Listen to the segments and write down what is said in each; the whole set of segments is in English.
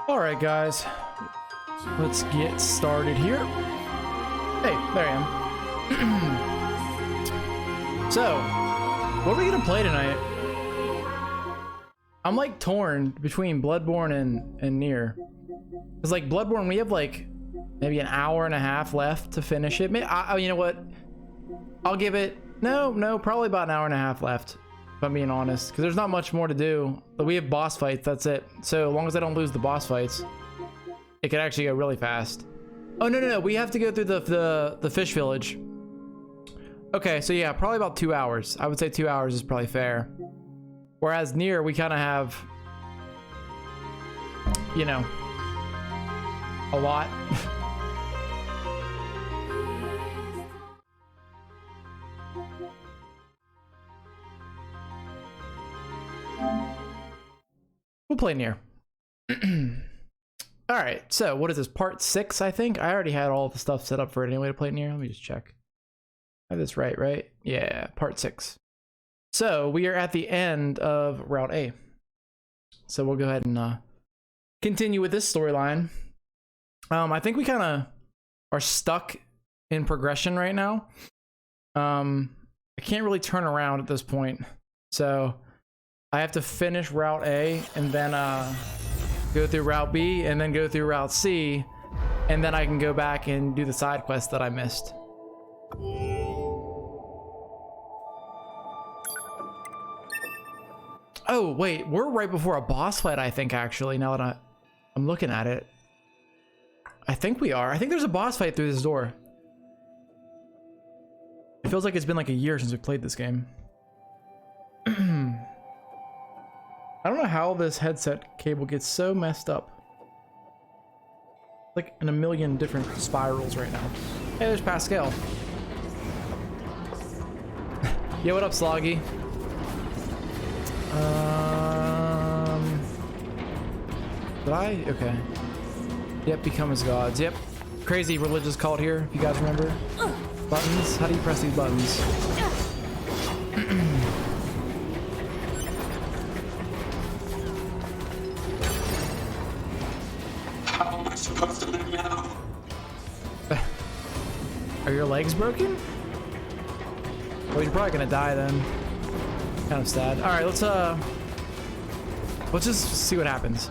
All right, guys, let's get started here. Hey, there I am. So, what are we gonna play tonight? I'm like torn between Bloodborne and NieR. Cause like Bloodborne, we have like maybe an hour and a half left to finish it. Maybe, you know what? I'll give it no, probably about an hour and a half left. If I'm being honest, because there's not much more to do. But we have boss fights, that's it. So as long as I don't lose the boss fights, it could actually go really fast. Oh no, we have to go through the fish village. Okay, so yeah, probably about 2 hours. I would say 2 hours is probably fair. Whereas NieR, we kind of have, you know, a lot. We'll play NieR. All right, so what is this, part 6? I think I already had all the stuff set up for it anyway to play NieR. Let me just check. I have this right? Yeah, part 6. So we are at the end of Route A. So we'll go ahead and continue with this storyline. I think we kind of are stuck in progression right now. I can't really turn around at this point, so I have to finish Route A and then go through Route B and then go through Route C, and then I can go back and do the side quest that I missed. Oh, wait, we're right before a boss fight, I think, actually, now that I'm looking at it. I think we are. I think there's a boss fight through this door. It feels like it's been like a year since we played this game. I don't know how this headset cable gets so messed up. Like in a million different spirals right now. Hey, there's Pascal. Yo, what up, Sloggy? Did I? Okay. Yep, become as gods. Yep. Crazy religious cult here, if you guys remember. Buttons? How do you press these buttons? How am I supposed to live now? Are your legs broken? Well, you're probably gonna die then. Kind of sad. All right, let's just see what happens.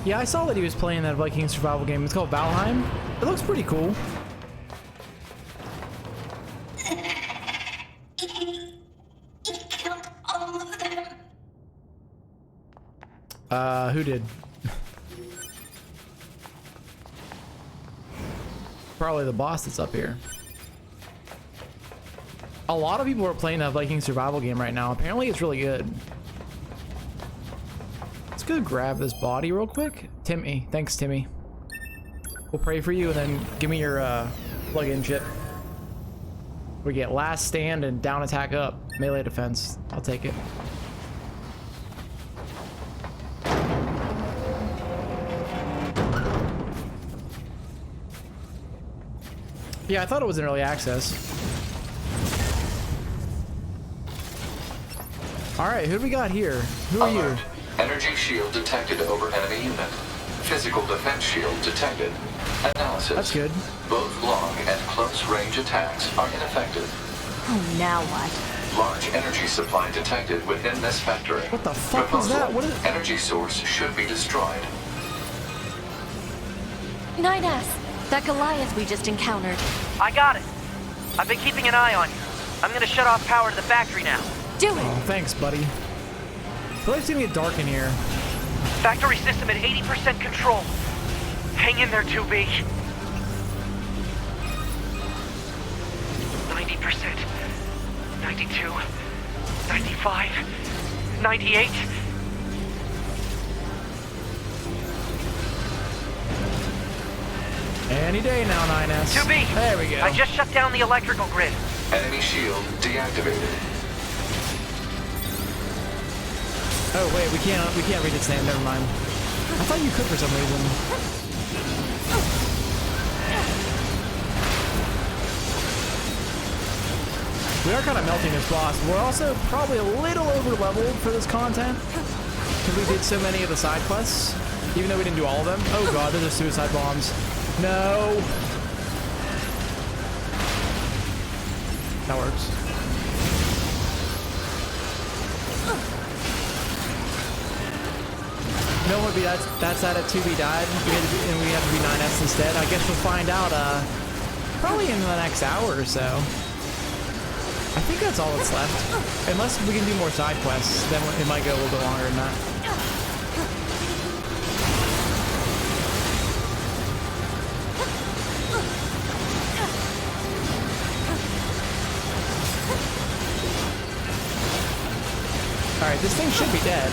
Yeah, I saw that he was playing that Viking survival game. It's called Valheim. It looks pretty cool. Who did? Probably the boss that's up here. A lot of people are playing that Viking survival game right now. Apparently it's really good. Let's go grab this body real quick. Timmy. Thanks, Timmy. We'll pray for you and then give me your plug-in shit. We get last stand and down attack up. Melee defense. I'll take it. Yeah, I thought it was in early access. Alright, who do we got here? Who are you? Energy shield detected over enemy unit. Physical defense shield detected. Analysis. That's good. Both long and close range attacks are ineffective. Oh, now what? Large energy supply detected within this factory. What the fuck was that? What is... Energy source should be destroyed. 9S, that Goliath we just encountered. I got it. I've been keeping an eye on you. I'm gonna shut off power to the factory now. Do it! Oh, thanks, buddy. I feel like it's gonna get dark in here. Factory system at 80% control. Hang in there, 2B. 90%. 92. 95. 98. Any day now, 9S. 2B. There we go. I just shut down the electrical grid. Enemy shield deactivated. Oh wait, we can't read its name. Never mind. I thought you could for some reason. We are kind of melting this boss. We're also probably a little over leveled for this content because we did so many of the side quests, even though we didn't do all of them. Oh god, those are suicide bombs. No. That works. No one would be that's that at 2B died, and we have to be 9S instead. I guess we'll find out probably in the next hour or so. I think that's all that's left. Unless we can do more side quests, then it might go a little bit longer than that. Alright, this thing should be dead.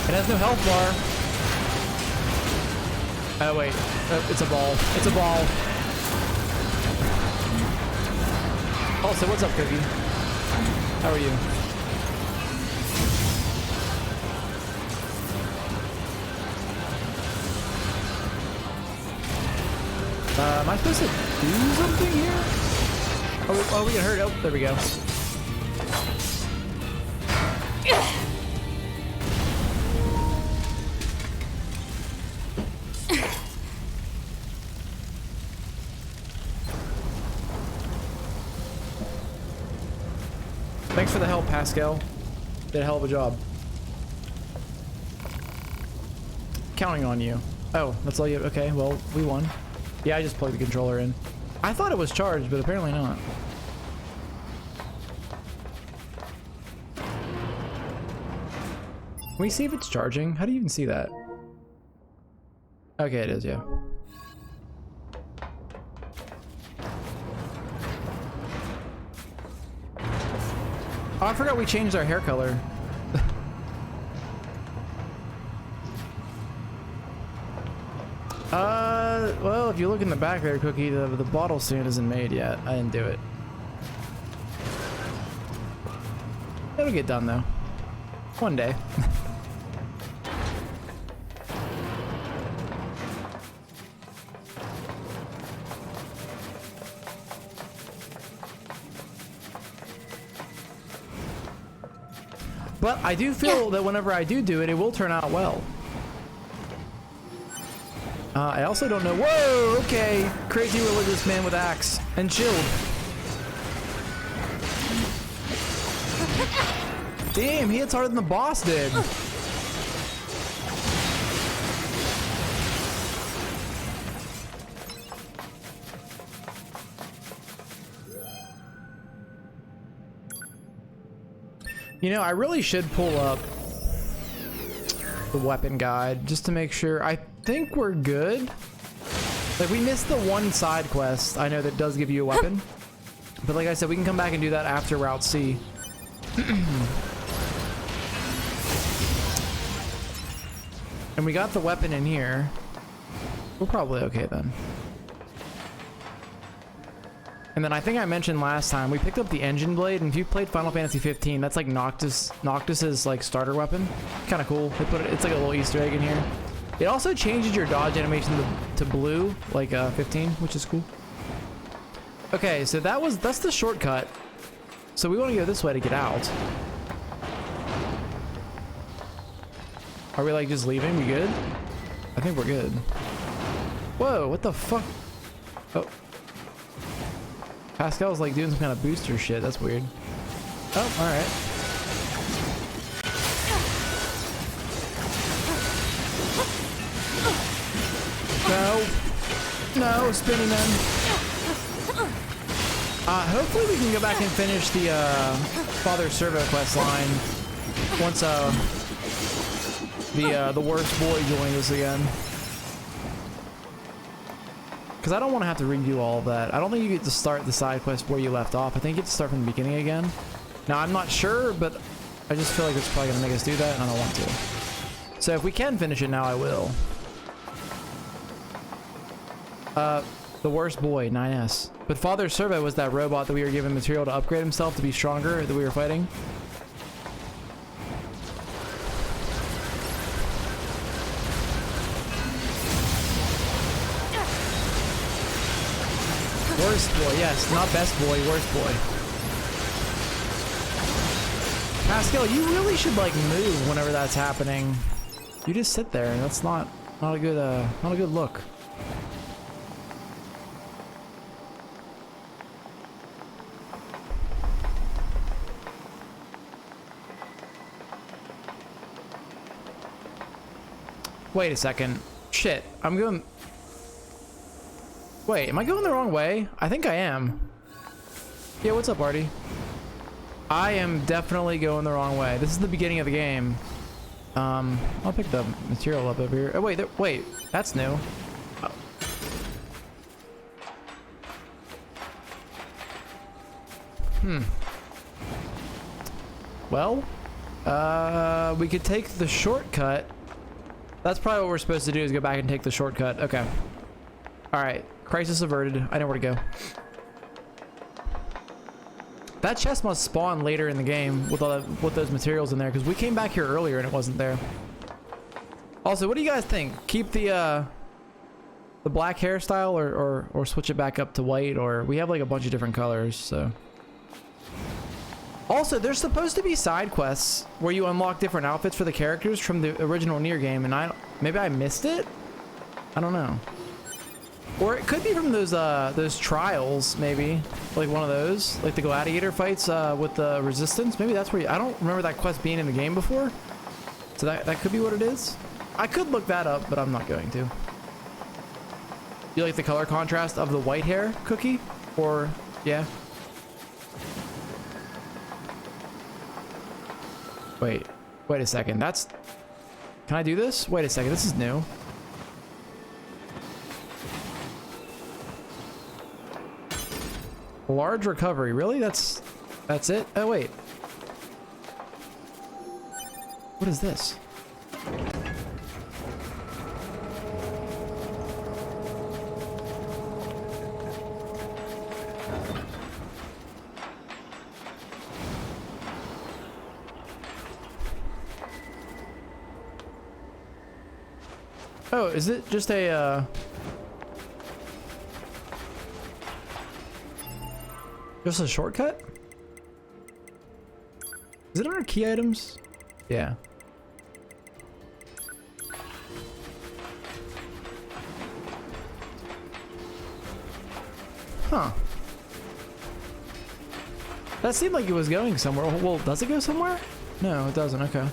It has no health bar. Oh wait, it's a ball. It's a ball. Also, what's up, Cookie? How are you? Am I supposed to do something here? Oh, we get hurt. Oh, there we go. Thanks for the help, Pascal. Did a hell of a job. counting on you. Oh, that's all you have. Okay, well, we won. Yeah, I just plugged the controller in. I thought it was charged, but apparently not. Can we see if it's charging? How do you even see that? Okay, it is, yeah. Oh, I forgot we changed our hair color. Well, if you look in the back there, Cookie, the bottle stand isn't made yet. I didn't do it. It'll get done, though. One day. But I do feel that whenever I do it, it will turn out well. I also don't know. Whoa, okay. Crazy religious man with axe and shield. Damn, he hits harder than the boss did. You know, I really should pull up the weapon guide just to make sure. I think we're good. Like, we missed the one side quest I know that does give you a weapon. But like I said, we can come back and do that after Route C. And we got the weapon in here. We're probably okay then. And then I think I mentioned last time, we picked up the engine blade, and if you played Final Fantasy 15, that's like Noctis's like starter weapon. Kind of cool. They put it, it's like a little Easter egg in here. It also changes your dodge animation to blue, like 15, which is cool. Okay, so that's the shortcut. So we want to go this way to get out. Are we like just leaving? We good? I think we're good. Whoa, what the fuck? Oh. Pascal's like doing some kind of booster shit. That's weird. Oh, alright. No, spinning them. Hopefully we can go back and finish the Father Servo quest line once the worst boy joins us again. Because I don't want to have to redo all of that. I don't think you get to start the side quest where you left off. I think you get to start from the beginning again. Now, I'm not sure, but I just feel like it's probably going to make us do that, and I don't want to. So if we can finish it now, I will. The worst boy, 9S. But Father Servo was that robot that we were given material to upgrade himself to be stronger that we were fighting. Worst boy, yes, not best boy, worst boy. Pascal, you really should like move whenever that's happening. You just sit there, and that's not a good look. Wait a second. Shit, I'm going... Wait, am I going the wrong way? I think I am. Yeah, what's up, Artie? I am definitely going the wrong way. This is the beginning of the game. I'll pick the material up over here. Oh, wait, wait, that's new. Oh. Well, we could take the shortcut. That's probably what we're supposed to do, is go back and take the shortcut. Okay. All right. Crisis averted. I know where to go. That chest must spawn later in the game with those materials in there, because we came back here earlier and it wasn't there. Also, what do you guys think? Keep the black hairstyle or switch it back up to white, or we have like a bunch of different colors, so. Also, there's supposed to be side quests where you unlock different outfits for the characters from the original NieR game, and maybe I missed it? I don't know. Or it could be from those trials, maybe. Like one of those. Like the gladiator fights with the resistance. Maybe that's where I don't remember that quest being in the game before. So that could be what it is. I could look that up, but I'm not going to. You like the color contrast of the white hair, Cookie? Or, yeah? Wait a second. That's... Can I do this? Wait a second. This is new. Large recovery. Really? That's it? Oh, wait. What is this? Oh, is it just a, just a shortcut? Is it under key items? Yeah. Huh. That seemed like it was going somewhere. Well, does it go somewhere? No, it doesn't. Okay.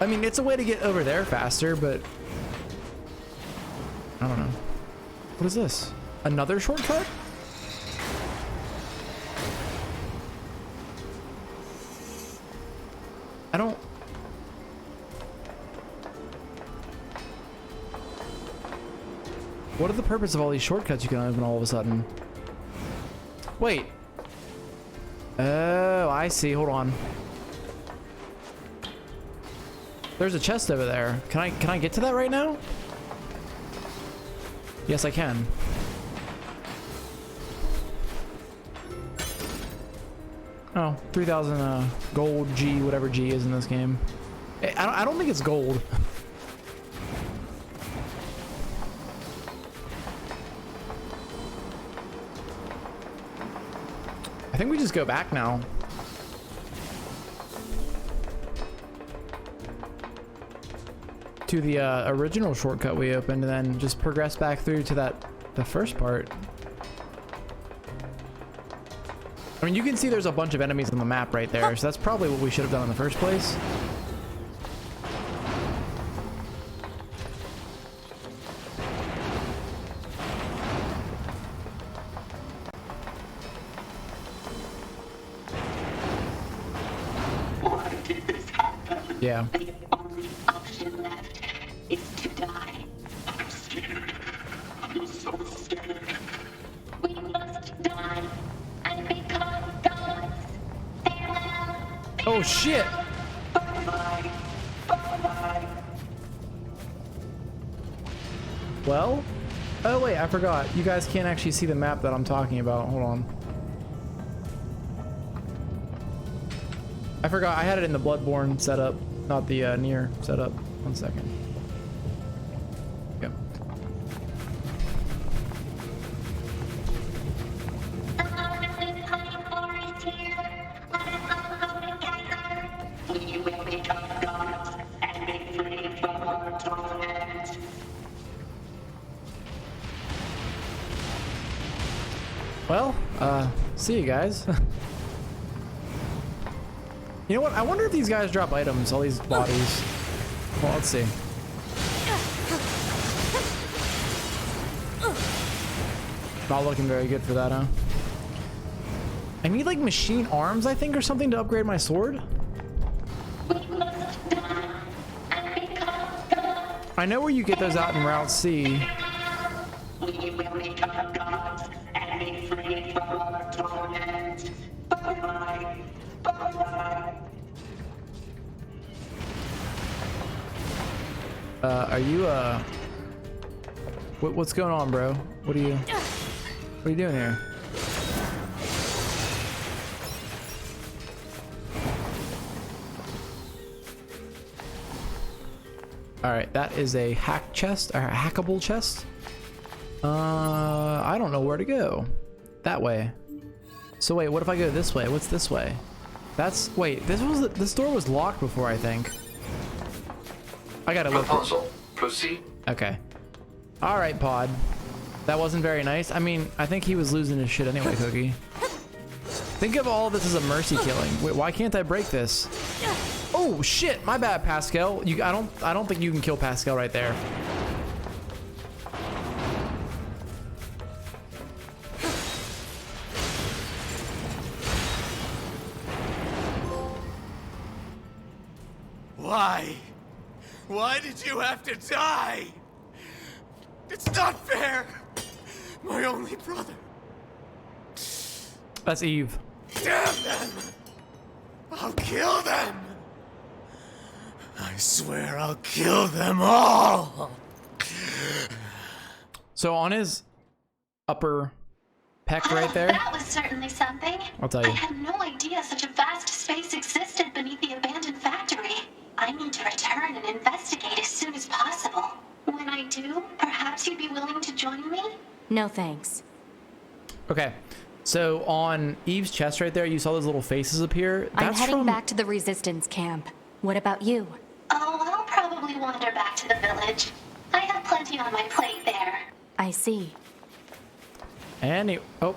I mean, it's a way to get over there faster, but I don't know. What is this? Another shortcut? I don't... What are the purpose of all these shortcuts you can open all of a sudden? Wait. Oh, I see. Hold on. There's a chest over there. Can I get to that right now? Yes, I can. Oh, 3,000 gold G, whatever G is in this game. I don't think it's gold. I think we just go back now. To the original shortcut we opened, and then just progress back through to the first part. I mean, you can see there's a bunch of enemies on the map right there, so that's probably what we should have done in the first place. Why did this happen? Yeah. The only option left is to die. I'm scared. I'm so scared. We must die and become gods. Farewell. Oh shit! Bye-bye. Bye-bye. Well? Oh wait, I forgot. You guys can't actually see the map that I'm talking about. Hold on. I forgot. I had it in the Bloodborne setup, not the NieR setup. 1 second. Yep. The lonely pine forest here. Let us all go together. We will become gods and be free from our torment. Well, see you guys. You know what? I wonder if these guys drop items, all these bodies. Well, let's see. Not looking very good for that, huh? I need like machine arms, I think, or something to upgrade my sword. We must die and become gods. I know where you get those out in Route C. We will become gods and be free from our torment. Bye-bye. Bye-bye. Are you, what's going on, bro? What are you doing here? All right, that is a hack chest, or a hackable chest. I don't know where to go. That way. So wait, what if I go this way? What's this way? That's, wait, this door was locked before, I think. I gotta look. Proposal. Proceed. Okay. All right, Pod. That wasn't very nice. I mean, I think he was losing his shit anyway, Cookie. Think of all this as a mercy killing. Wait, why can't I break this? Oh shit, my bad, Pascal. I don't think you can kill Pascal right there. Why? Why did you have to die? It's not fair. My only brother. That's Eve. Damn them! I'll kill them! I swear I'll kill them all! So on his upper pec right there, That was certainly something. I'll tell you. I had no idea such a vast space existed beneath the abandoned factory. I need to return and investigate as soon as possible. When I do, perhaps you'd be willing to join me? No thanks. Okay. So on Eve's chest right there, you saw those little faces appear. I'm That's heading from... back to the resistance camp. What about you? Oh, I'll probably wander back to the village. I have plenty on my plate there. I see. Oh.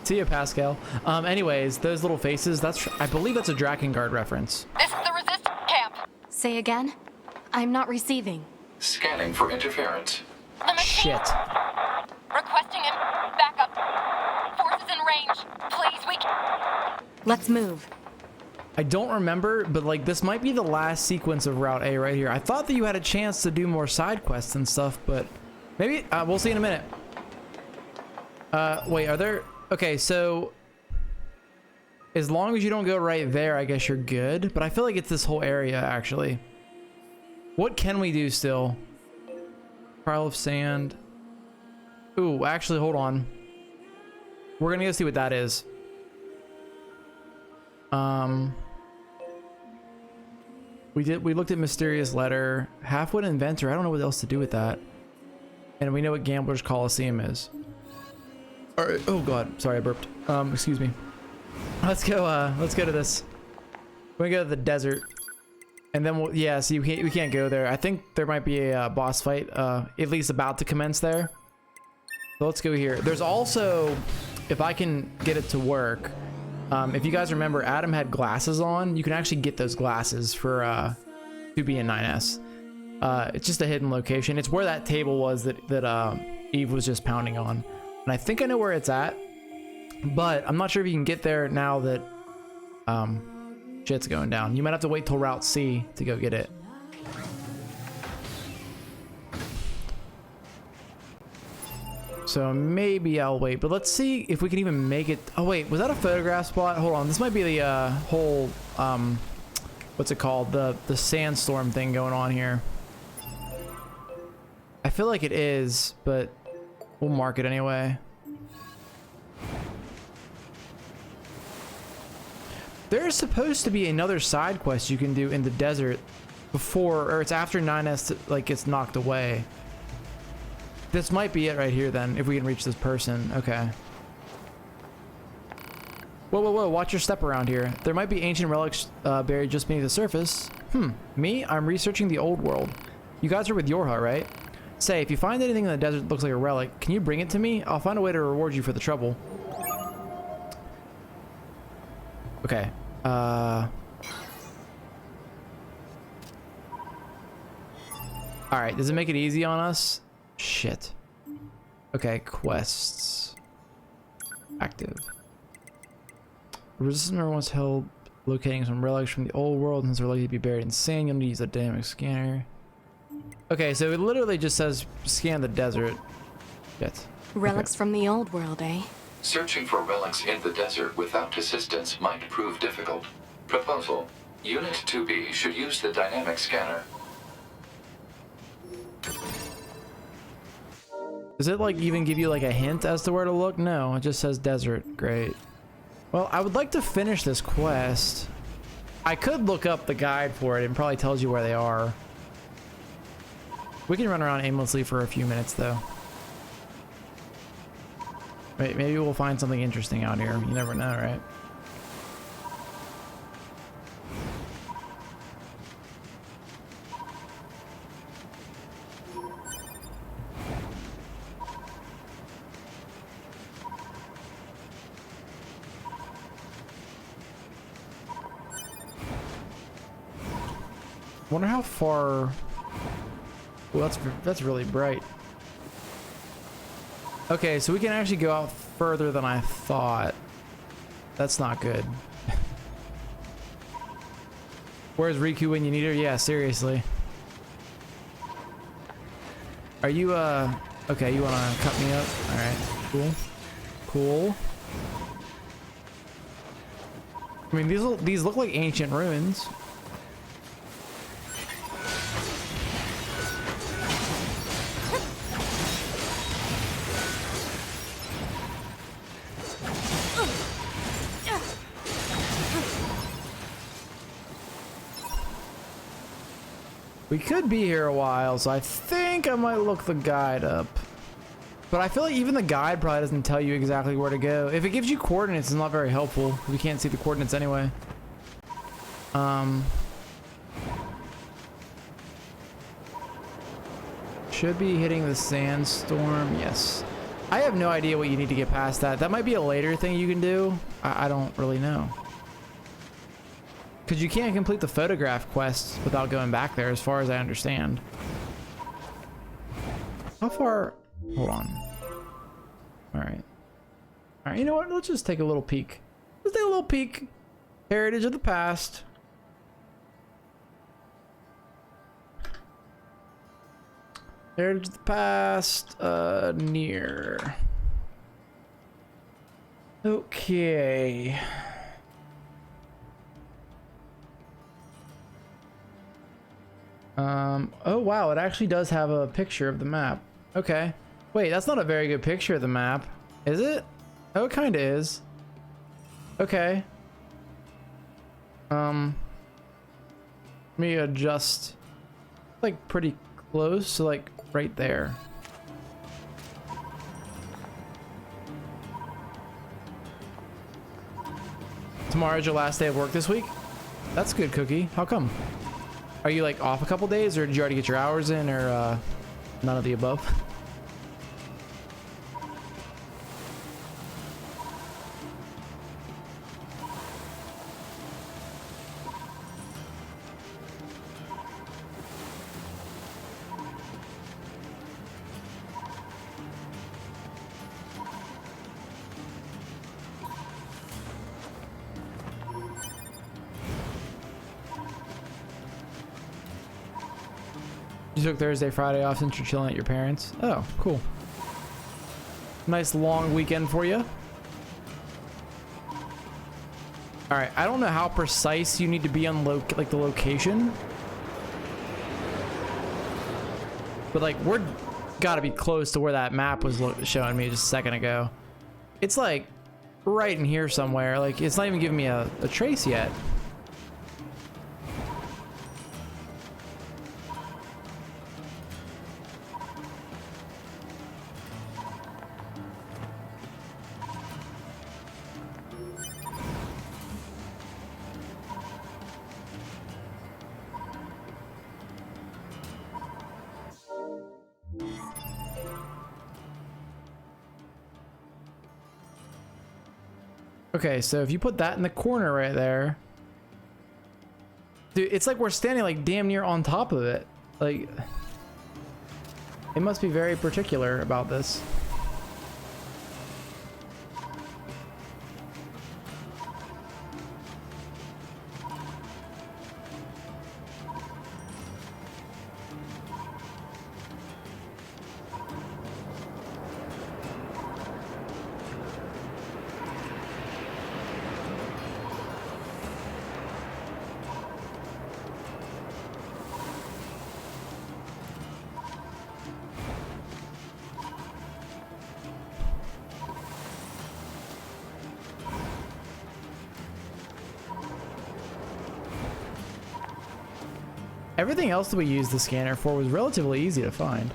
See ya, Pascal. Anyways, those little faces, I believe that's a Drakengard reference. This is the resistance camp. Say again? I'm not receiving. Scanning for interference. The machine Shit. requesting backup. Forces in range. Please, we can... Let's move. I don't remember, but like this might be the last sequence of Route A right here. I thought that you had a chance to do more side quests and stuff, but maybe we'll see in a minute. Wait, are there... Okay, so as long as you don't go right there, I guess you're good. But I feel like it's this whole area, actually. What can we do still? Pile of sand. Ooh, actually, hold on. We're gonna go see what that is. We looked at mysterious letter. Halfwood inventor. I don't know what else to do with that. And we know what Gambler's Coliseum is. All right. Oh god, sorry I burped. Excuse me. Let's go to this. We're gonna go to the desert. And then we'll, yeah, see, we can't go there. I think there might be a boss fight, at least about to commence there. So let's go here. There's also, if I can get it to work, if you guys remember, Adam had glasses on. You can actually get those glasses for 2B and 9S. It's just a hidden location. It's where that table was that Eve was just pounding on. And I think I know where it's at, but I'm not sure if you can get there now that shit's going down. You might have to wait till Route C to go get it. So maybe I'll wait, but let's see if we can even make it. Oh wait, was that a photograph spot? Hold on, this might be the whole what's it called? The sandstorm thing going on here. I feel like it is, but we'll mark it anyway. There's supposed to be another side quest you can do in the desert before, or it's after 9S like gets knocked away. This might be it right here then, if we can reach this person. Okay. Whoa, whoa, whoa, watch your step around here. There might be ancient relics buried just beneath the surface. Me? I'm researching the old world. You guys are with Yorha, right? Say, if you find anything in the desert that looks like a relic, can you bring it to me? I'll find a way to reward you for the trouble. Okay. Alright, does it make it easy on us? Shit. Okay, quests. Active. Resistance member once held locating some relics from the old world, and since they're likely to be buried in sand, you'll need to use a dynamic scanner. Okay, so it literally just says scan the desert. Shit. Relics from the old world, eh? Searching for relics in the desert without assistance might prove difficult. Proposal: Unit 2B should use the dynamic scanner. Does it like even give you like a hint as to where to look? No, it just says desert. Great. Well, I would like to finish this quest. I could look up the guide for it and probably tells you where they are. We can run around aimlessly for a few minutes though. Wait, maybe we'll find something interesting out here. You never know, right? Wonder how far. Well, that's really bright. Okay, so we can actually go out further than I thought. That's not good. Where's Riku when you need her? Yeah, seriously. Are you, okay, you wanna cut me up? Alright, cool. Cool. I mean, these look like ancient ruins. We could be here a while, so I think I might look the guide up. But I feel like even the guide probably doesn't tell you exactly where to go. If it gives you coordinates, it's not very helpful. We can't see the coordinates anyway. Should be hitting the sandstorm. Yes. I have no idea what you need to get past that. That might be a later thing you can do. I don't really know. Because you can't complete the photograph quest without going back there, as far as I understand. How far? Hold on. Alright. Alright, you know what? Let's just take a little peek. Let's take a little peek. Heritage of the past. Heritage of the past. NieR. Okay. Oh wow, it actually does have a picture of the map. Okay. Wait, that's not a very good picture of the map, is it? Oh, it kinda is. Okay. Let me adjust. Like pretty close to like right there. Tomorrow's your last day of work this week? That's good, Cookie. How come? Are you like off a couple days, or did you already get your hours in, or none of the above? You took Thursday, Friday off since you're chilling at your parents'? Oh, cool. Nice long weekend for you. All right, I don't know how precise you need to be on like the location, but like we're gotta be close to where that map was showing me just a second ago. It's like right in here somewhere. Like it's not even giving me a trace yet. Okay, so if you put that in the corner right there, dude, it's like we're standing like damn near on top of it. Like, it must be very particular about this. Everything else that we used the scanner for was relatively easy to find.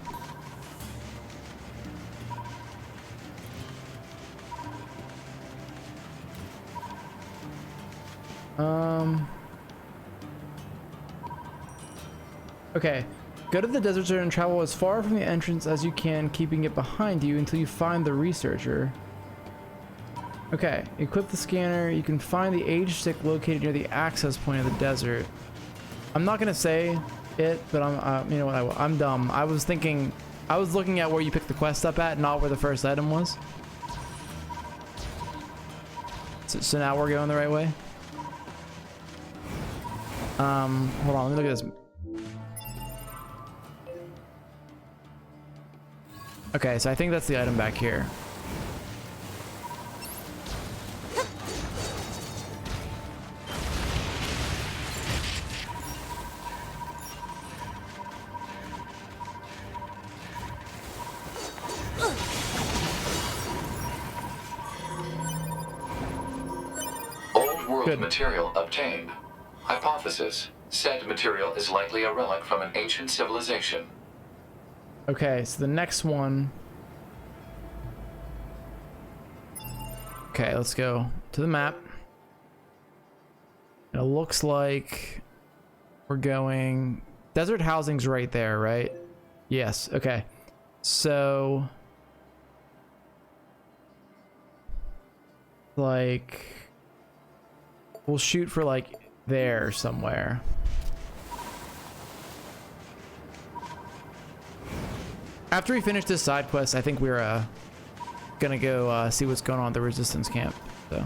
Okay, go to the desert zone and travel as far from the entrance as you can, keeping it behind you until you find the researcher. Okay, equip the scanner. You can find the age stick located near the access point of the desert. I'm not gonna say it, but I'm, you know what, I'm dumb. I was looking at where you picked the quest up at, not where the first item was. So now we're going the right way. Hold on, let me look at this. Okay, so I think that's the item back here. Old world Good. material obtained. Hypothesis. Said material is likely a relic from an ancient civilization. Okay, so the next one. Okay, let's go to the map. It looks like we're going... Desert housing's right there, right? Yes, okay. So... like... we'll shoot for like there somewhere. After we finish this side quest, I think we're gonna go see what's going on at the resistance camp. So.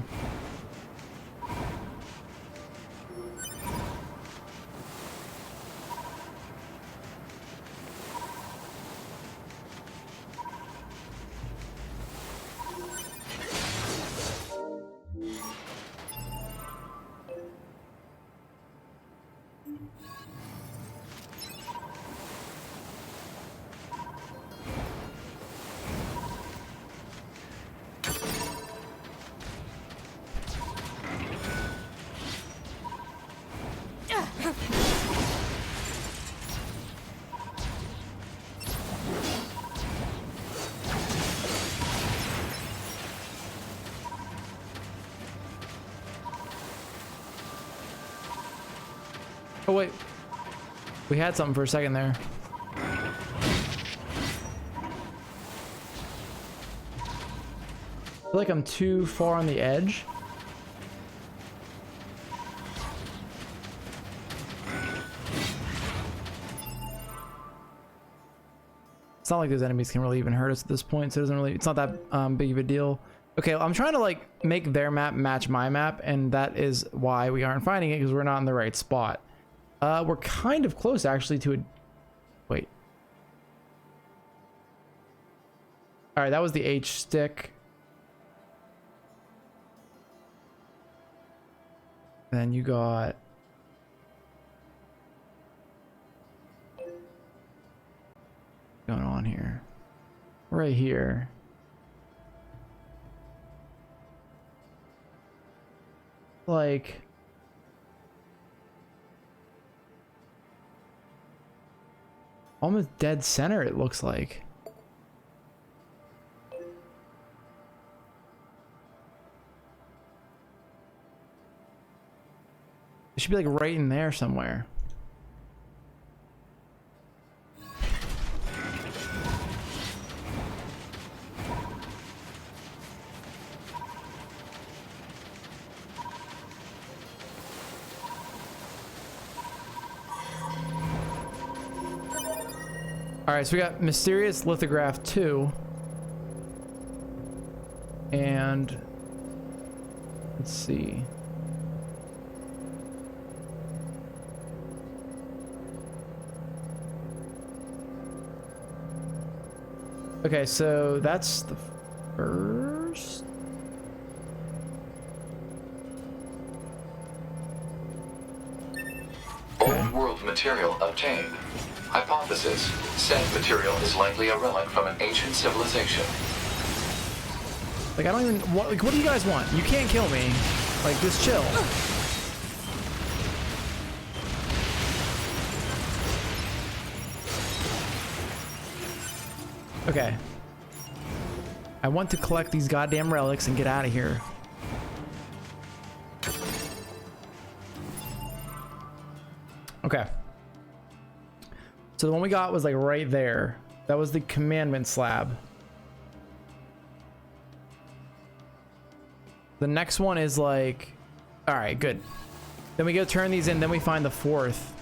Oh wait, we had something for a second there. I feel like I'm too far on the edge. It's not like those enemies can really even hurt us at this point, so it doesn't really, it's not that big of a deal. Okay, I'm trying to like make their map match my map, and that is why we aren't finding it, because we're not in the right spot. We're kind of close actually to a... Wait. All right, that was the H stick. Then you got... what's going on here? Right here. Like... almost dead center, it looks like. It should be like right in there somewhere. All right, so we got Mysterious Lithograph 2. And let's see. Okay, so that's the first. Old world material obtained. Hypothesis. Said material is likely a relic from an ancient civilization. Like, I don't even... what do you guys want? You can't kill me. Like, just chill. Okay. I want to collect these goddamn relics and get out of here. Okay. So the one we got was like right there. That was the commandment slab. The next one is like... Alright, good. Then we go turn these in, then we find the fourth.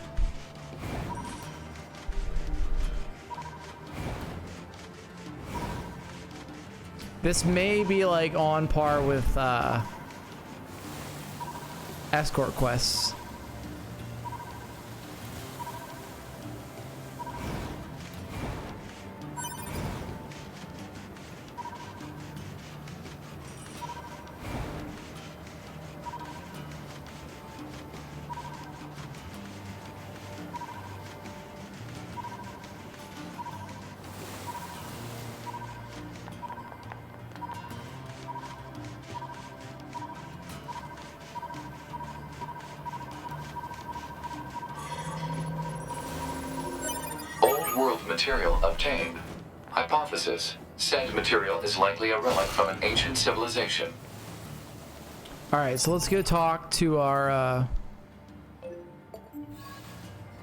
This may be like on par with escort quests. World material obtained. Hypothesis. Said material is likely a relic from an ancient civilization. Alright, so let's go talk to our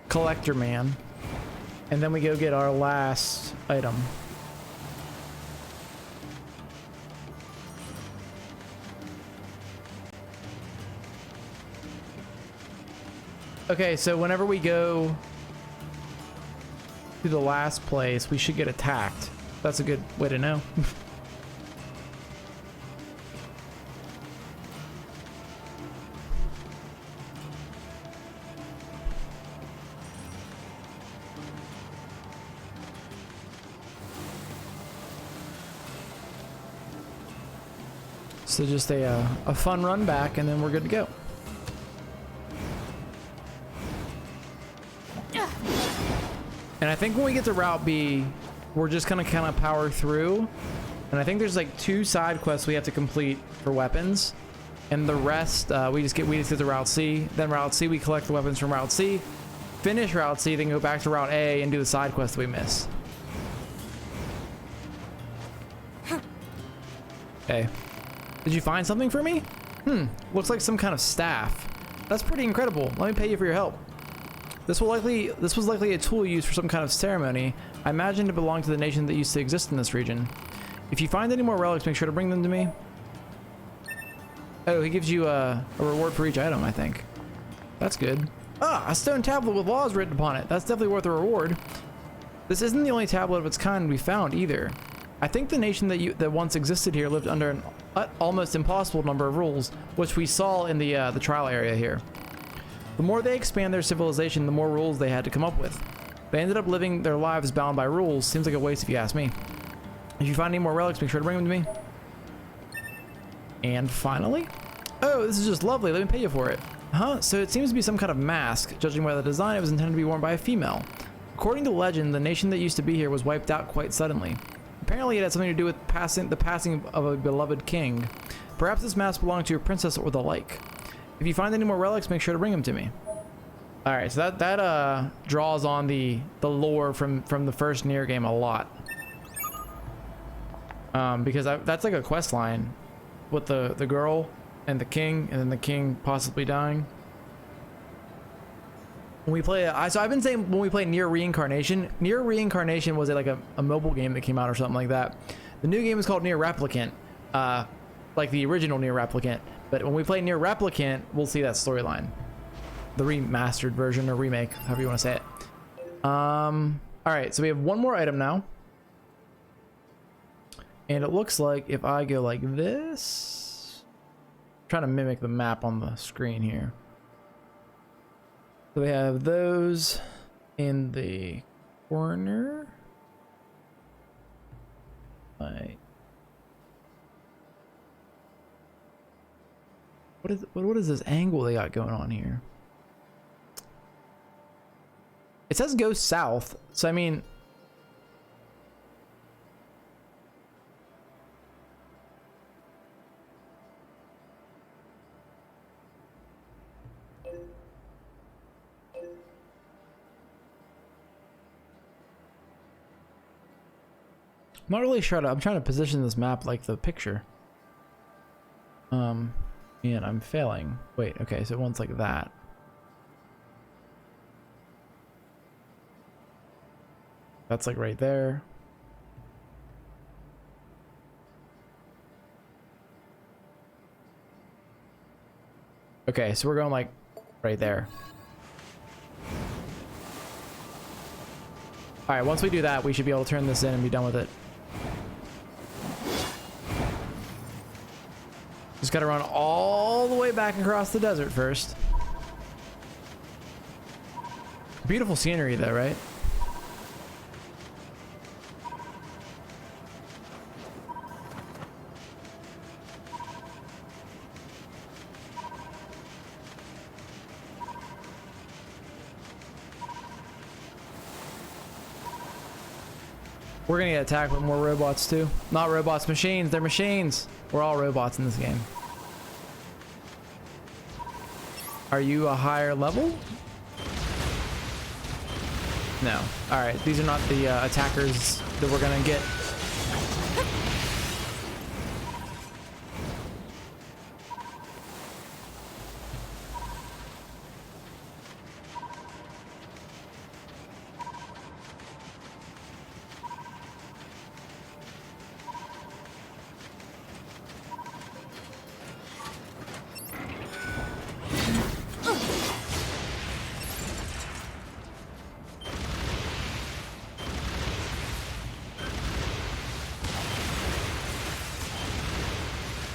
collector man. And then we go get our last item. Okay, so whenever we go to the last place, we should get attacked. That's a good way to know. So just a fun run back and then we're good to go. And I think when we get to Route B, we're just gonna kind of power through. And I think there's like 2 side quests we have to complete for weapons. And the rest, we just get to Route C. Then Route C, we collect the weapons from Route C. Finish Route C, then go back to Route A and do the side quests we miss. Okay. Did you find something for me? Looks like some kind of staff. That's pretty incredible. Let me pay you for your help. This was likely a tool used for some kind of ceremony. I imagine it belonged to the nation that used to exist in this region. If you find any more relics, make sure to bring them to me. Oh, he gives you a reward for each item, I think. That's good. Ah, a stone tablet with laws written upon it. That's definitely worth a reward. This isn't the only tablet of its kind we found either. I think the nation that once existed here lived under an almost impossible number of rules, which we saw in the trial area here. The more they expand their civilization, the more rules they had to come up with. They ended up living their lives bound by rules. Seems like a waste if you ask me. If you find any more relics, make sure to bring them to me. And finally, oh, this is just lovely. Let me pay you for it. Huh? So it seems to be some kind of mask. Judging by the design, it was intended to be worn by a female. According to legend, the nation that used to be here was wiped out quite suddenly. Apparently, it had something to do with the passing of a beloved king. Perhaps this mask belonged to a princess or the like. If you find any more relics, make sure to bring them to me. All right, so that draws on the lore from the first NieR game a lot. Because that's like a quest line with the girl and the king, and then the king possibly dying. When we play, so I've been saying when we play NieR Reincarnation. NieR Reincarnation was like a mobile game that came out or something like that. The new game is called NieR Replicant, like the original NieR Replicant. But when we play NieR Replicant, we'll see that storyline. The remastered version or remake, however you want to say it. All right, so we have one more item now. And it looks like if I go like this, I'm trying to mimic the map on the screen here. So we have those in the corner. Right. What is this angle they got going on here? It says go south, so I mean, I'm not really sure. I'm trying to position this map like the picture. And I'm failing. Wait, okay, so one's like that. That's like right there. Okay, so we're going like right there. All right, once we do that, we should be able to turn this in and be done with it. Just gotta run all the way back across the desert first. Beautiful scenery though, right? We're gonna get attacked with more robots too. Not robots, machines. They're machines. We're all robots in this game. Are you a higher level? No. Alright, these are not the attackers that we're gonna get.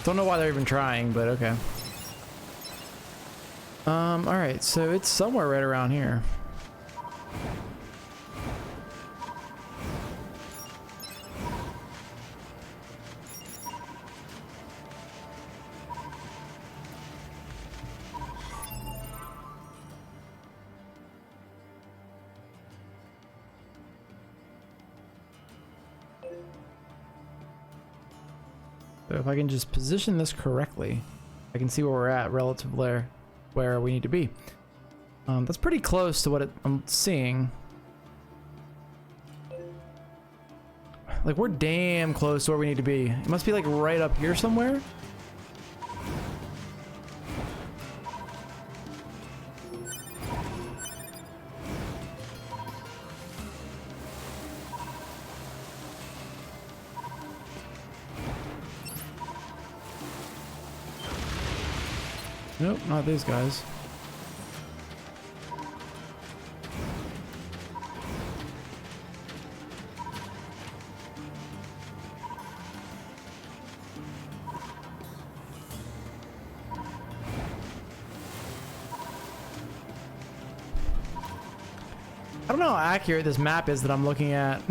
Don't know why they're even trying, but okay. Alright, so it's somewhere right around here. So if I can just position this correctly, I can see where we're at relative to where we need to be. That's pretty close to what I'm seeing. Like, we're damn close to where we need to be. It must be like right up here somewhere. Nope, not these guys. I don't know how accurate this map is that I'm looking at.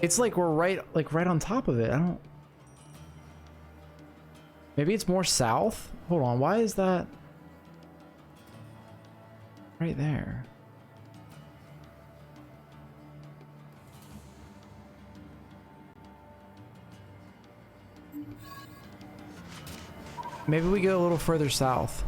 It's like we're right on top of it. I don't... Maybe it's more south? Hold on, why is that right there? Maybe we go a little further south.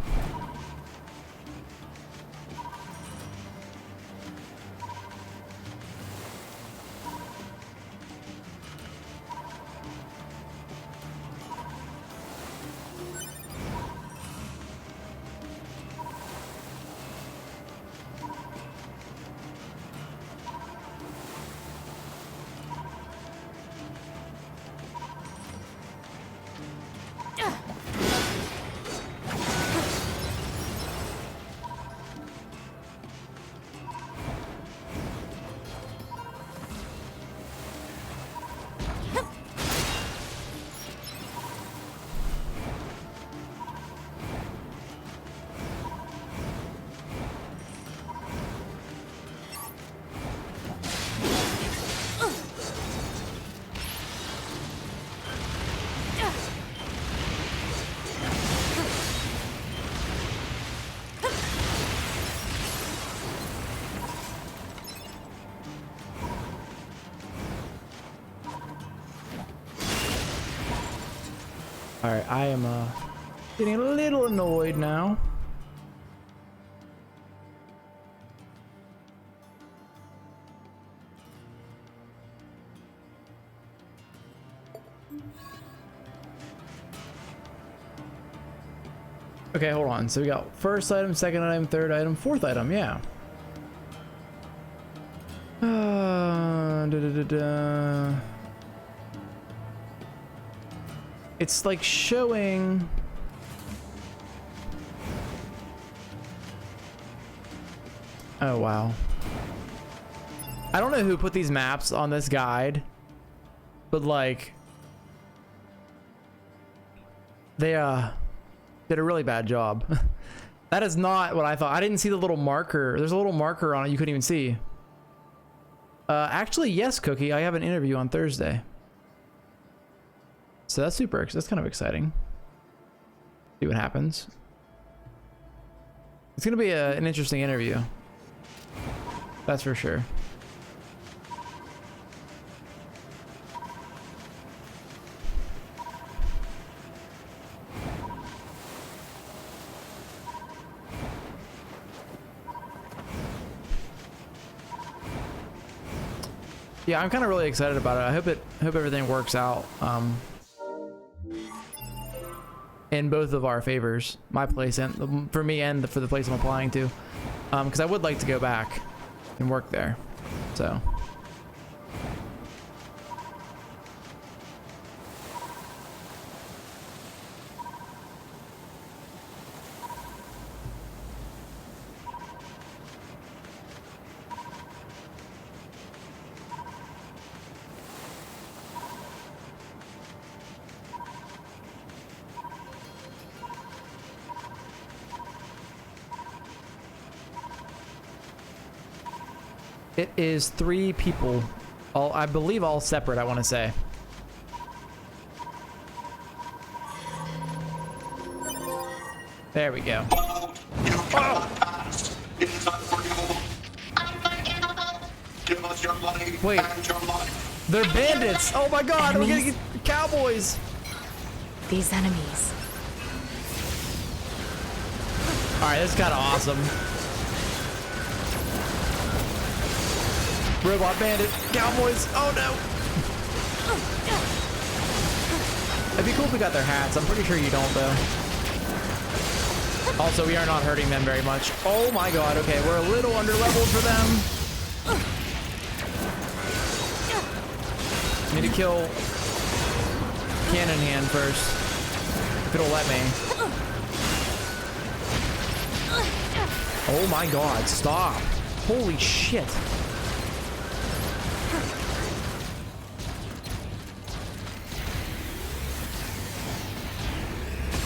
Alright, I am getting a little annoyed now. Okay, hold on. So we got first item, second item, third item, fourth item, yeah. It's like showing. Oh wow. I don't know who put these maps on this guide, but like they did a really bad job. That is not what I thought. I didn't see the little marker. There's a little marker on it you couldn't even see. Actually, yes, Cookie. I have an interview on Thursday. So that's that's kind of exciting. See what happens. It's gonna be an interesting interview. That's for sure. Yeah, I'm kind of really excited about it. I hope everything works out in both of our favors, my place and for me and for the place I'm applying to, because I would like to go back and work there. So it is 3 people, I believe all separate, I want to say. There we go. It's unforgivable. Unforgivable. Give us your money. Wait. And your life. They're bandits. Oh my god, we're gonna Enemies? get cowboys. These enemies. Alright, this is kind of awesome. Robot bandit, cowboys. Oh no. It'd be cool if we got their hats. I'm pretty sure you don't though. Also, we are not hurting them very much. Oh my god, okay, we're a little under-leveled for them. Need to kill Cannon Hand first. If it'll let me. Oh my god, stop. Holy shit.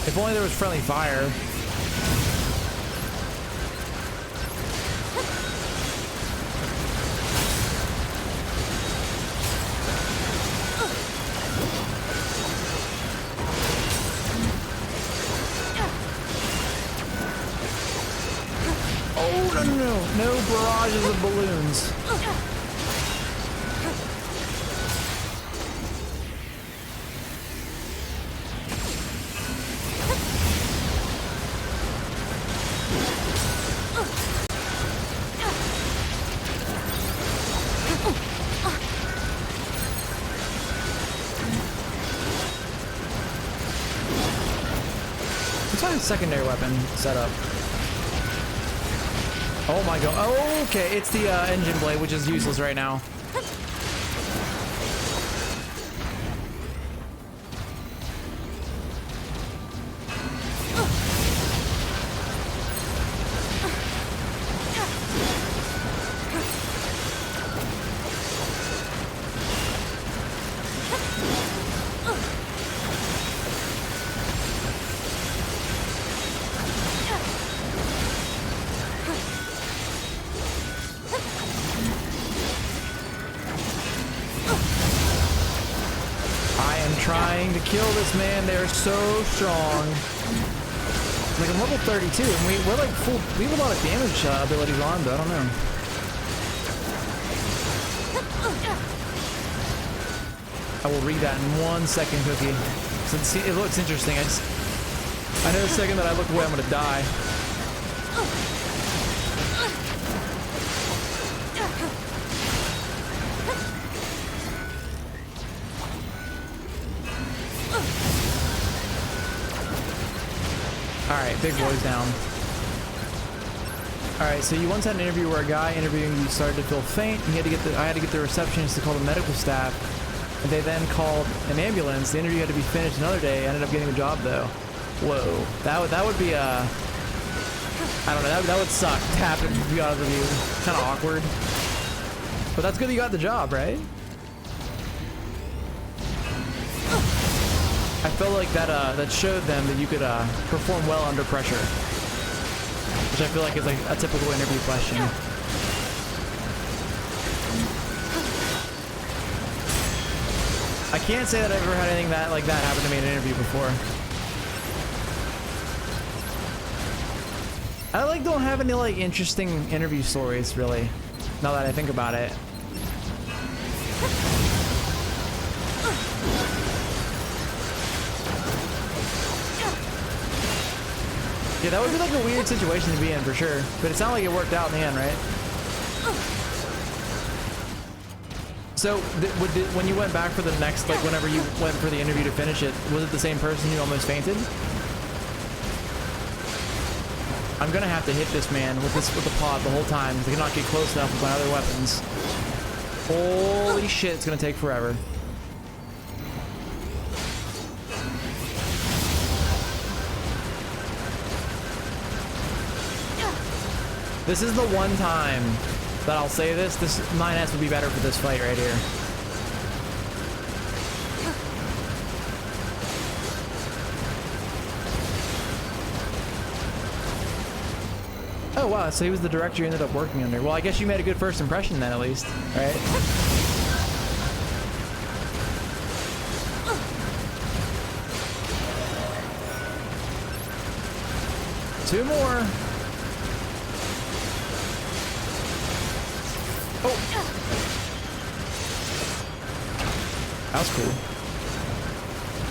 If only there was friendly fire. Oh, no. No barrages of balloons. Let's find a secondary weapon setup. Oh my god. Oh, okay. It's the engine blade, which is useless right now. Trying to kill this man. They're so strong. Like I'm level 32 and we're like full. We have a lot of damage abilities on, but I don't know. I will read that in 1 second, Cookie. Since it looks interesting. I know the second that I look away, I'm gonna die. Alright, big boy's down. Alright, so you once had an interview where a guy interviewing you started to feel faint. I had to get the receptionist to call the medical staff. And they then called an ambulance. The interview had to be finished another day. I ended up getting the job though. Whoa. That would be I don't know, that would suck to happen, to be honest with you. Kind of awkward. But that's good that you got the job, right? I felt like that showed them that you could perform well under pressure. Which I feel like is like a typical interview question. I can't say that I've ever had anything like that happen to me in an interview before. I don't have any interesting interview stories really, now that I think about it. Yeah, that would be a weird situation to be in for sure, but it sounded like it worked out in the end, right? So, when you went back for the next, whenever you went for the interview to finish it, was it the same person who almost fainted? I'm gonna have to hit this man with the pod the whole time because I cannot get close enough with my other weapons. Holy shit, it's gonna take forever. This is the one time that I'll say this 9S would be better for this fight right here. Oh wow, so he was the director you ended up working under. Well, I guess you made a good first impression then, at least, right? Two more. Oh. That was cool.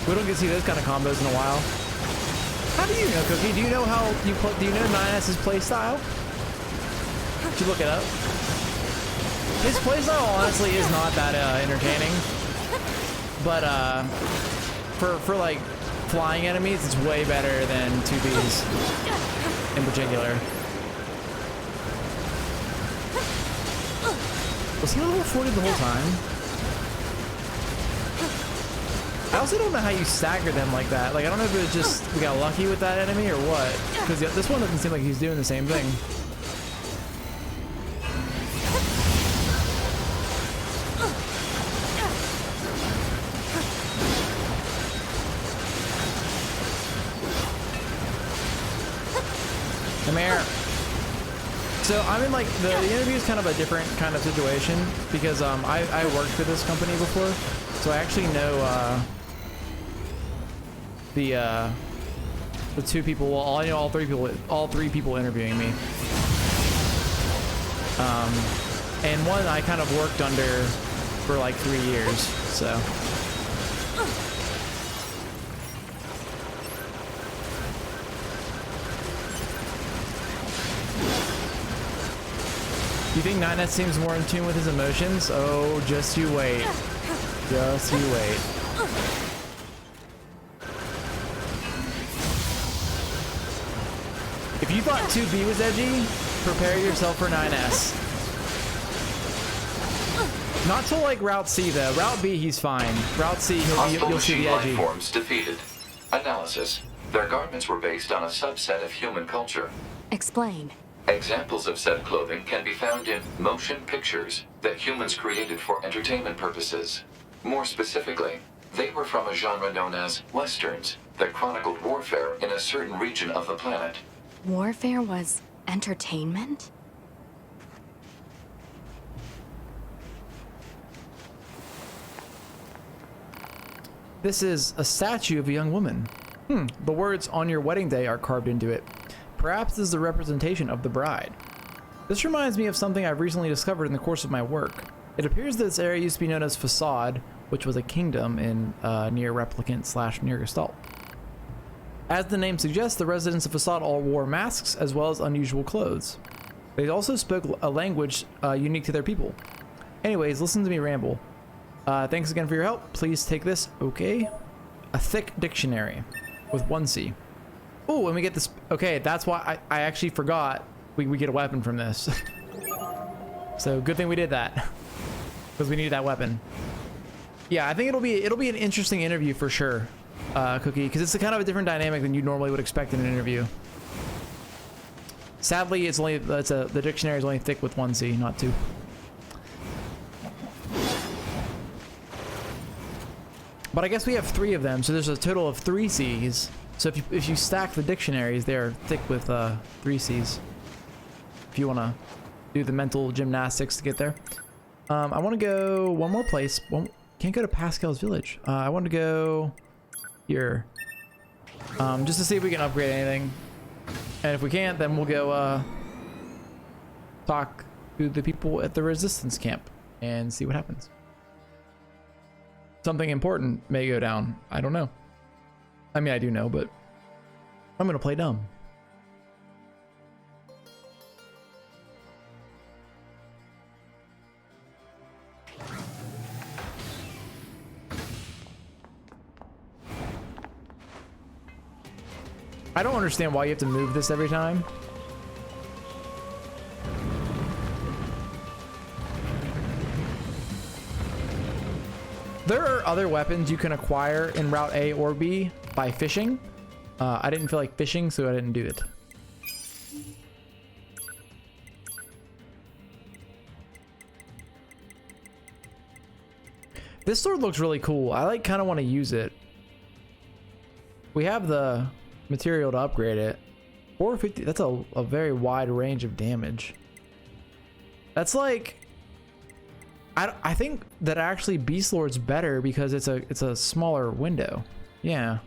We don't get to see those kind of combos in a while. How do you know, Cookie? Do you know how you play? Do you know 9S's playstyle? Did you look it up? His playstyle honestly is not that entertaining, but for flying enemies, it's way better than 2B's in particular. Was he level 40 the whole time? I also don't know how you stagger them like that. I don't know if it was just we got lucky with that enemy or what. Because this one doesn't seem like he's doing the same thing. Come here. So I'm in the interview is kind of a different kind of situation because I worked for this company before, so I actually know the two people. Well, I know all three people interviewing me. And one I kind of worked under for 3 years. So. You think 9S seems more in tune with his emotions? Oh, just you wait. Just you wait. If you thought 2B was edgy, prepare yourself for 9S. Not to Route C though. Route B, he's fine. Route C, you'll see the edgy. Life forms defeated. Analysis. Their garments were based on a subset of human culture. Explain. Examples of said clothing can be found in motion pictures that humans created for entertainment purposes. More specifically, they were from a genre known as Westerns that chronicled warfare in a certain region of the planet. Warfare was entertainment? This is a statue of a young woman. The words "on your wedding day" are carved into it. Perhaps this is a representation of the bride. This reminds me of something I've recently discovered in the course of my work. It appears that this area used to be known as Facade, which was a kingdom in near Replicant / near Gestalt. As the name suggests, the residents of Facade all wore masks as well as unusual clothes. They also spoke a language unique to their people. Anyways, listen to me ramble. Thanks again for your help. Please take this. Okay. A thick dictionary with 1 C. Oh, and we get this. Okay, that's why I actually forgot we get a weapon from this. So good thing we did that, because we needed that weapon. Yeah, I think it'll be an interesting interview for sure, Cookie, because it's a kind of a different dynamic than you normally would expect in an interview. Sadly, the dictionary is only thick with 1 C, not 2. But I guess we have 3 of them, so there's a total of 3 C's. So if you stack the dictionaries, they're thick with 3 C's. If you want to do the mental gymnastics to get there. I want to go one more place. Can't go to Pascal's village. I want to go here. Just to see if we can upgrade anything. And if we can't, then we'll go talk to the people at the resistance camp and see what happens. Something important may go down. I don't know. I mean, I do know, but I'm gonna play dumb. I don't understand why you have to move this every time. There are other weapons you can acquire in Route A or B by fishing. I didn't feel like fishing, so I didn't do it. This sword looks really cool. I kind of want to use it. We have the material to upgrade it. 450, that's a very wide range of damage. That's like... I think that actually Beast Lord's better because it's a smaller window. Yeah.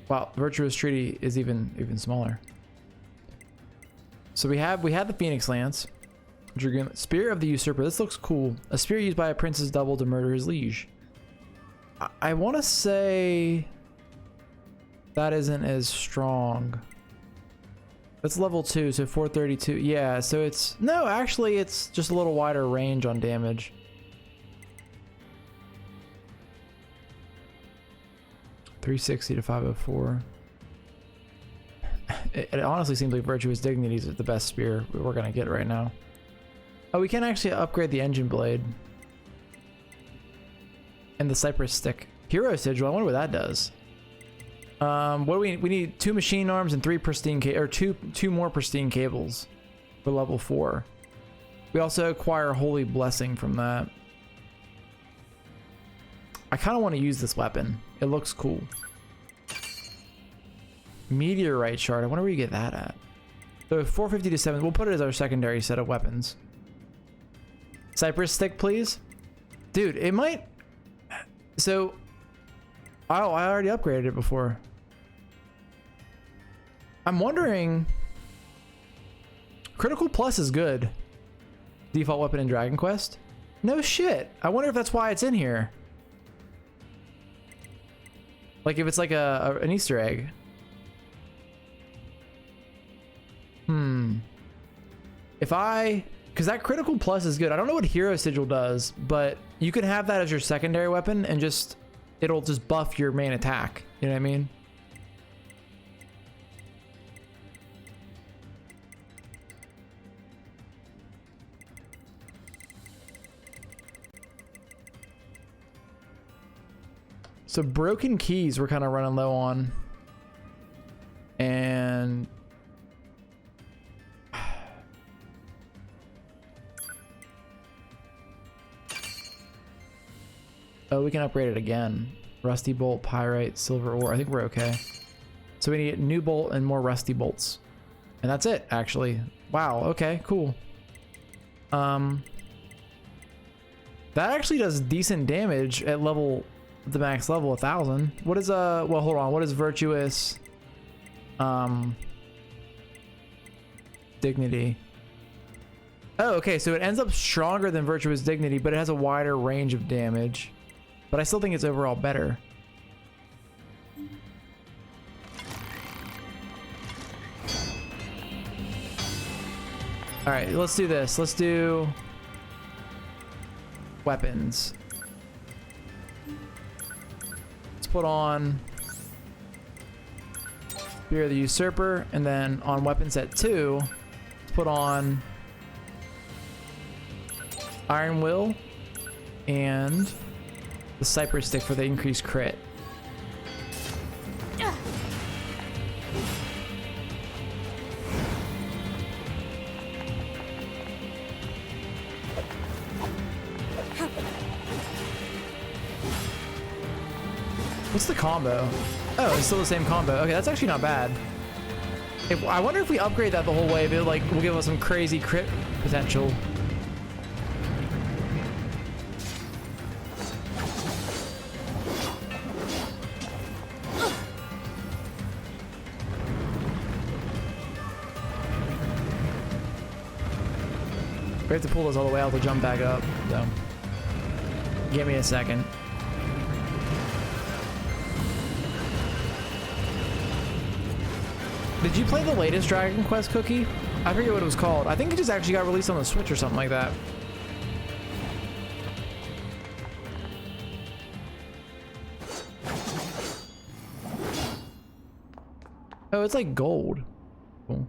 Wow, Virtuous Treaty is even smaller. So we had the Phoenix Lance, Dragoon, Spear of the Usurper. This looks cool. A spear used by a prince's double to murder his liege. I want to say that isn't as strong. That's level 2, so 432. Yeah, so it's... No, actually, it's just a little wider range on damage. $360 to $504. It honestly seems like Virtuous Dignity is the best spear we're going to get right now. Oh, we can actually upgrade the engine blade. And the Cypress Stick. Hero Sigil, I wonder what that does. What do we need 2 machine arms and 3 pristine two more pristine cables for level 4. We also acquire Holy Blessing from that. I kind of want to use this weapon. It looks cool. Meteorite Shard. I wonder where you get that at. So 450 to 7. We'll put it as our secondary set of weapons. Cypress Stick, please. Dude, it might... So... Oh, I already upgraded it before. I'm wondering... Critical Plus is good. Default weapon in Dragon Quest? No shit. I wonder if that's why it's in here. Like if it's like an Easter egg. If because that Critical Plus is good. I don't know what Hero Sigil does, but you can have that as your secondary weapon and just... It'll just buff your main attack. You know what I mean? So broken keys we're kind of running low on. And... Oh, we can upgrade it again. Rusty bolt, pyrite, silver ore. I think we're okay. So we need a new bolt and more rusty bolts. And that's it, actually. Wow, okay, cool. That actually does decent damage at level... The max level, 1,000. What is, well, hold on. What is Virtuous... Dignity? Oh, okay, so it ends up stronger than Virtuous Dignity, but it has a wider range of damage. But I still think it's overall better. Alright, let's do this. Let's do... Weapons. Let's put on... Spear of the Usurper, and then on weapon set 2, put on Iron Will and the Cypress Stick for the increased crit. What's the combo? Oh, it's still the same combo. Okay, that's actually not bad. I wonder if we upgrade that the whole way, if it like will give us some crazy crit potential. We have to pull those all the way out to jump back up, so give me a second. Did you play the latest Dragon Quest cookie? I forget what it was called. I think it just actually got released on the Switch or something like that. Oh, it's like gold. Cool.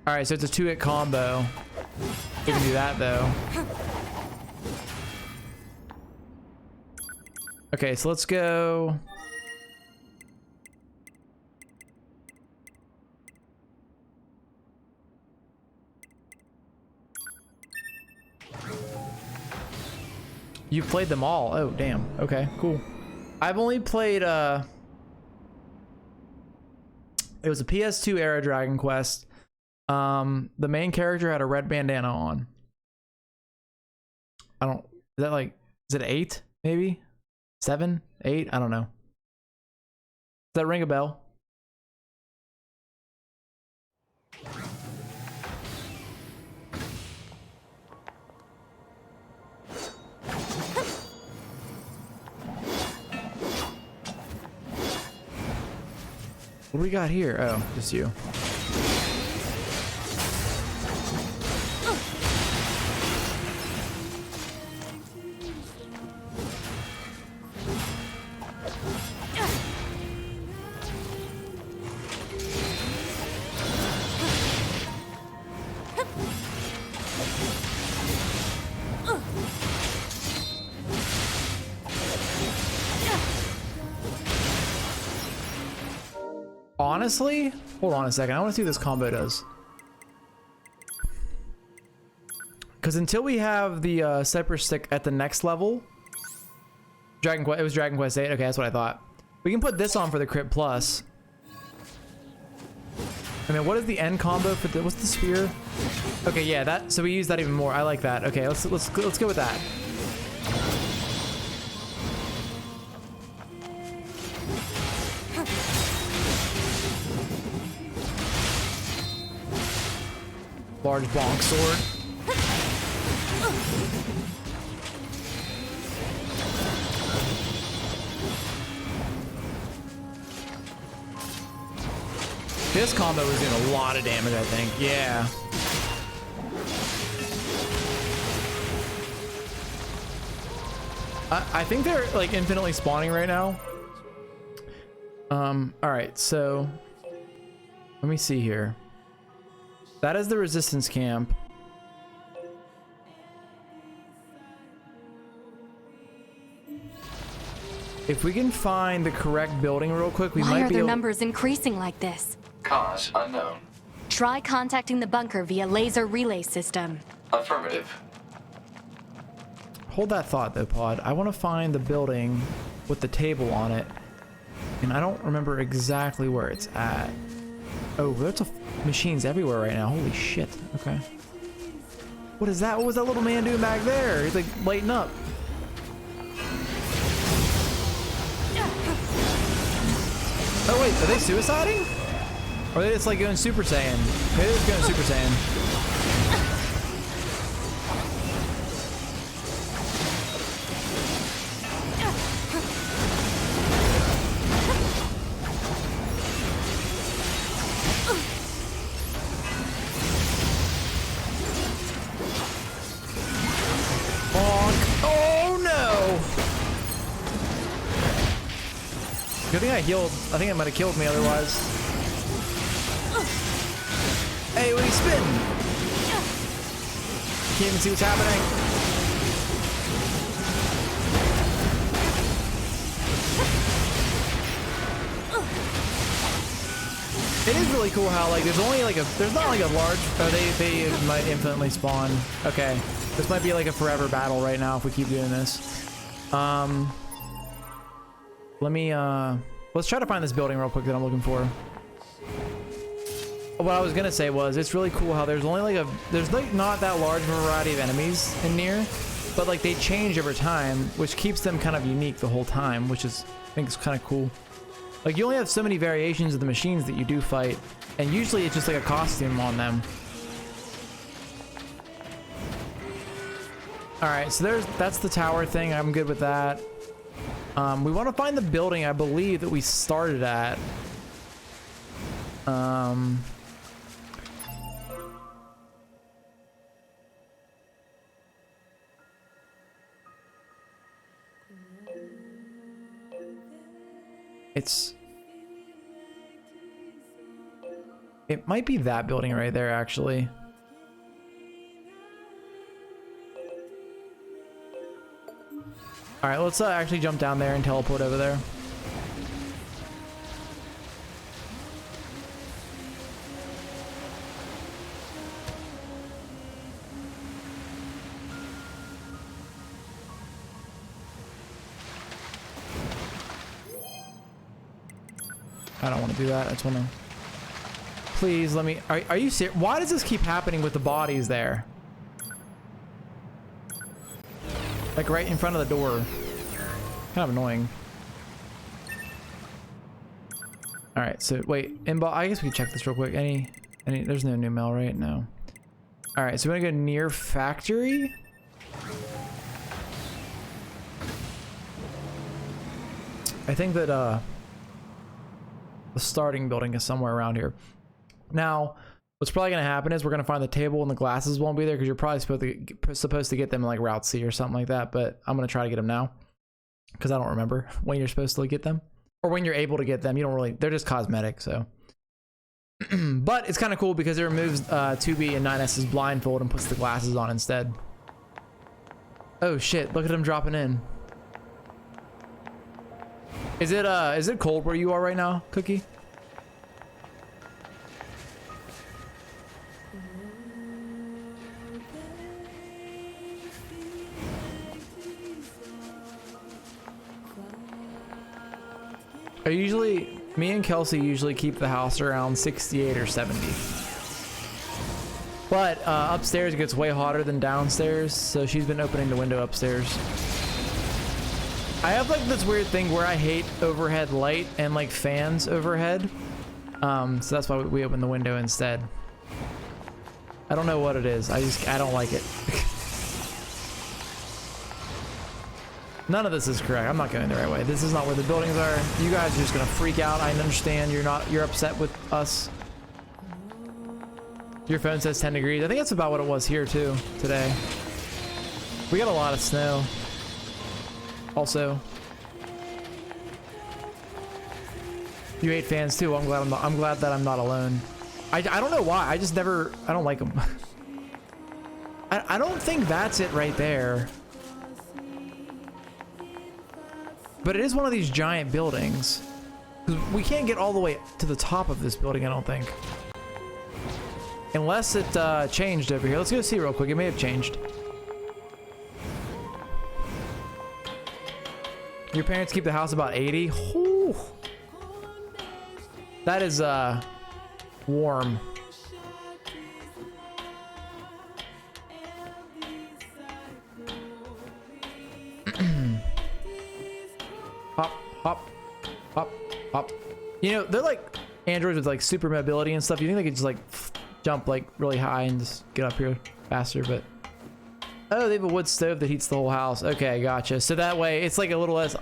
Alright, so it's a 2-hit combo. We can do that though. Okay, so let's go. You've played them all. Oh, damn. Okay, cool. I've only played, it was a PS2 era Dragon Quest. The main character had a red bandana on. I don't, is that like, is it 8? Maybe? 7? 8? I don't know. Does that ring a bell? What do we got here? Oh, just you. Honestly, hold on a second. I want to see what this combo does. Because until we have the Cypress Stick at the next level, it was Dragon Quest 8. Okay, that's what I thought. We can put this on for the crit plus. And then what is the end combo for the? What's the spear? Okay, yeah, that. So we use that even more. I like that. Okay, let's go with that. Large bonk sword. This combo is doing a lot of damage, I think. Yeah. I think they're like infinitely spawning right now. All right, so let me see here. That is the resistance camp. If we can find the correct building real quick, we might be able... Why are their numbers increasing like this? Cause unknown. Try contacting the bunker via laser relay system. Affirmative. Hold that thought though, Pod. I want to find the building with the table on it. And I don't remember exactly where it's at. Oh, there's machines everywhere right now. Holy shit. Okay. What is that? What was that little man doing back there? He's like lighting up. Oh wait, are they suiciding? Or are they just like going Super Saiyan? Maybe they're just going Super Saiyan. Good thing I healed. I think it might have killed me otherwise. Hey, what are you spitting? Can't even see what's happening. It is really cool how like there's only like there's not like a large. Oh, they might infinitely spawn. Okay, this might be like a forever battle right now if we keep doing this. Let me let's try to find this building real quick that I'm looking for. What I was gonna say was it's really cool how there's only like there's like not that large of a variety of enemies in NieR, but like they change over time, which keeps them kind of unique the whole time, which is I think is kind of cool. Like you only have so many variations of the machines that you do fight, and usually it's just like a costume on them. All right, so that's the tower thing. I'm good with that. We want to find the building I believe that we started at. It might be that building right there, actually. All right, let's actually jump down there and teleport over there. I don't want to do that. I just want to... Please let me... Are you serious? Why does this keep happening with the bodies there? Like right in front of the door. Kind of annoying. Alright, so wait. I guess we can check this real quick. There's no new mail, right? No. Alright, so we're gonna go NieR factory. I think that the starting building is somewhere around here. Now, what's probably going to happen is we're going to find the table and the glasses won't be there because you're probably supposed to get them in like Route C or something like that, but I'm going to try to get them now because I don't remember when you're supposed to get them or when you're able to get them. You don't really, they're just cosmetic, so. But it's kind of cool because it removes 2B and 9S's blindfold and puts the glasses on instead. Oh shit, look at them dropping in. Is it cold where you are right now, Cookie? Me and Kelsey usually keep the house around 68 or 70. But upstairs it gets way hotter than downstairs, so she's been opening the window upstairs. I have like this weird thing where I hate overhead light and like fans overhead. So that's why we open the window instead. I don't know what it is. I don't like it. None of this is correct. I'm not going the right way. This is not where the buildings are. You guys are just gonna freak out. I understand you're upset with us. Your phone says 10 degrees. I think that's about what it was here too today. We got a lot of snow. Also, you hate fans too. I'm glad that I'm not alone. I don't know why. I don't like them. I don't think that's it right there. But it is one of these giant buildings. We can't get all the way to the top of this building, I don't think. Unless it changed over here. Let's go see real quick. It may have changed. Your parents keep the house about 80? Whew. That is warm. Hop, hop, hop, hop. You know, they're like androids with like super mobility and stuff. You think they could just like jump like really high and just get up here faster, but oh, they have a wood stove that heats the whole house. Okay, gotcha. So that way it's like a little less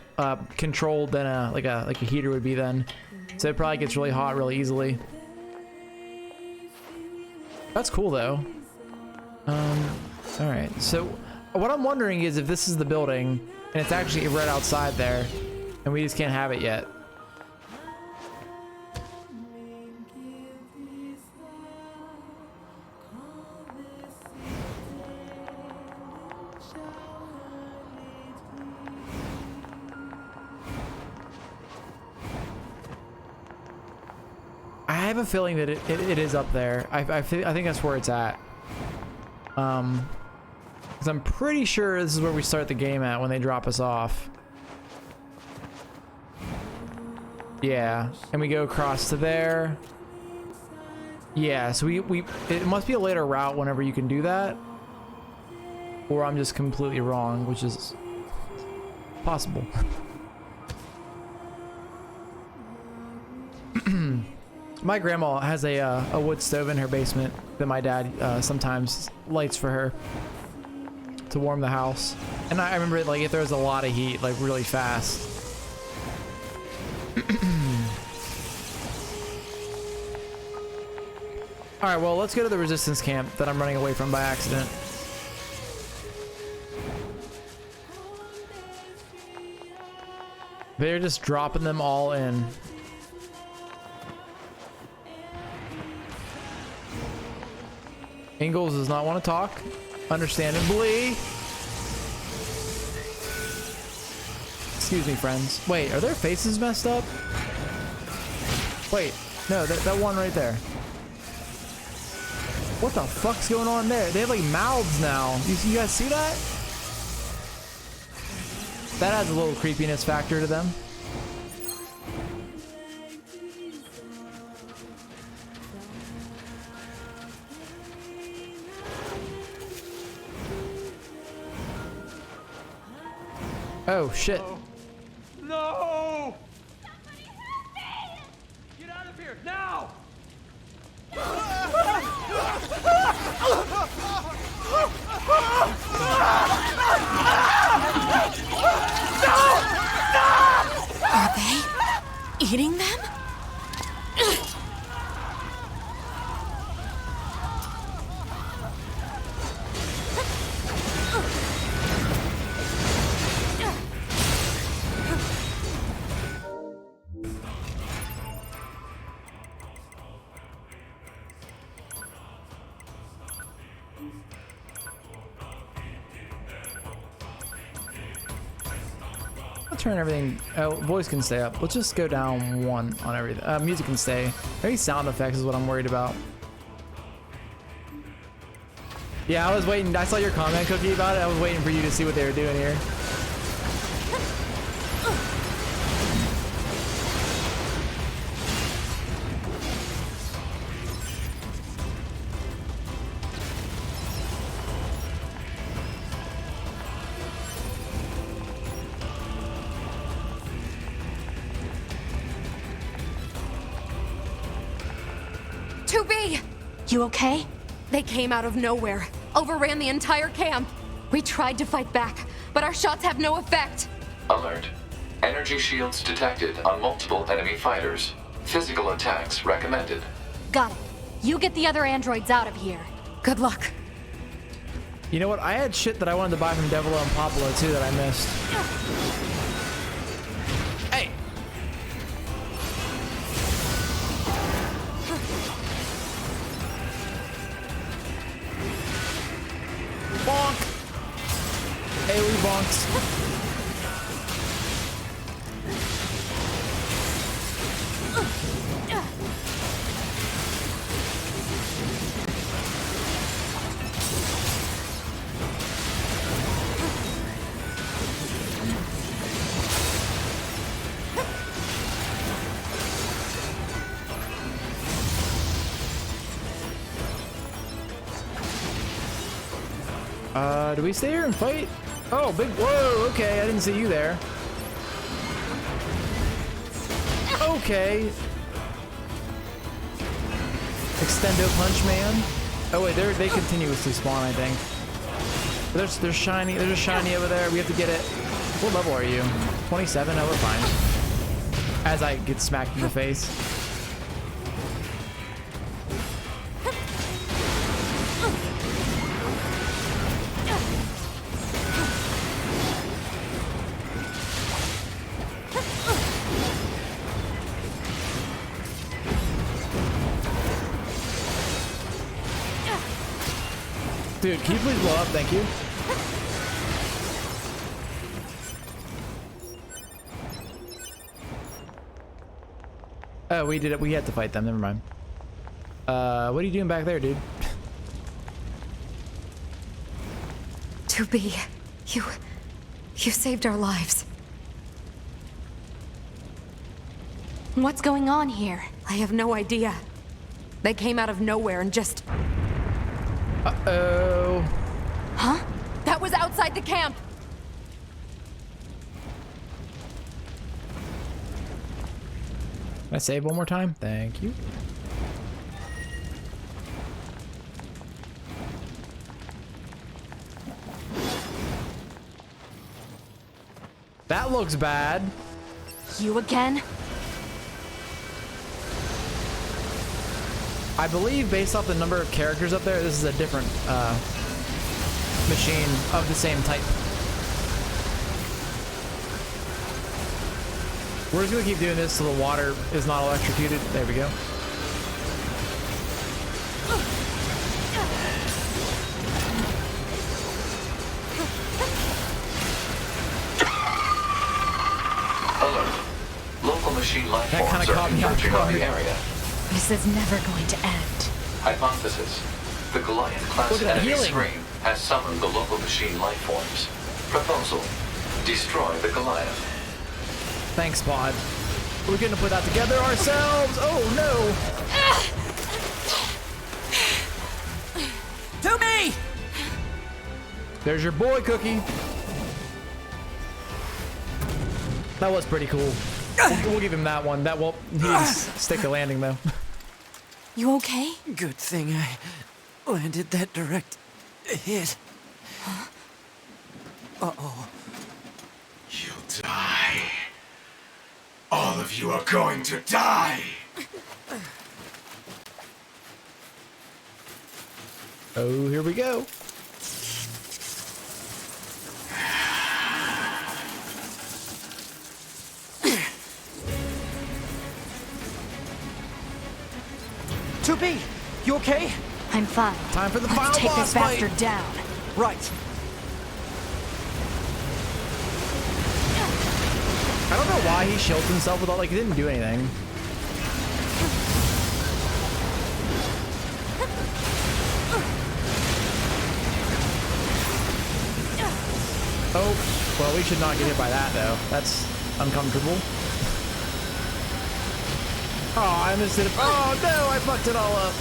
controlled than like a heater would be then. So it probably gets really hot really easily. That's cool though. All right. So what I'm wondering is if this is the building and it's actually right outside there and we just can't have it yet. have a feeling that it is up there. I think that's where it's at. Because I'm pretty sure this is where we start the game at when they drop us off. Yeah, and we go across to there. Yeah, so it must be a later route whenever you can do that. Or I'm just completely wrong, which is possible. My grandma has a wood stove in her basement that my dad sometimes lights for her to warm the house. And I remember like it throws a lot of heat like really fast. All right, well, let's go to the resistance camp that I'm running away from by accident. They're just dropping them all in. Ingalls does not want to talk, understandably. Excuse me, friends. Wait, are their faces messed up? Wait, no, that one right there. What the fuck's going on there? They have like mouths now. You guys see that? That adds a little creepiness factor to them. Oh shit. No! Get out of here now! Are they eating them? Turn everything. Oh, voice can stay up. Let's just go down one on everything. Music can stay. Maybe sound effects is what I'm worried about. Yeah, I was waiting. I saw your comment, Cookie, about it. I was waiting for you to see what they were doing here. You okay? They came out of nowhere, overran the entire camp. We tried to fight back, but our shots have no effect. Alert. Energy shields detected on multiple enemy fighters. Physical attacks recommended. Got it. You get the other androids out of here. Good luck. You know what? I had shit that I wanted to buy from Devilo and Popolo too that I missed. Hey! Bonk! AoE bonks. Do we stay here and fight? Oh, big, whoa, okay, I didn't see you there. Okay. Extendo Punch Man. Oh wait, they continuously spawn, I think. There's shiny, there's a shiny over there, we have to get it. What level are you? 27? Oh, we're fine. As I get smacked in the face. Dude, can you please blow up? Thank you. Oh, we did it. We had to fight them. Never mind. What are you doing back there, dude? 2B, you saved our lives. What's going on here? I have no idea. They came out of nowhere and just... Uh-oh. Huh? That was outside the camp! Can I save one more time? Thank you. That looks bad. You again? I believe based off the number of characters up there, this is a different machine of the same type. We're just gonna keep doing this so the water is not electrocuted. There we go. Alert. Local machine life That forms kinda are caught me off converging on guard. the area. This is never going to end. Hypothesis. The Goliath-class Look at that enemy healing. screen has summoned the local machine life forms. Proposal. Destroy the Goliath. Thanks, Pod. We're gonna put that together ourselves. Oh no! To me! There's your boy, Cookie. That was pretty cool. We'll give him that one. That won't. He didn't stick the landing though. You okay? Good thing I landed that direct hit. Uh-oh. You'll die. All of you are going to die. Oh, here we go. To be, you okay? I'm fine. Time for the Let's final take boss this fight. bastard down. Right. I don't know why he shields himself with all, like, he didn't do anything. Oh, well, we should not get hit by that, though. That's uncomfortable. Oh, I missed it. Oh, no, I fucked it all up.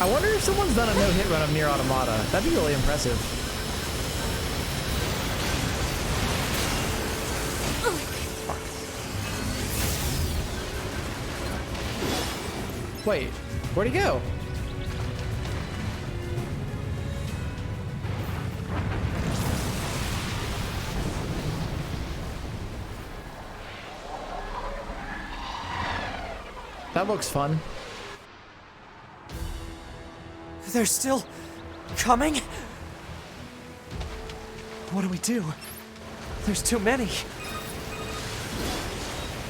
I wonder if someone's done a no-hit run of NieR Automata. That'd be really impressive. Wait, where'd he go? That looks fun. They're still coming? What do we do? There's too many.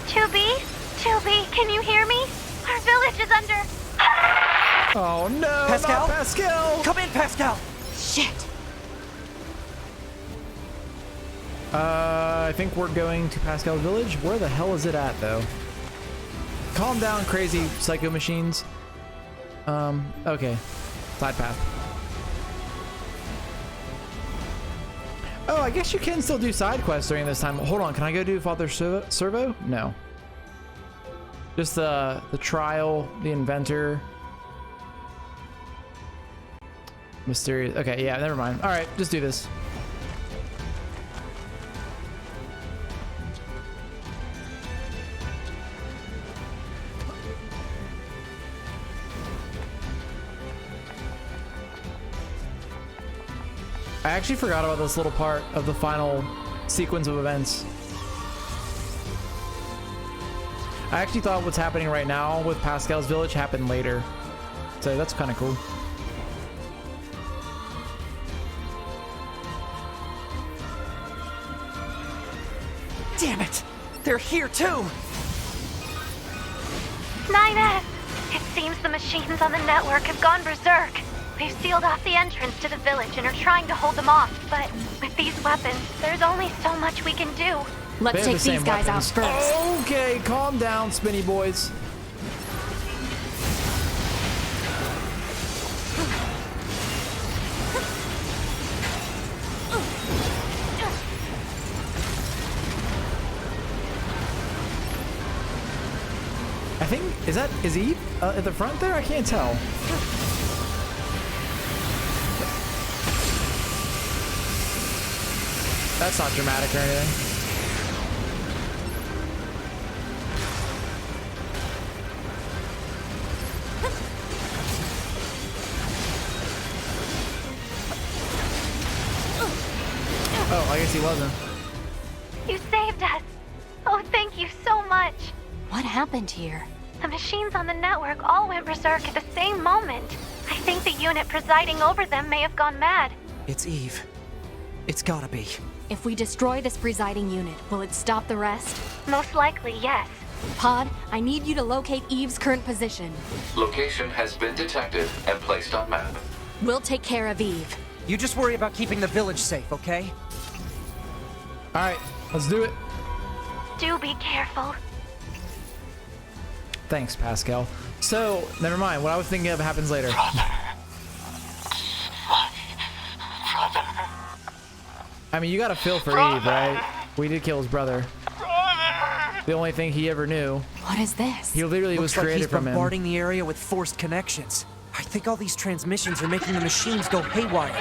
2B, can you hear me? Our village is under... Oh no, Pascal? not Pascal! Come in, Pascal! Shit. I think we're going to Pascal's village. Where the hell is it at, though? Calm down, crazy psycho machines. Okay. Side path. Oh, I guess you can still do side quests during this time. Hold on, can I go do Father Servo? No. Just the trial, the inventor. Mysterious. Okay, yeah, never mind. All right, just do this. I actually forgot about this little part of the final sequence of events. I actually thought what's happening right now with Pascal's village happened later. So that's kind of cool. Damn it! They're here too! 9S! It seems the machines on the network have gone berserk. They've sealed off the entrance to the village and are trying to hold them off, but with these weapons, there's only so much we can do. Let's take these guys out first. Okay, calm down, spinny boys. think, is Eve at the front there? I can't tell. That's not dramatic or anything. Oh, I guess he wasn't. You saved us. Oh, thank you so much. What happened here? The machines on the network all went berserk at the same moment. I think the unit presiding over them may have gone mad. It's Eve. It's gotta be. If we destroy this presiding unit, will it stop the rest? Most likely, yes. Pod, I need you to locate Eve's current position. Location has been detected and placed on map. We'll take care of Eve. You just worry about keeping the village safe, okay? Alright, let's do it. Do be careful. Thanks, Pascal. So, never mind. What I was thinking of happens later. I mean, you got a feel for Eve, right? We did kill his brother. The only thing he ever knew. What is this? He literally was Looks like created he's from him. bombarding the area with forced connections. I think all these transmissions are making the machines go haywire.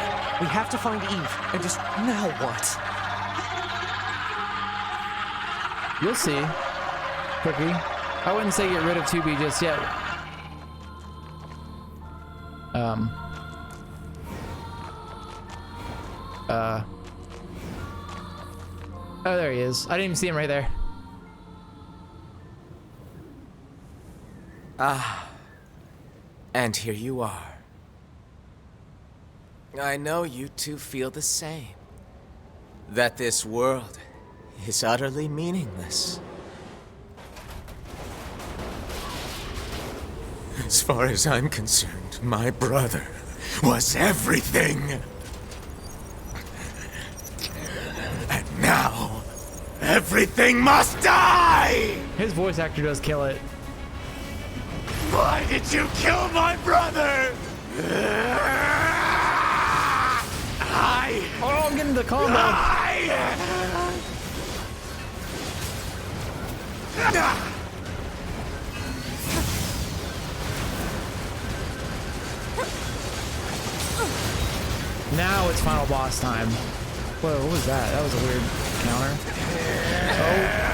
We have to find Eve and just... Now what? You'll see. Cookie. I wouldn't say get rid of 2B just yet. Oh, there he is. I didn't even see him right there. And here you are. I know you two feel the same. That this world is utterly meaningless. As far as I'm concerned, my brother was everything. And now, everything must die! His voice actor does kill it. Why did you kill my brother? Oh, I'm getting the combo. Now it's final boss time. Whoa, what was that? That was a weird counter. Oh.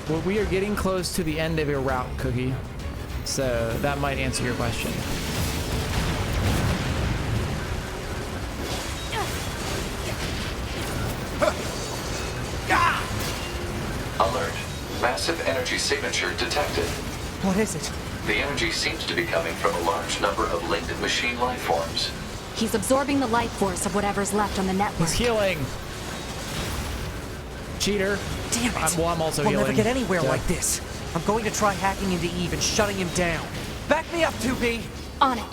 Well, we are getting close to the end of your route, Cookie. So that might answer your question. Alert. Massive energy signature detected. What is it? The energy seems to be coming from a large number of linked machine life forms. He's absorbing the life force of whatever's left on the network. He's healing. Cheater. Damn it. I'm also we'll healing. never get anywhere Yeah. like this. I'm going to try hacking into Eve and shutting him down. Back me up, 2B! On it.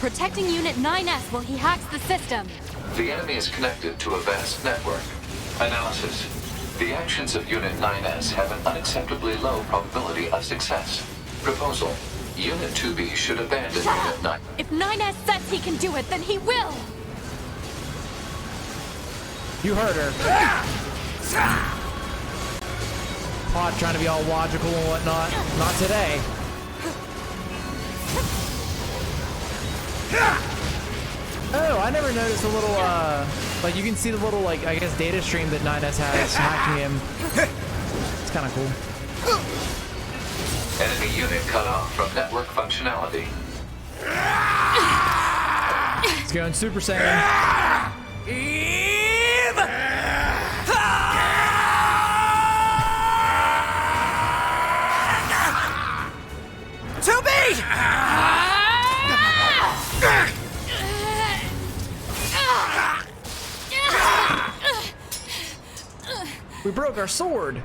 Protecting Unit 9S while he hacks the system. The enemy is connected to a vast network. Analysis. The actions of Unit 9S have an unacceptably low probability of success. Proposal. Unit 2B should abandon Unit 9. If 9S says he can do it, then he will! You heard her. Pod trying to be all logical and whatnot. Not today. Oh, I never noticed a little, like you can see the little, like, I guess data stream that 9S has hacking him. It's kind of cool. Enemy unit cut off from network functionality. It's going Super Saiyan. We broke our sword.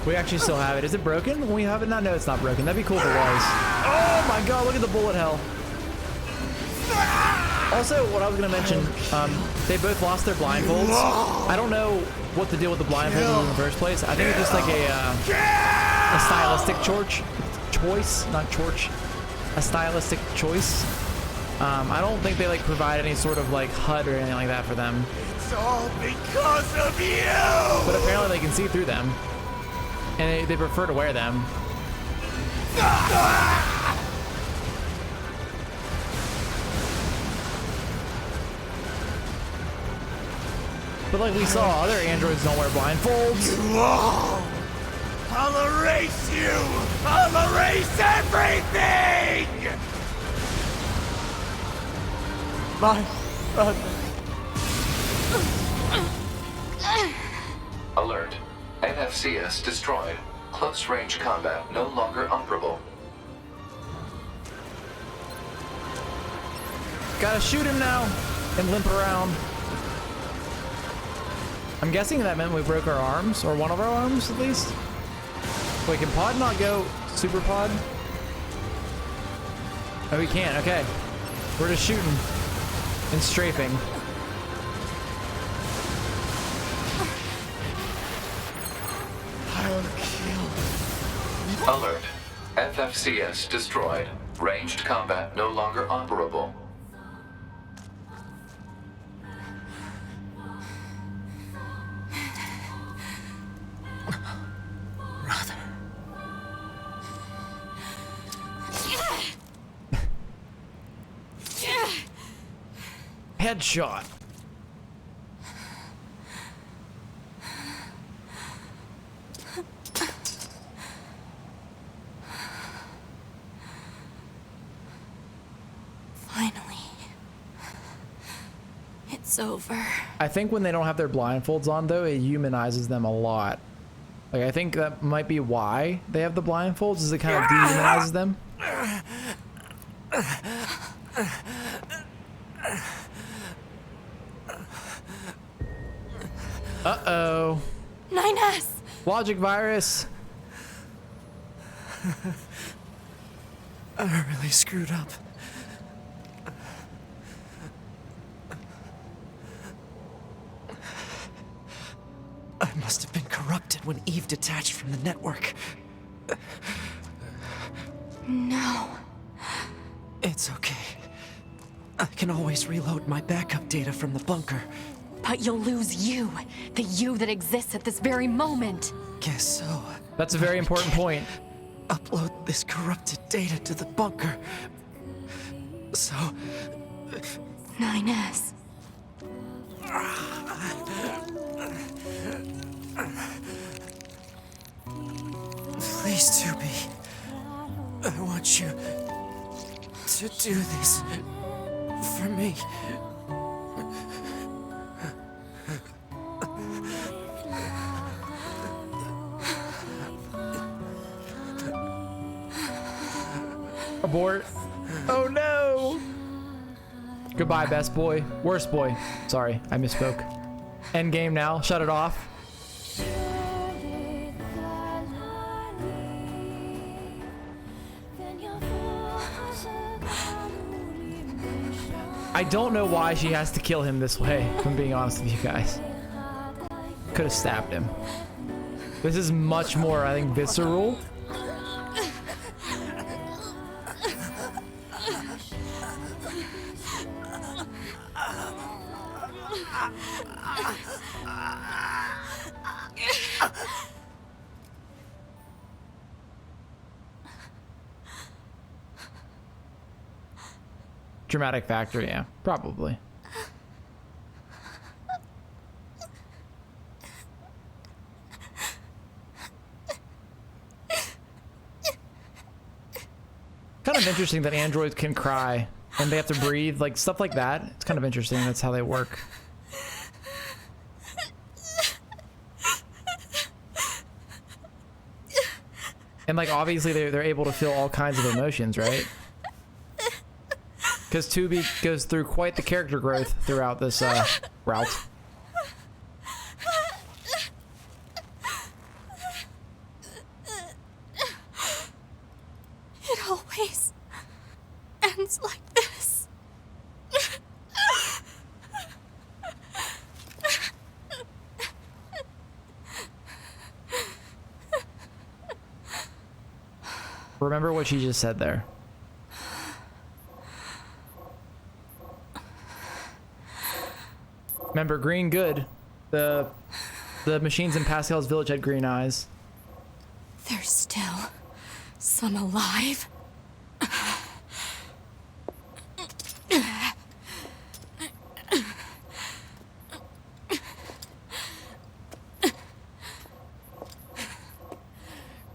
We actually still have it. Is it broken? We have it now? No, it's not broken. That'd be cool if it was. Oh my god, look at the bullet hell. Also, what I was going to mention, they both lost their blindfolds. I don't know what the deal with the blindfolds was in the first place. I think it's just like a stylistic choice, not chorch. A stylistic choice. I don't think they like provide any sort of like HUD or anything like that for them. It's all because of you! But apparently they can see through them. And they prefer to wear them. But like we saw, other androids don't wear blindfolds. You all! I'll erase you! I'll erase everything! My brother. Alert. NFCS destroyed. Close range combat no longer operable. Gotta shoot him now and limp around. I'm guessing that meant we broke our arms, or one of our arms at least. Wait, can pod not go super pod? Oh, we can. Okay. We're just shooting and strafing. I'll kill. Alert. FFCS destroyed. Ranged combat no longer operable. Headshot. Finally. It's over. I think when they don't have their blindfolds on, though, it humanizes them a lot. Like, I think that might be why they have the blindfolds, is it kind of dehumanizes them. Uh-oh. 9S! Logic virus. I really screwed up. I must have been corrupted when Eve detached from the network. No. It's okay. I can always reload my backup data from the bunker. But you'll lose you. The you that exists at this very moment. Guess so. That's a very important point. Upload this corrupted data to the bunker. So... 9S. Please, Tubi. I want you to do this for me. Abort. Oh no! Goodbye, best boy. Worst boy. Sorry, I misspoke. End game now. Shut it off. I don't know why she has to kill him this way, if I'm being honest with you guys. Could have stabbed him. This is much more, I think, visceral. Dramatic factor, yeah, probably. Kind of interesting that androids can cry and they have to breathe, like stuff like that. It's kind of interesting. That's how they work. And like obviously they're able to feel all kinds of emotions, right? Because Tubi goes through quite the character growth throughout this route. remember what she just said there. Remember, green good. The machines in Pascal's village had green eyes. There's still some alive.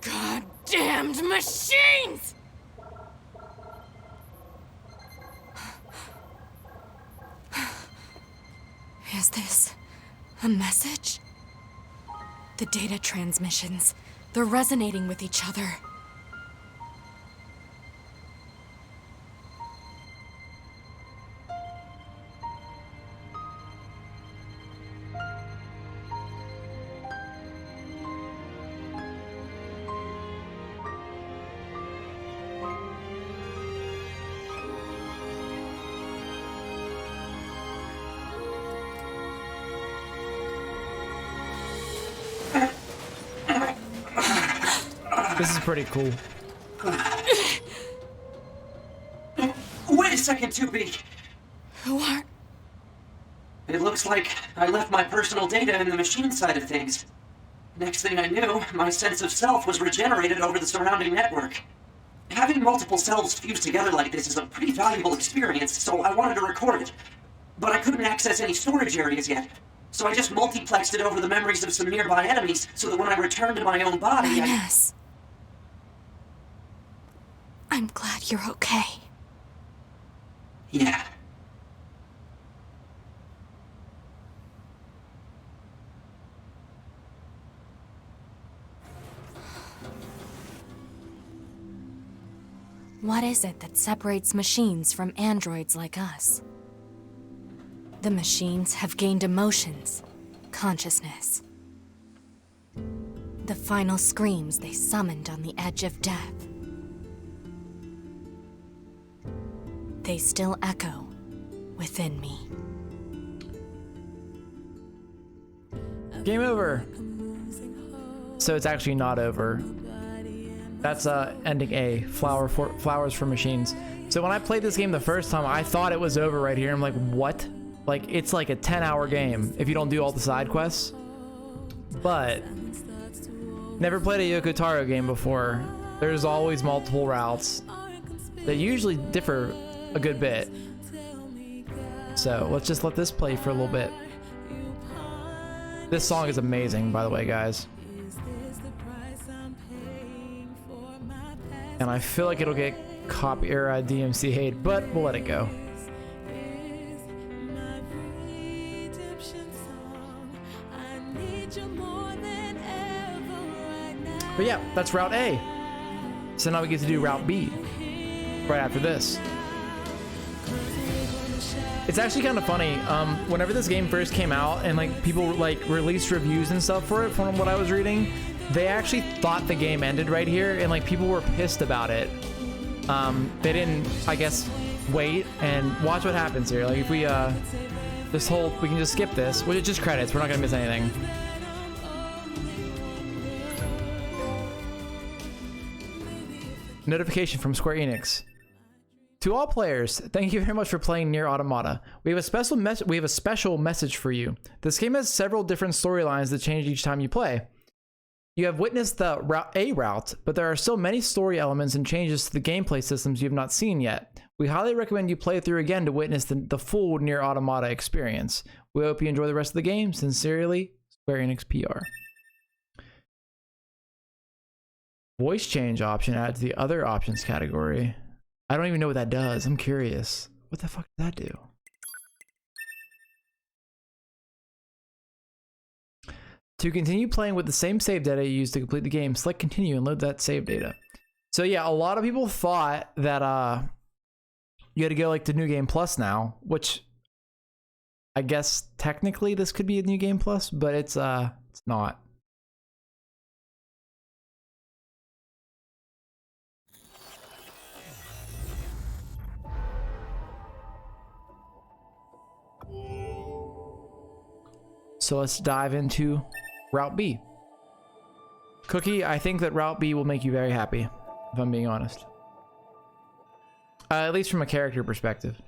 Goddamned machines! Is this a message? The data transmissions, they're resonating with each other. This is pretty cool. Wait a second, 2B. Who are... It looks like I left my personal data in the machine side of things. Next thing I knew, my sense of self was regenerated over the surrounding network. Having multiple selves fused together like this is a pretty valuable experience, so I wanted to record it. But I couldn't access any storage areas yet. So I just multiplexed it over the memories of some nearby enemies, so that when I returned to my own body, Yes. I'm glad you're okay. Yeah. What is it that separates machines from androids like us? The machines have gained emotions, consciousness. The final screams they summoned on the edge of death. They still echo within me. Game over. So it's actually not over. That's ending A, flowers for machines. So when I played this game the first time, I thought it was over right here. I'm like, what? Like, it's like a 10-hour game if you don't do all the side quests. But never played a Yoko Taro game before. There's always multiple routes that usually differ a good bit. So let's just let this play for a little bit. This song is amazing, by the way, guys. And I feel like it'll get copy or DMC hate, but we'll let it go. But yeah, that's Route A. So now we get to do Route B right after this. It's actually kind of funny. Whenever this game first came out and like people like released reviews and stuff for it, from what I was reading, they actually thought the game ended right here, and like people were pissed about it. They didn't, I guess, wait and watch what happens here. Like if we we can just skip this. Well, it's just credits. We're not gonna miss anything. Notification from Square Enix. To all players, thank you very much for playing NieR Automata. We have a special message for you. This game has several different storylines that change each time you play. You have witnessed the route, but there are still many story elements and changes to the gameplay systems you have not seen yet. We highly recommend you play through again to witness the full NieR Automata experience. We hope you enjoy the rest of the game. Sincerely, Square Enix PR. Voice change option added to the other options category. I don't even know what that does. I'm curious. What the fuck does that do? To continue playing with the same save data you used to complete the game, select continue and load that save data. So yeah, a lot of people thought that you had to go like to New Game Plus now, which I guess technically this could be a New Game Plus, but it's not. So let's dive into Route B. Cookie, I think that Route B will make you very happy. if I'm being honest. At least from a character perspective.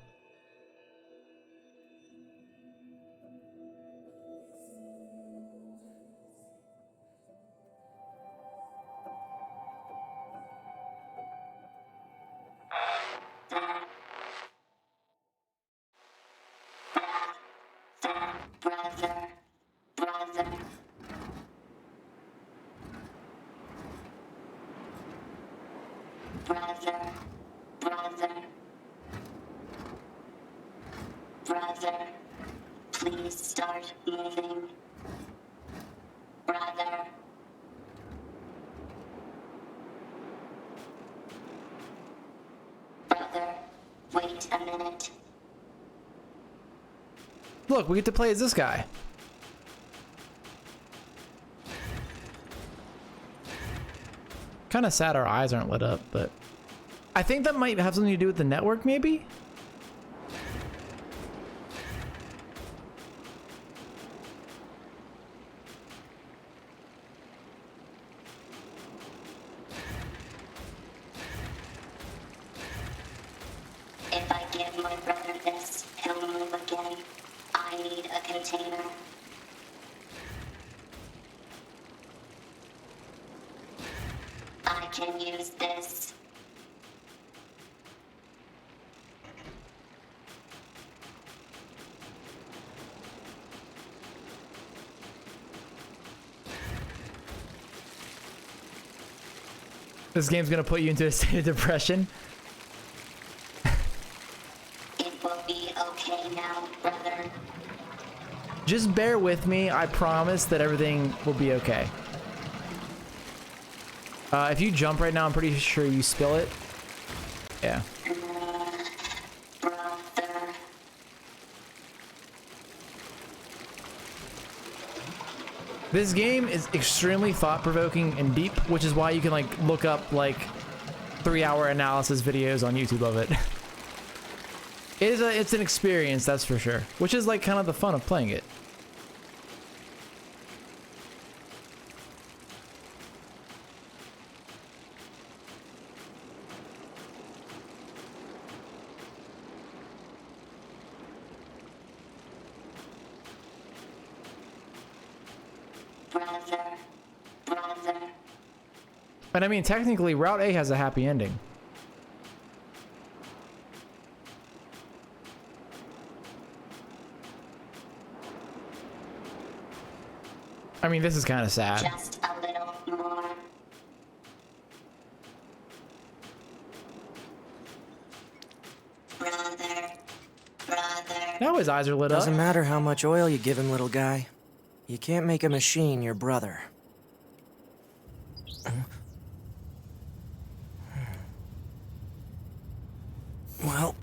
Brother, brother. Brother, brother. Brother, please start moving. Brother. Brother, wait a minute. Look, we get to play as this guy. Kind of sad our eyes aren't lit up, but I think that might have something to do with the network, maybe? If I give my brother this, he'll move again. I need a container. I can use this. This game's gonna put you into a state of depression. It will be okay now, brother. Just bear with me. I promise that everything will be okay. If you jump right now, I'm pretty sure you spill it. Yeah. Brother. This game is extremely thought-provoking and deep, which is why you can like look up like 3-hour analysis videos on YouTube of it. It's an experience, that's for sure. Which is like kind of the fun of playing it. Brother. Brother. And I mean, technically, Route A has a happy ending. I mean, this is kind of sad. Just a little more. Brother. Brother. Now his eyes are lit up. Doesn't matter how much oil you give him, little guy. You can't make a machine your brother. Well,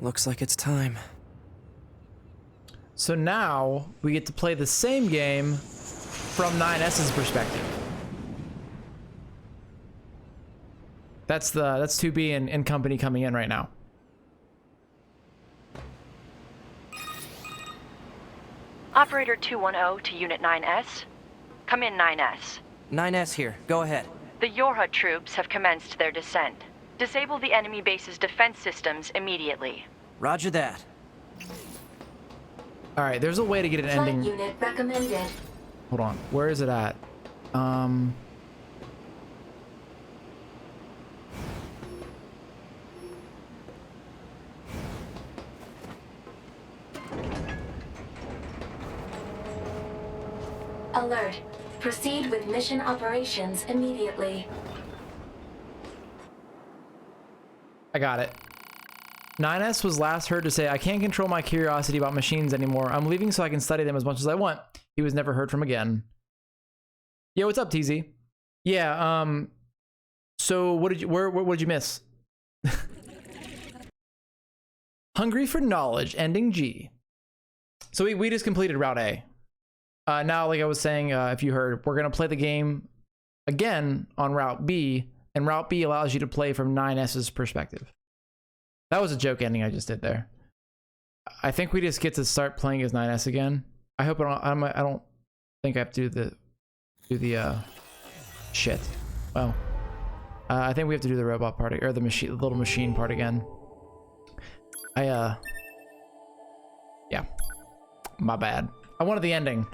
looks like it's time. So now we get to play the same game from 9S's perspective. That's 2B and company coming in right now. Operator 210 to Unit 9S. Come in, 9S. 9S here. Go ahead. The Yorha troops have commenced their descent. Disable the enemy base's defense systems immediately. Roger that. All right, there's a way to get an Flight ending. unit recommended. Hold on, where is it at? Alert. Proceed with mission operations immediately. I got it. 9S was last heard to say, "I can't control my curiosity about machines anymore. I'm leaving so I can study them as much as I want." He was never heard from again. Yo, what's up, TZ? Yeah, so what did you miss? Hungry for knowledge, ending G. So we just completed Route A. Now, like I was saying, if you heard, we're gonna play the game again on Route B, and Route B allows you to play from 9S's perspective. That was a joke ending I just did there. I think we just get to start playing as 9S again. I hope I don't think I have to do the shit. Well, I think we have to do the robot part, or the machine, the little machine part again. Yeah, my bad. I wanted the ending.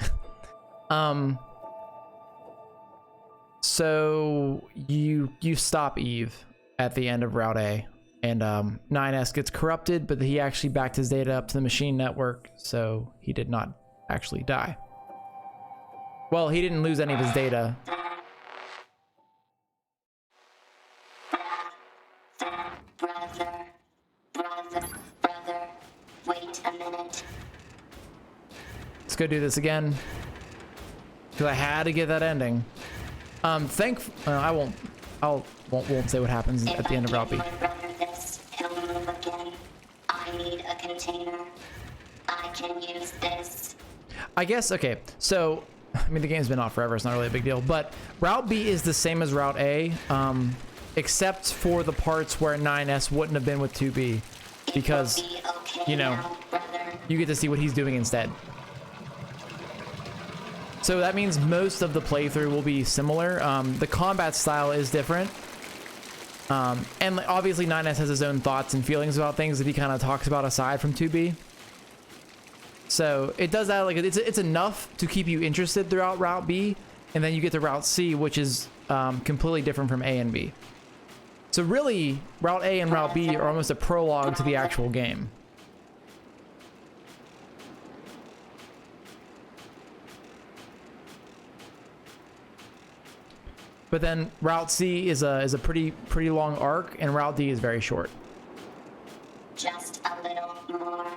So you stop Eve at the end of Route A, and 9S gets corrupted, but he actually backed his data up to the machine network, so he did not actually die. Well, he didn't lose any of his data. Brother, wait a minute. Let's go do this again, because I had to get that ending. I won't say what happens at the end of Route B. He'll move again. I need a container. I can use this. I guess, okay, so, I mean, the game's been out forever, it's not really a big deal, but Route B is the same as Route A, except for the parts where 9S wouldn't have been with 2B, because, you know, you get to see what he's doing instead. So that means most of the playthrough will be similar. The combat style is different. And obviously 9S has his own thoughts and feelings about things that he kind of talks about aside from 2B. So it does that, like, it's enough to keep you interested throughout Route B, and then you get to Route C, which is completely different from A and B. So really, Route A and Route B are almost a prologue to the actual game. But then Route C is a pretty long arc, and Route D is very short. Just a little more.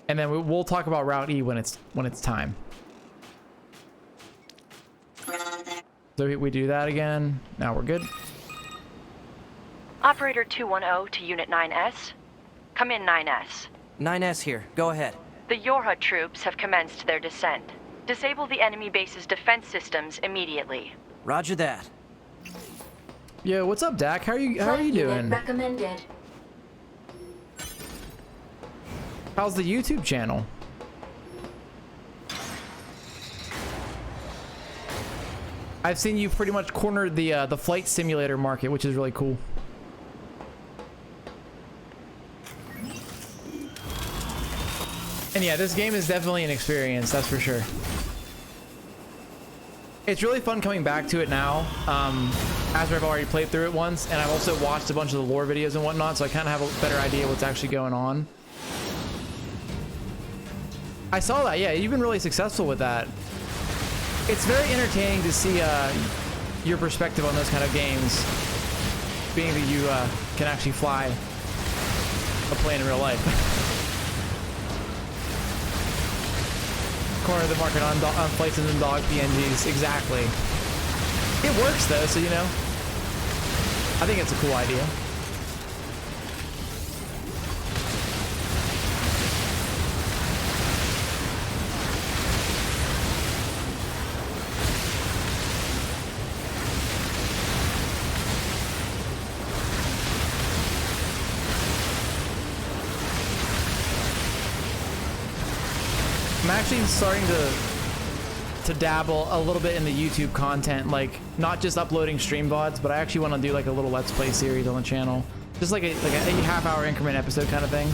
And then we'll talk about Route E when it's time. So we do that again. Now we're good. Operator 210 to Unit 9S. Come in, 9S. 9S here. Go ahead. The Yorha troops have commenced their descent. Disable the enemy base's defense systems immediately. Roger that. Yo, what's up, Dak? How are you doing? Recommended. How's the YouTube channel? I've seen you pretty much cornered the flight simulator market, which is really cool. And yeah, this game is definitely an experience, that's for sure. It's really fun coming back to it now, after I've already played through it once, and I've also watched a bunch of the lore videos and whatnot, so I kind of have a better idea what's actually going on. I saw that, yeah, you've been really successful with that. It's very entertaining to see your perspective on those kind of games, being that you can actually fly a plane in real life. Corner of the market on places and dog PNGs, exactly. It works though, so you know, I think it's a cool idea. I'm actually starting to dabble a little bit in the YouTube content, like not just uploading stream VODs, but I actually want to do like a little Let's Play series on the channel, just like a half-hour increment episode kind of thing,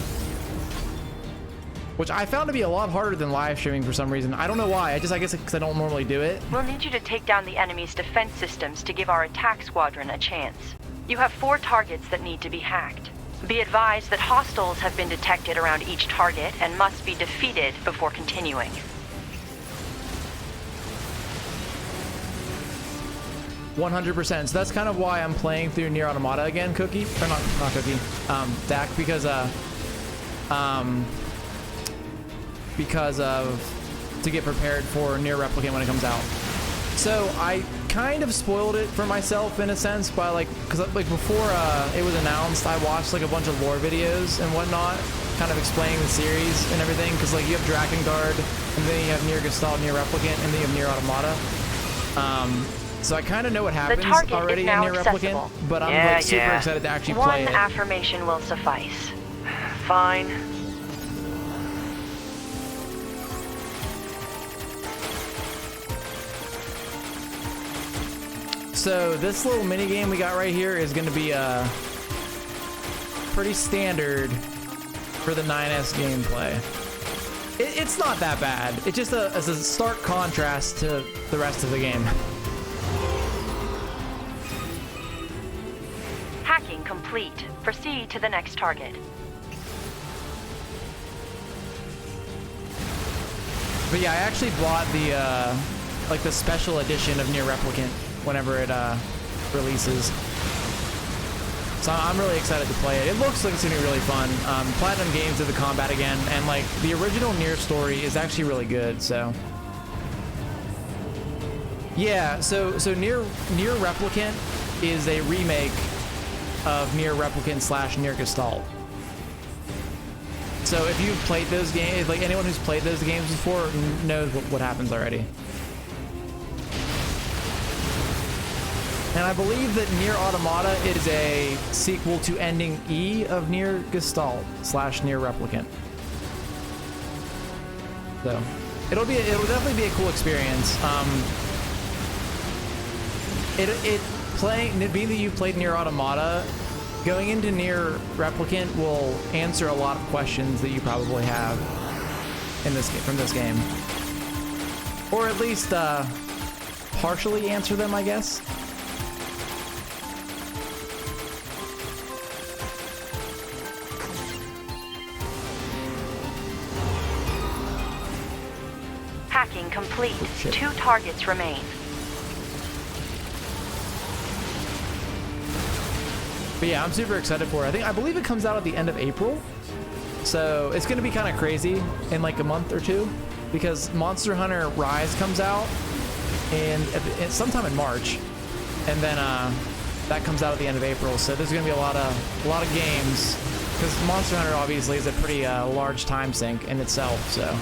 which I found to be a lot harder than live streaming for some reason. I don't know why. I guess because I don't normally do it. We'll need you to take down the enemy's defense systems to give our attack squadron a chance. You have 4 targets that need to be hacked. Be advised that hostiles have been detected around each target and must be defeated before continuing. %. So that's kind of why I'm playing through NieR Automata again, Cookie, or not Cookie, Dak, because to get prepared for NieR Replicant when it comes out. So I kind of spoiled it for myself in a sense by because before it was announced, I watched like a bunch of lore videos and whatnot, kind of explaining the series and everything, because like you have Drakengard, and then you have NieR Gestalt, NieR Replicant, and then you have NieR Automata. So I kind of know what happens already in NieR Replicant, but I'm like super excited to actually play it. One affirmation will suffice. Fine. So this little mini game we got right here is going to be pretty standard for the 9S gameplay. It's not that bad. It's just as a stark contrast to the rest of the game. Hacking complete. Proceed to the next target. But yeah, I actually bought the like the special edition of NieR Replicant whenever it releases. So I'm really excited to play it. It looks like it's gonna be really fun. Platinum Games did the combat again, and like the original NieR story is actually really good. So yeah, so NieR Replicant is a remake of NieR Replicant / NieR Gestalt. So if you've played those games, like anyone who's played those games before knows what happens already. And I believe that NieR Automata is a sequel to Ending E of NieR Gestalt / NieR Replicant. So it'll definitely be a cool experience. Being that you played NieR Automata, going into NieR Replicant will answer a lot of questions that you probably have in this from this game, or at least partially answer them, I guess. Hacking complete. 2 targets remain. But yeah, I'm super excited for it. I believe it comes out at the end of April. So it's going to be kind of crazy in like a month or two, because Monster Hunter Rise comes out in sometime in March, and then that comes out at the end of April. So there's going to be a lot of games, because Monster Hunter obviously is a pretty large time sink in itself. So.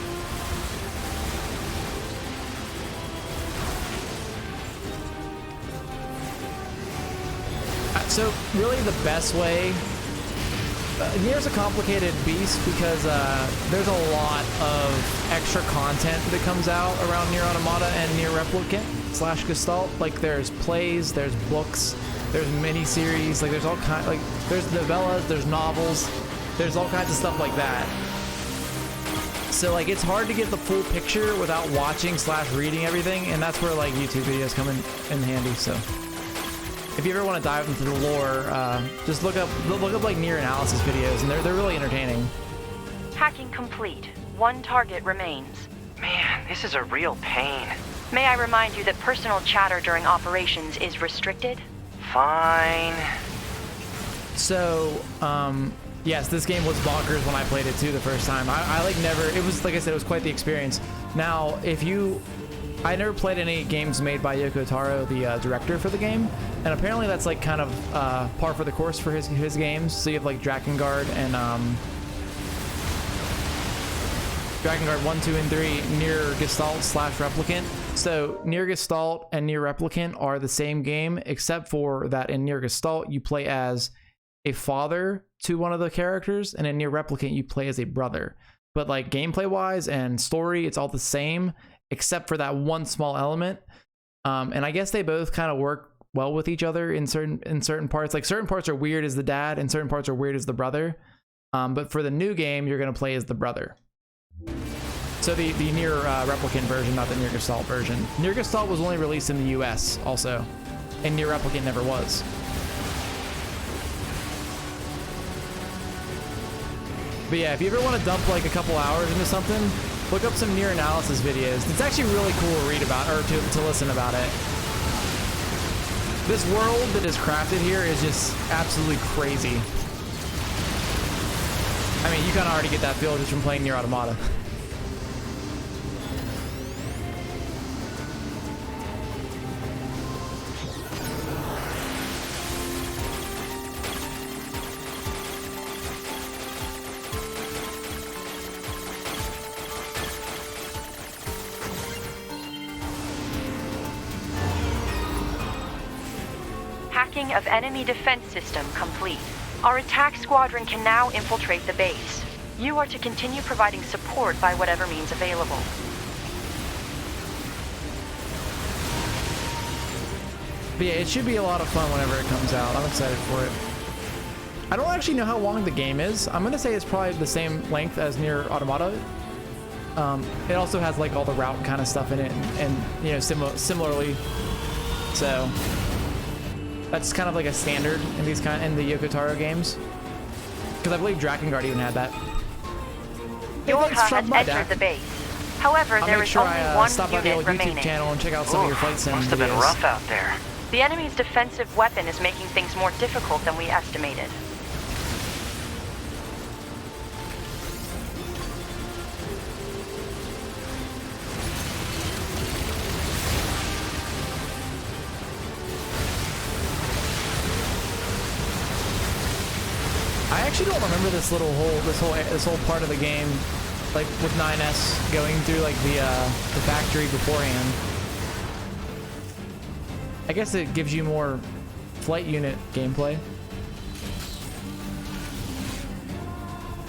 So really the best way, NieR's a complicated beast because there's a lot of extra content that comes out around NieR Automata and NieR Replicant / Gestalt. Like there's plays, there's books, there's mini-series, like there's all kind, like there's novellas, there's novels, there's all kinds of stuff like that. So like it's hard to get the full picture without watching / reading everything, and that's where like YouTube videos come in handy. So if you ever want to dive into the lore, just look up like NieR analysis videos, and they're really entertaining. Hacking complete. 1 target remains. Man, this is a real pain. May I remind you that personal chatter during operations is restricted? Fine. So, yes, this game was bonkers when I played it too the first time. I like never, it was, like I said, it was quite the experience. Now, I never played any games made by Yoko Taro, the director for the game, and apparently that's like kind of par for the course for his games. So you have like Drakengard and Drakengard 1, 2, and 3, NieR Gestalt / Replicant. So NieR Gestalt and NieR Replicant are the same game, except for that in NieR Gestalt you play as a father to one of the characters, and in NieR Replicant you play as a brother. But like gameplay wise and story, it's all the same, except for that one small element. And I guess they both kind of work well with each other in certain parts. Like certain parts are weird as the dad, and certain parts are weird as the brother. But for the new game, you're going to play as the brother. So the NieR Replicant version, not the NieR Gestalt version. NieR Gestalt was only released in the US also, and NieR Replicant never was. But yeah, if you ever want to dump like a couple hours into something, look up some NieR analysis videos. It's actually really cool to read about, or to listen about it. This world that is crafted here is just absolutely crazy. I mean, you kind of already get that feel just from playing NieR Automata. Hacking of enemy defense system complete. Our attack squadron can now infiltrate the base. You are to continue providing support by whatever means available. But yeah, it should be a lot of fun whenever it comes out. I'm excited for it. I don't actually know how long the game is. I'm gonna say it's probably the same length as NieR Automata. It also has like all the route kind of stuff in it, and you know, similarly. So that's kind of like a standard in these in the Yoko Taro games. Because I believe Drakengard even had that. Yorha has entered the base. However, there is only one stop by the old unit YouTube remaining. channel and check out some of your flight sim Must have been videos. rough out there. The enemy's defensive weapon is making things more difficult than we estimated. I actually don't remember this whole part of the game, like with 9S going through like the factory beforehand. I guess it gives you more flight unit gameplay.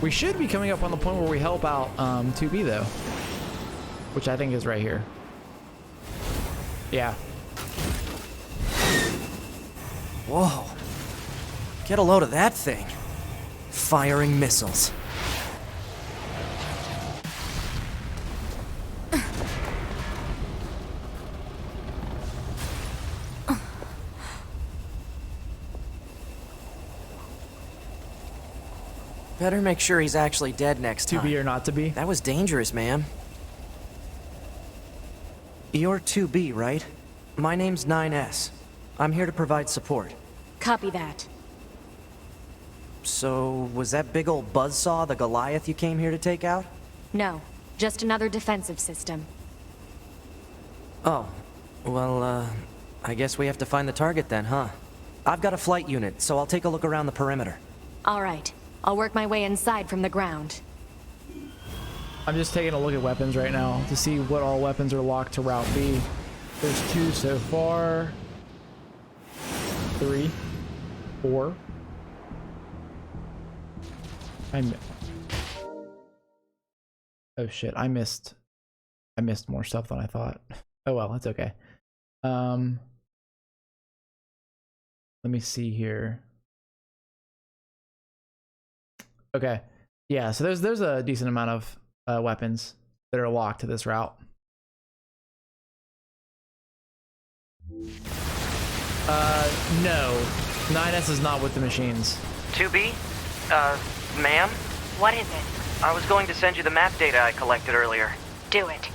We should be coming up on the point where we help out 2B though, which I think is right here. Yeah. Whoa. Get a load of that thing. Firing missiles. Better make sure he's actually dead next time. To be or not to be? That was dangerous, ma'am. You're 2B, right? My name's 9S. I'm here to provide support. Copy that. So, was that big old buzzsaw the Goliath you came here to take out? No, just another defensive system. Oh, well, I guess we have to find the target then, huh? I've got a flight unit, so I'll take a look around the perimeter. All right, I'll work my way inside from the ground. I'm just taking a look at weapons right now to see what all weapons are locked to Route B. There's 2 so far. 3. 4. Oh shit, I missed more stuff than I thought. Oh well, it's okay. Let me see here. Okay. Yeah, so there's a decent amount of weapons that are locked to this route. No. 9S is not with the machines. 2B? Ma'am? What is it? I was going to send you the map data I collected earlier. Do it.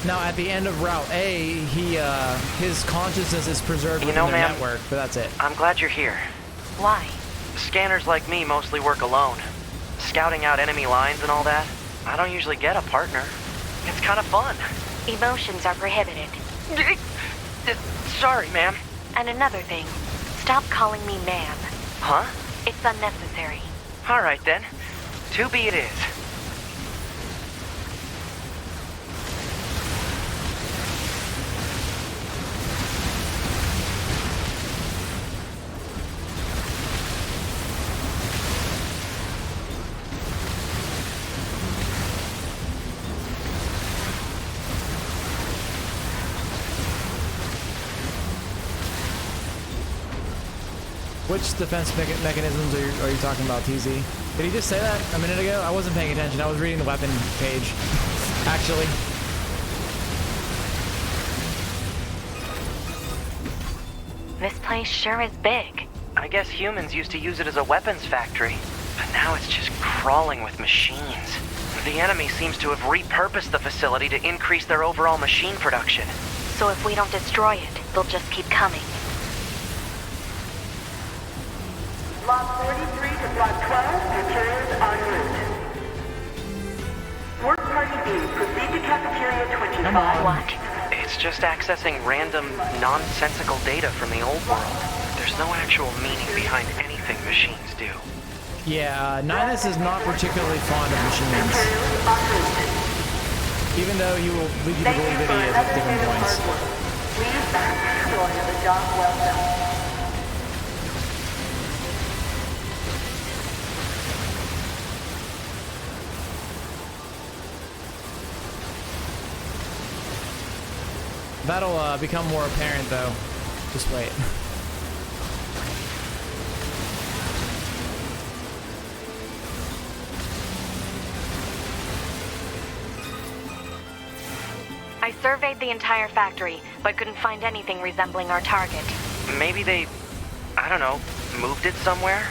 Now, at the end of Route A, his consciousness is preserved within their network, but that's it. I'm glad you're here. Why? Scanners like me mostly work alone. Scouting out enemy lines and all that, I don't usually get a partner. It's kind of fun. Emotions are prohibited. Sorry, ma'am. And another thing, stop calling me ma'am. Huh? It's unnecessary. All right, then. 2B it is. Which defense mechanisms are you talking about, TZ? Did he just say that a minute ago? I wasn't paying attention. I was reading the weapon page, actually. This place sure is big. I guess humans used to use it as a weapons factory, but now it's just crawling with machines. The enemy seems to have repurposed the facility to increase their overall machine production. So if we don't destroy it, they'll just keep coming. Block 43 to Block 12, materials en route. Work Party B, proceed to Cafeteria 25. What? It's just accessing random, nonsensical data from the old world. There's no actual meaning behind anything machines do. Yeah, 9S is not particularly fond of machines. Materials en route. Even though he will lead you to believe that he is at different points. Please back destroy the job well done. That'll become more apparent though. Just wait. I surveyed the entire factory, but couldn't find anything resembling our target. Maybe they, I don't know, moved it somewhere?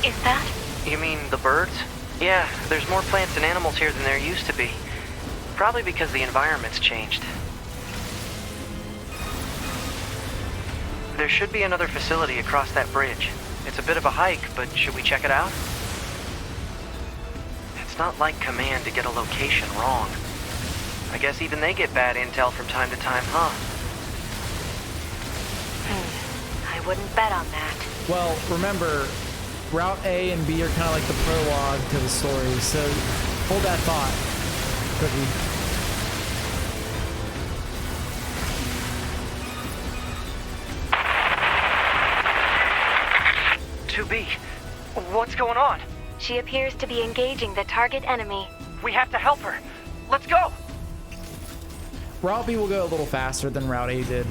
Is that? You mean the birds? Yeah, there's more plants and animals here than there used to be. Probably because the environment's changed. There should be another facility across that bridge. It's a bit of a hike, but should we check it out? It's not like Command to get a location wrong. I guess even they get bad intel from time to time, huh? I wouldn't bet on that. Well, remember, Route A and B are kind of like the prologue to the story, so hold that thought, Cookie. 2B, what's going on? She appears to be engaging the target enemy. We have to help her. Let's go! Route B will go a little faster than Route A did,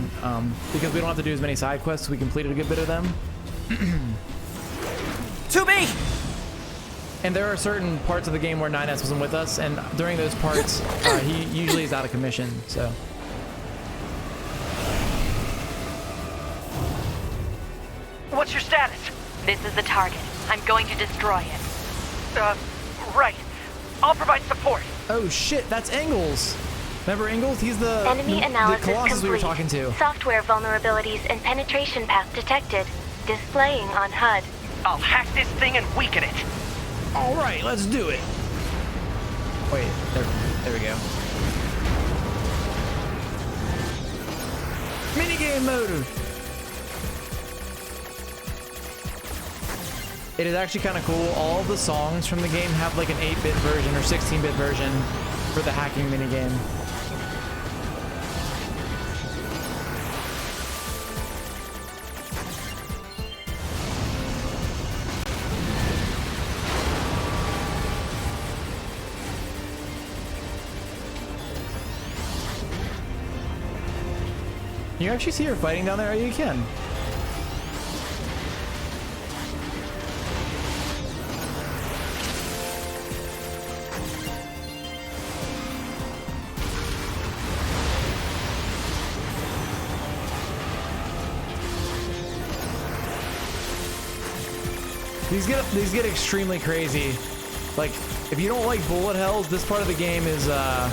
because we don't have to do as many side quests. We completed a good bit of them. 2B! And there are certain parts of the game where 9S wasn't with us, and during those parts, he usually is out of commission, so. What's your status? This is the target. I'm going to destroy it. Right. I'll provide support. Oh shit, that's Ingalls. Remember Ingalls? He's the analysis Colossus complete. we were talking to. Software vulnerabilities and penetration path detected. Displaying on HUD. I'll hack this thing and weaken it. All right, let's do it. Wait, there we go. Minigame mode. It is actually kind of cool. All the songs from the game have like an 8-bit version or 16-bit version for the hacking minigame. Can you actually see her fighting down there? Oh, you can. These get extremely crazy. Like, if you don't like bullet hells, this part of the game is gonna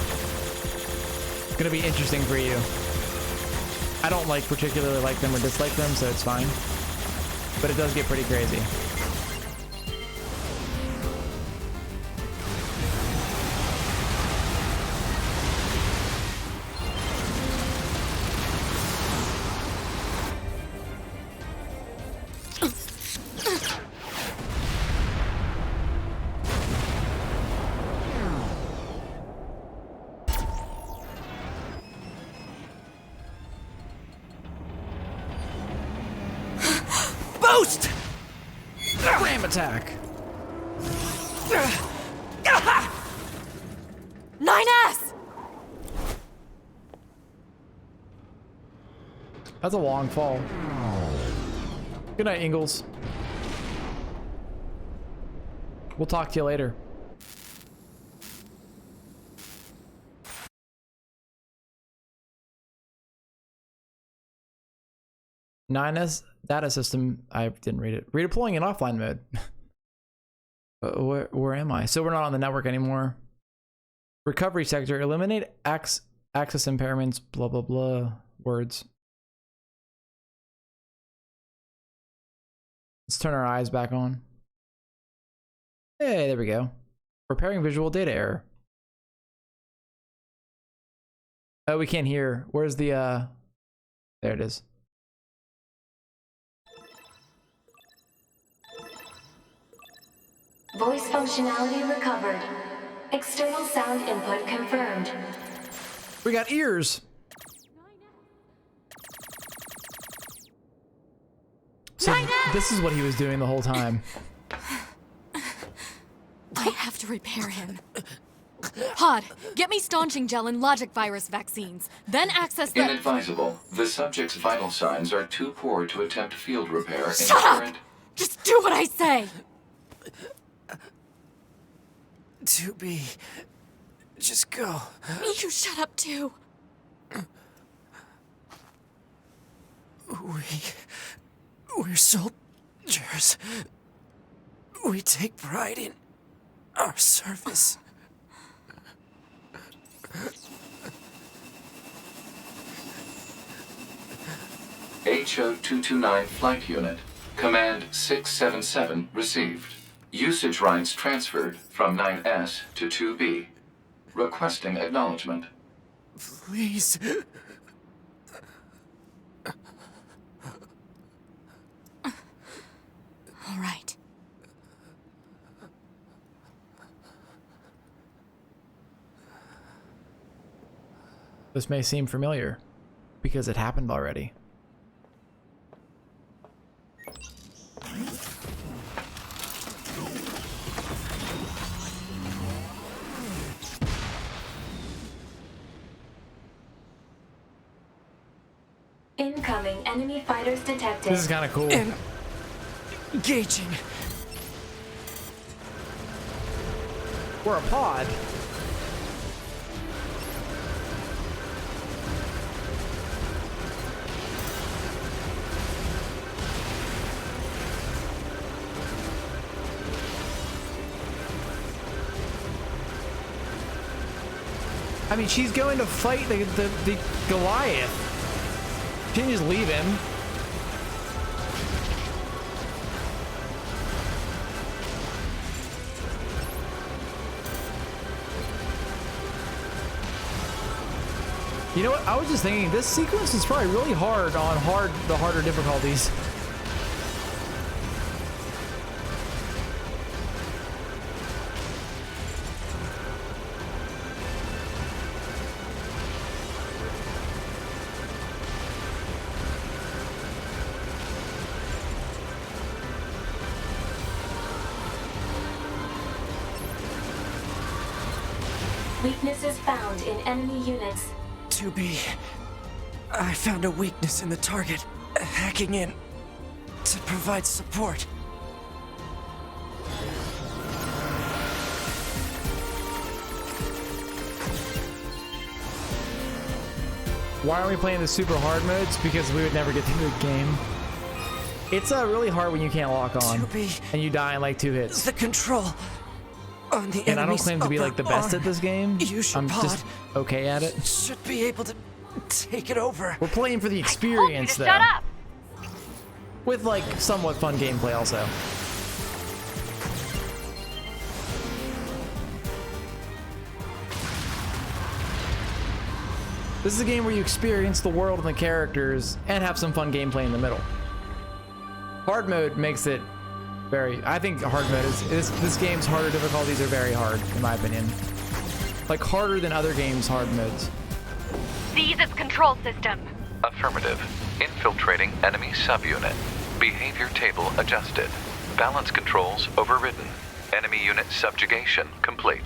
be interesting for you. I don't particularly like them or dislike them, so it's fine. But it does get pretty crazy. Boost! Ram attack. 9S! That's a long fall. Good night, Ingalls. We'll talk to you later. Nines data system. I didn't read it. Redeploying in offline mode. Where am I? So we're not on the network anymore. Recovery sector. Eliminate access impairments. Blah blah blah. Words. Let's turn our eyes back on. Hey, there we go. Repairing visual data error. Oh, we can't hear. Where's the there it is. Voice functionality recovered. External sound input confirmed. We got ears. So this is what he was doing the whole time. I have to repair him. Pod, get me staunching gel and logic virus vaccines. Then access the... Inadvisable. The subject's vital signs are too poor to attempt field repair in Shut up! current... Just do what I say! 2B. Just go. You shut up too. We're soldiers. We take pride in our service. HO-229 Flight Unit. Command 677 received. Usage rights transferred from 9S to 2B. Requesting acknowledgement. Please. All right. This may seem familiar because it happened already. Incoming enemy fighters detected. This is kind of cool. Engaging. We're a pod. I mean, she's going to fight the Goliath. She can just leave him. You know what? I was just thinking this sequence is probably really hard on the harder difficulties. Weaknesses found in enemy units. 2B. I found a weakness in the target. Hacking in to provide support. Why are we playing the super hard modes? Because we would never get through the game. It's really hard when you can't lock on 2B. and you die in like 2 hits. The control on the And I don't enemy's claim to be like the best upper at this game. Use your I'm just pod. okay at it. Should be able to take it over. We're playing for the Told you to experience though. shut up! With like somewhat fun gameplay also. This is a game where you experience the world and the characters and have some fun gameplay in the middle. Hard mode makes it very... I think hard mode is... This game's harder difficulties are very hard, in my opinion. Like harder than other games' hard modes. Seize its control system. Affirmative. Infiltrating enemy subunit. Behavior table adjusted. Balance controls overridden. Enemy unit subjugation complete.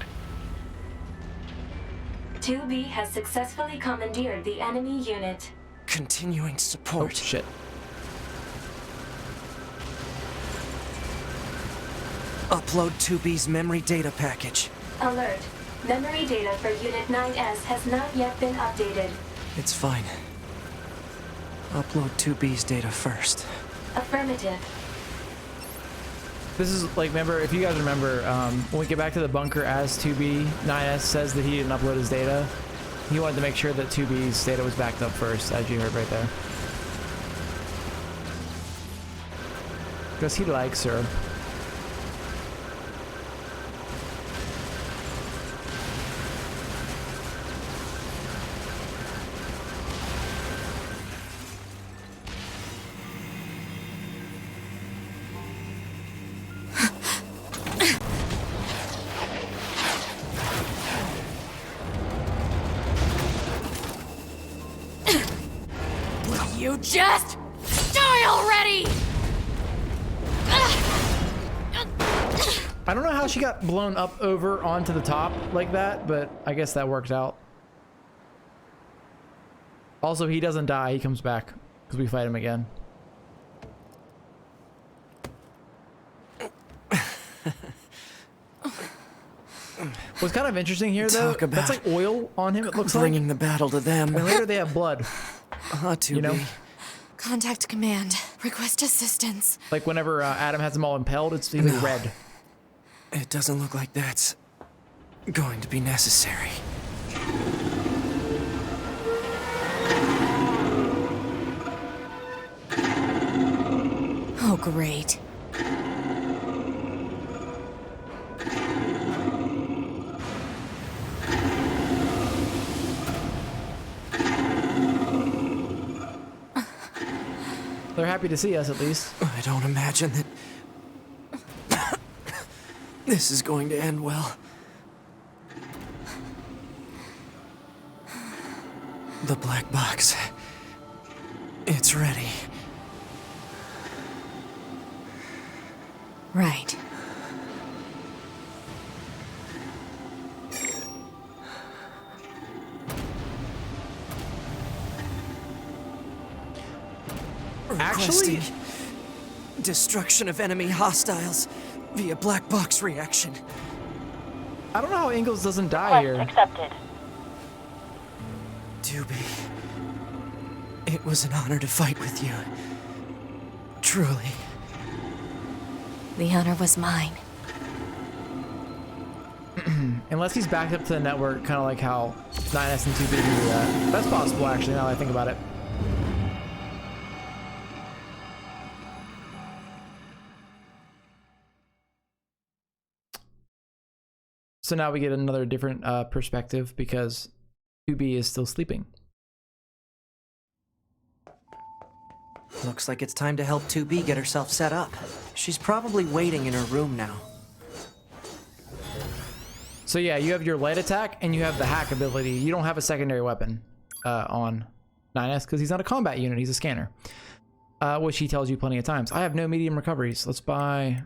2B has successfully commandeered the enemy unit. Continuing Oh, support. shit. Upload 2B's memory data package. Alert. Memory data for Unit 9S has not yet been updated. It's fine. Upload 2B's data first. Affirmative. This is like, remember, if you guys remember, when we get back to the bunker as 2B, 9S says that he didn't upload his data. He wanted to make sure that 2B's data was backed up first, as you heard right there. Because he likes her. You just die already! I I don't know how she got blown up over onto the top like that, but I guess that worked out. Also, he doesn't die. He comes back because we fight him again. What's kind of interesting here, though, that's like oil on him, it looks like. Bringing the battle to them. And later they have blood. You know? Contact command. Request assistance. Like whenever Adam has them all impaled, it's either red. It doesn't look like that's going to be necessary. Oh, great. They're happy to see us, at least. I don't imagine that this is going to end well. The black box. It's ready. Right. Actually, destruction of enemy hostiles via black box reaction. I don't know how Ingalls doesn't die here. Accepted. Doobie, it was an honor to fight with you. Truly. The honor was mine. Unless he's backed up to the network, kind of like how 9S and 2B do that. That's possible, actually, now that I think about it. So now we get another different perspective because 2B is still sleeping. Looks like it's time to help 2B get herself set up. She's probably waiting in her room now. So yeah, you have your light attack and you have the hack ability. You don't have a secondary weapon on 9S because he's not a combat unit, he's a scanner. Which he tells you plenty of times. I have no medium recoveries. Let's buy,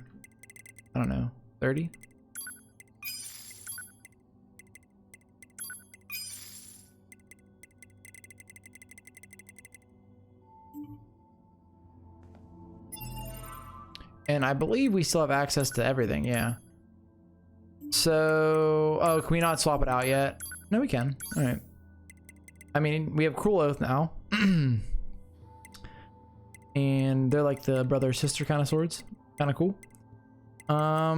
I don't know, 30? And I believe we still have access to everything, yeah. So, oh, can we not swap it out yet? No, we can. All right. I mean, we have Cruel Oath now. And they're like the brother-sister kind of swords. Kind of cool. I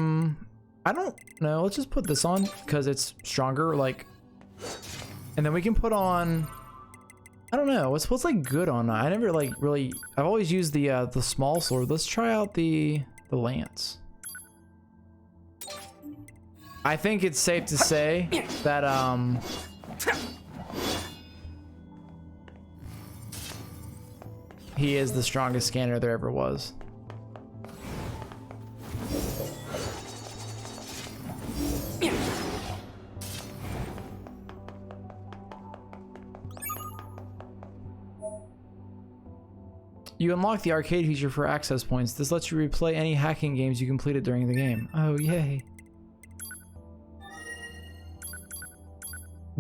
don't know. Let's just put this on because it's stronger, like. And then we can put on, I don't know. What's like good on that? I never like really. I've always used the small sword. Let's try out the lance. I think it's safe to say that he is the strongest scanner there ever was. You unlock the arcade feature for access points. This lets you replay any hacking games you completed during the game. Oh, yay.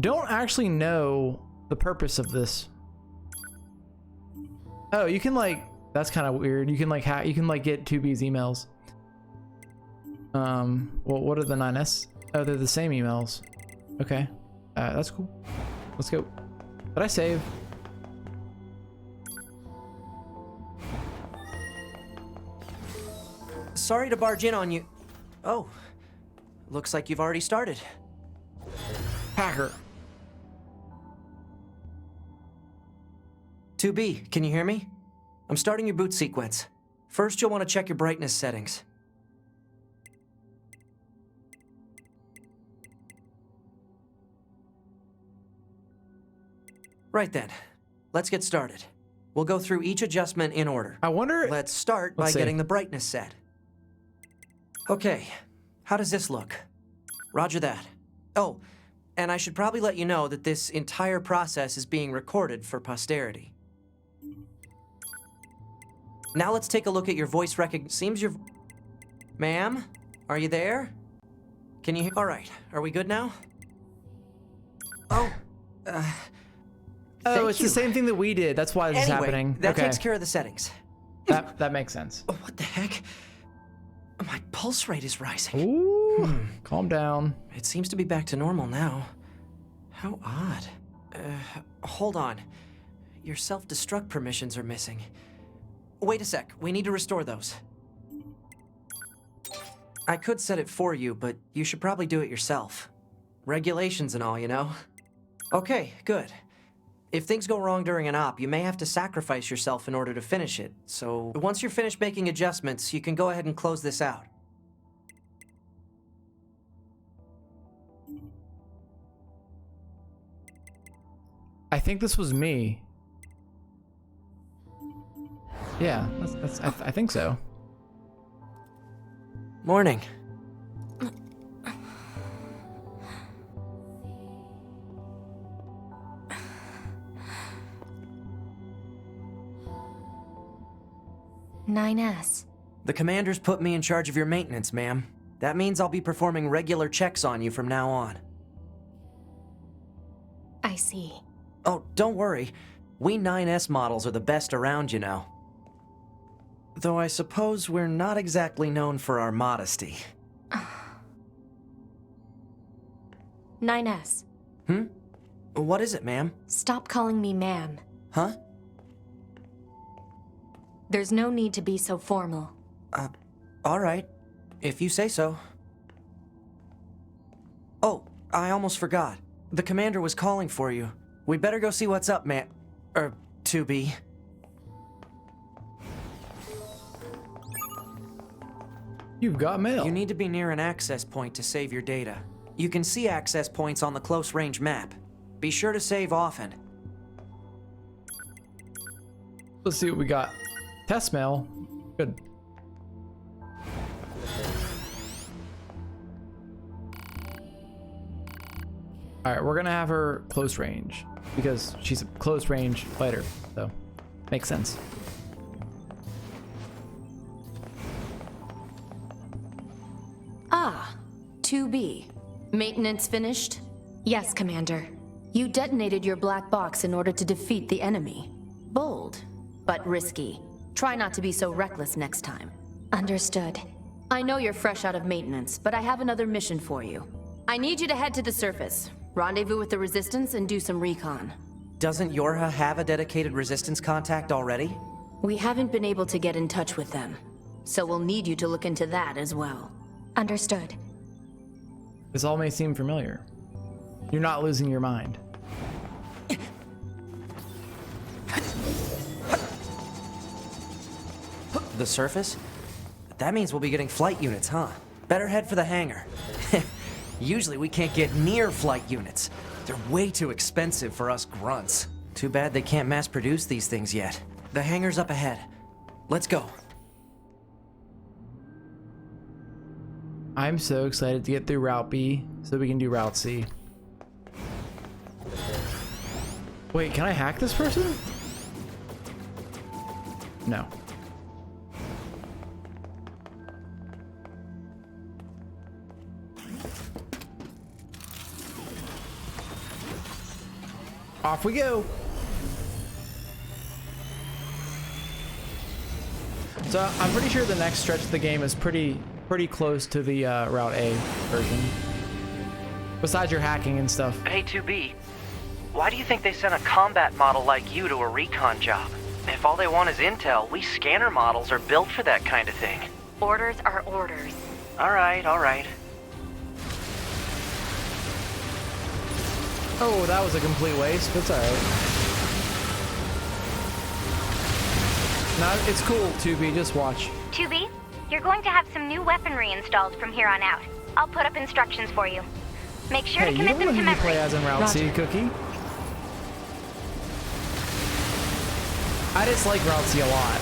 Don't actually know the purpose of this. Oh, you can like, that's kind of weird. You can like hack, you can like get 2B's emails. Well, what are the 9S? Oh, they're the same emails. Okay. That's cool. Let's go. Did I save? Sorry to barge in on you. Oh, looks like you've already started. Hacker. 2B, can you hear me? I'm starting your boot sequence. First, you'll want to check your brightness settings. Right then, let's get started. We'll go through each adjustment in order. I wonder... Let's start by getting the brightness set. Okay, how does this look? Roger that. Oh, and I should probably let you know that this entire process is being recorded for posterity. Now let's take a look at your voice recognition. Seems your... Ma'am? Are you there? Can you hear? All right, are we good now? Oh, Oh, thank it's you. the same thing that we did. That's why this is Anyway, happening. that Okay. takes care of the settings. That makes sense. Oh, what the heck? My pulse rate is rising. Ooh, calm down. It seems to be back to normal now. How odd. Hold on. Your self-destruct permissions are missing. Wait a sec, we need to restore those. I could set it for you, but you should probably do it yourself. Regulations and all, you know? Okay, good. If things go wrong during an op, you may have to sacrifice yourself in order to finish it. So once you're finished making adjustments, you can go ahead and close this out. I think this was me. Yeah, I think so. Morning. (9S). The commander's put me in charge of your maintenance, ma'am. That means I'll be performing regular checks on you from now on. I see. Oh, don't worry. We 9S models are the best around, you know. Though I suppose we're not exactly known for our modesty. 9S. What is it, ma'am? Stop calling me ma'am. Huh? There's no need to be so formal. All right. If you say so. Oh, I almost forgot. The commander was calling for you. We'd better go see what's up, man. 2B. You've got mail. You need to be near an access point to save your data. You can see access points on the close range map. Be sure to save often. Let's see what we got. Test mail. Good. Alright, we're gonna have her close range because she's a close range fighter, so makes sense. Ah, 2B. Maintenance finished? Yes, Commander. You detonated your black box in order to defeat the enemy. Bold, but risky. Try not to be so reckless next time. Understood. I know you're fresh out of maintenance, but I have another mission for you. I need you to head to the surface, rendezvous with the Resistance, and do some recon. Doesn't Yorha have a dedicated Resistance contact already? We haven't been able to get in touch with them, so we'll need you to look into that as well. Understood. This all may seem familiar. You're not losing your mind. The surface? That means we'll be getting flight units, huh? Better head for the hangar. Usually we can't get near flight units. They're way too expensive for us grunts. Too bad they can't mass produce these things yet. The hangar's up ahead. Let's go. I'm so excited to get through Route B so we can do Route C. Wait, can I hack this person? No. Off we go. So I'm pretty sure the next stretch of the game is pretty close to the Route A version. Besides your hacking and stuff. Hey, 2B, why do you think they sent a combat model like you to a recon job? If all they want is intel, we scanner models are built for that kind of thing. Orders are orders. All right, all right. Oh, that was a complete waste, but it's alright. No, it's cool, 2B, just watch. 2B, you're going to have some new weaponry installed from here on out. I'll put up instructions for you. Make sure Hey, to you commit don't them to want me to play memory. as in Route C, Cookie. I just like Route C a lot.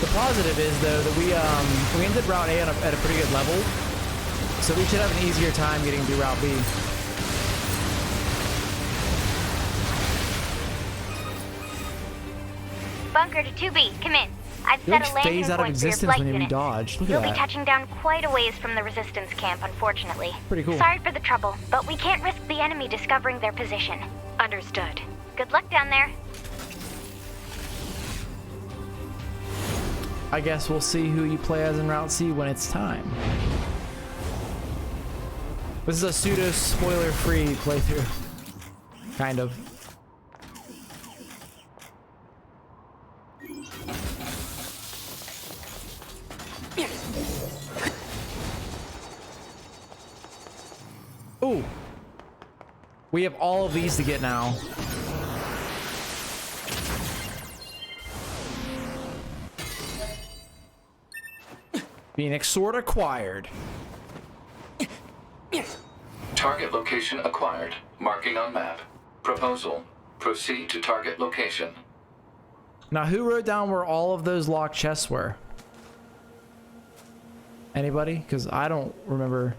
The positive is though that we ended Route A at a pretty good level, so we should have an easier time getting to Route B. Bunker to 2B, come in. I've You set like a landing phase out of point for your existence flight when you unit. dodge. Look You'll at be that. touching down quite a ways from the resistance camp, unfortunately. Pretty cool. Sorry for the trouble, but we can't risk the enemy discovering their position. Understood. Good luck down there. I guess we'll see who you play as in Route C when it's time. This is a pseudo spoiler-free playthrough. Kind of. Ooh. We have all of these to get now. Phoenix Sword acquired. Target location acquired. Marking on map. Proposal. Proceed to target location. Now, who wrote down where all of those locked chests were? Anybody? Because I don't remember.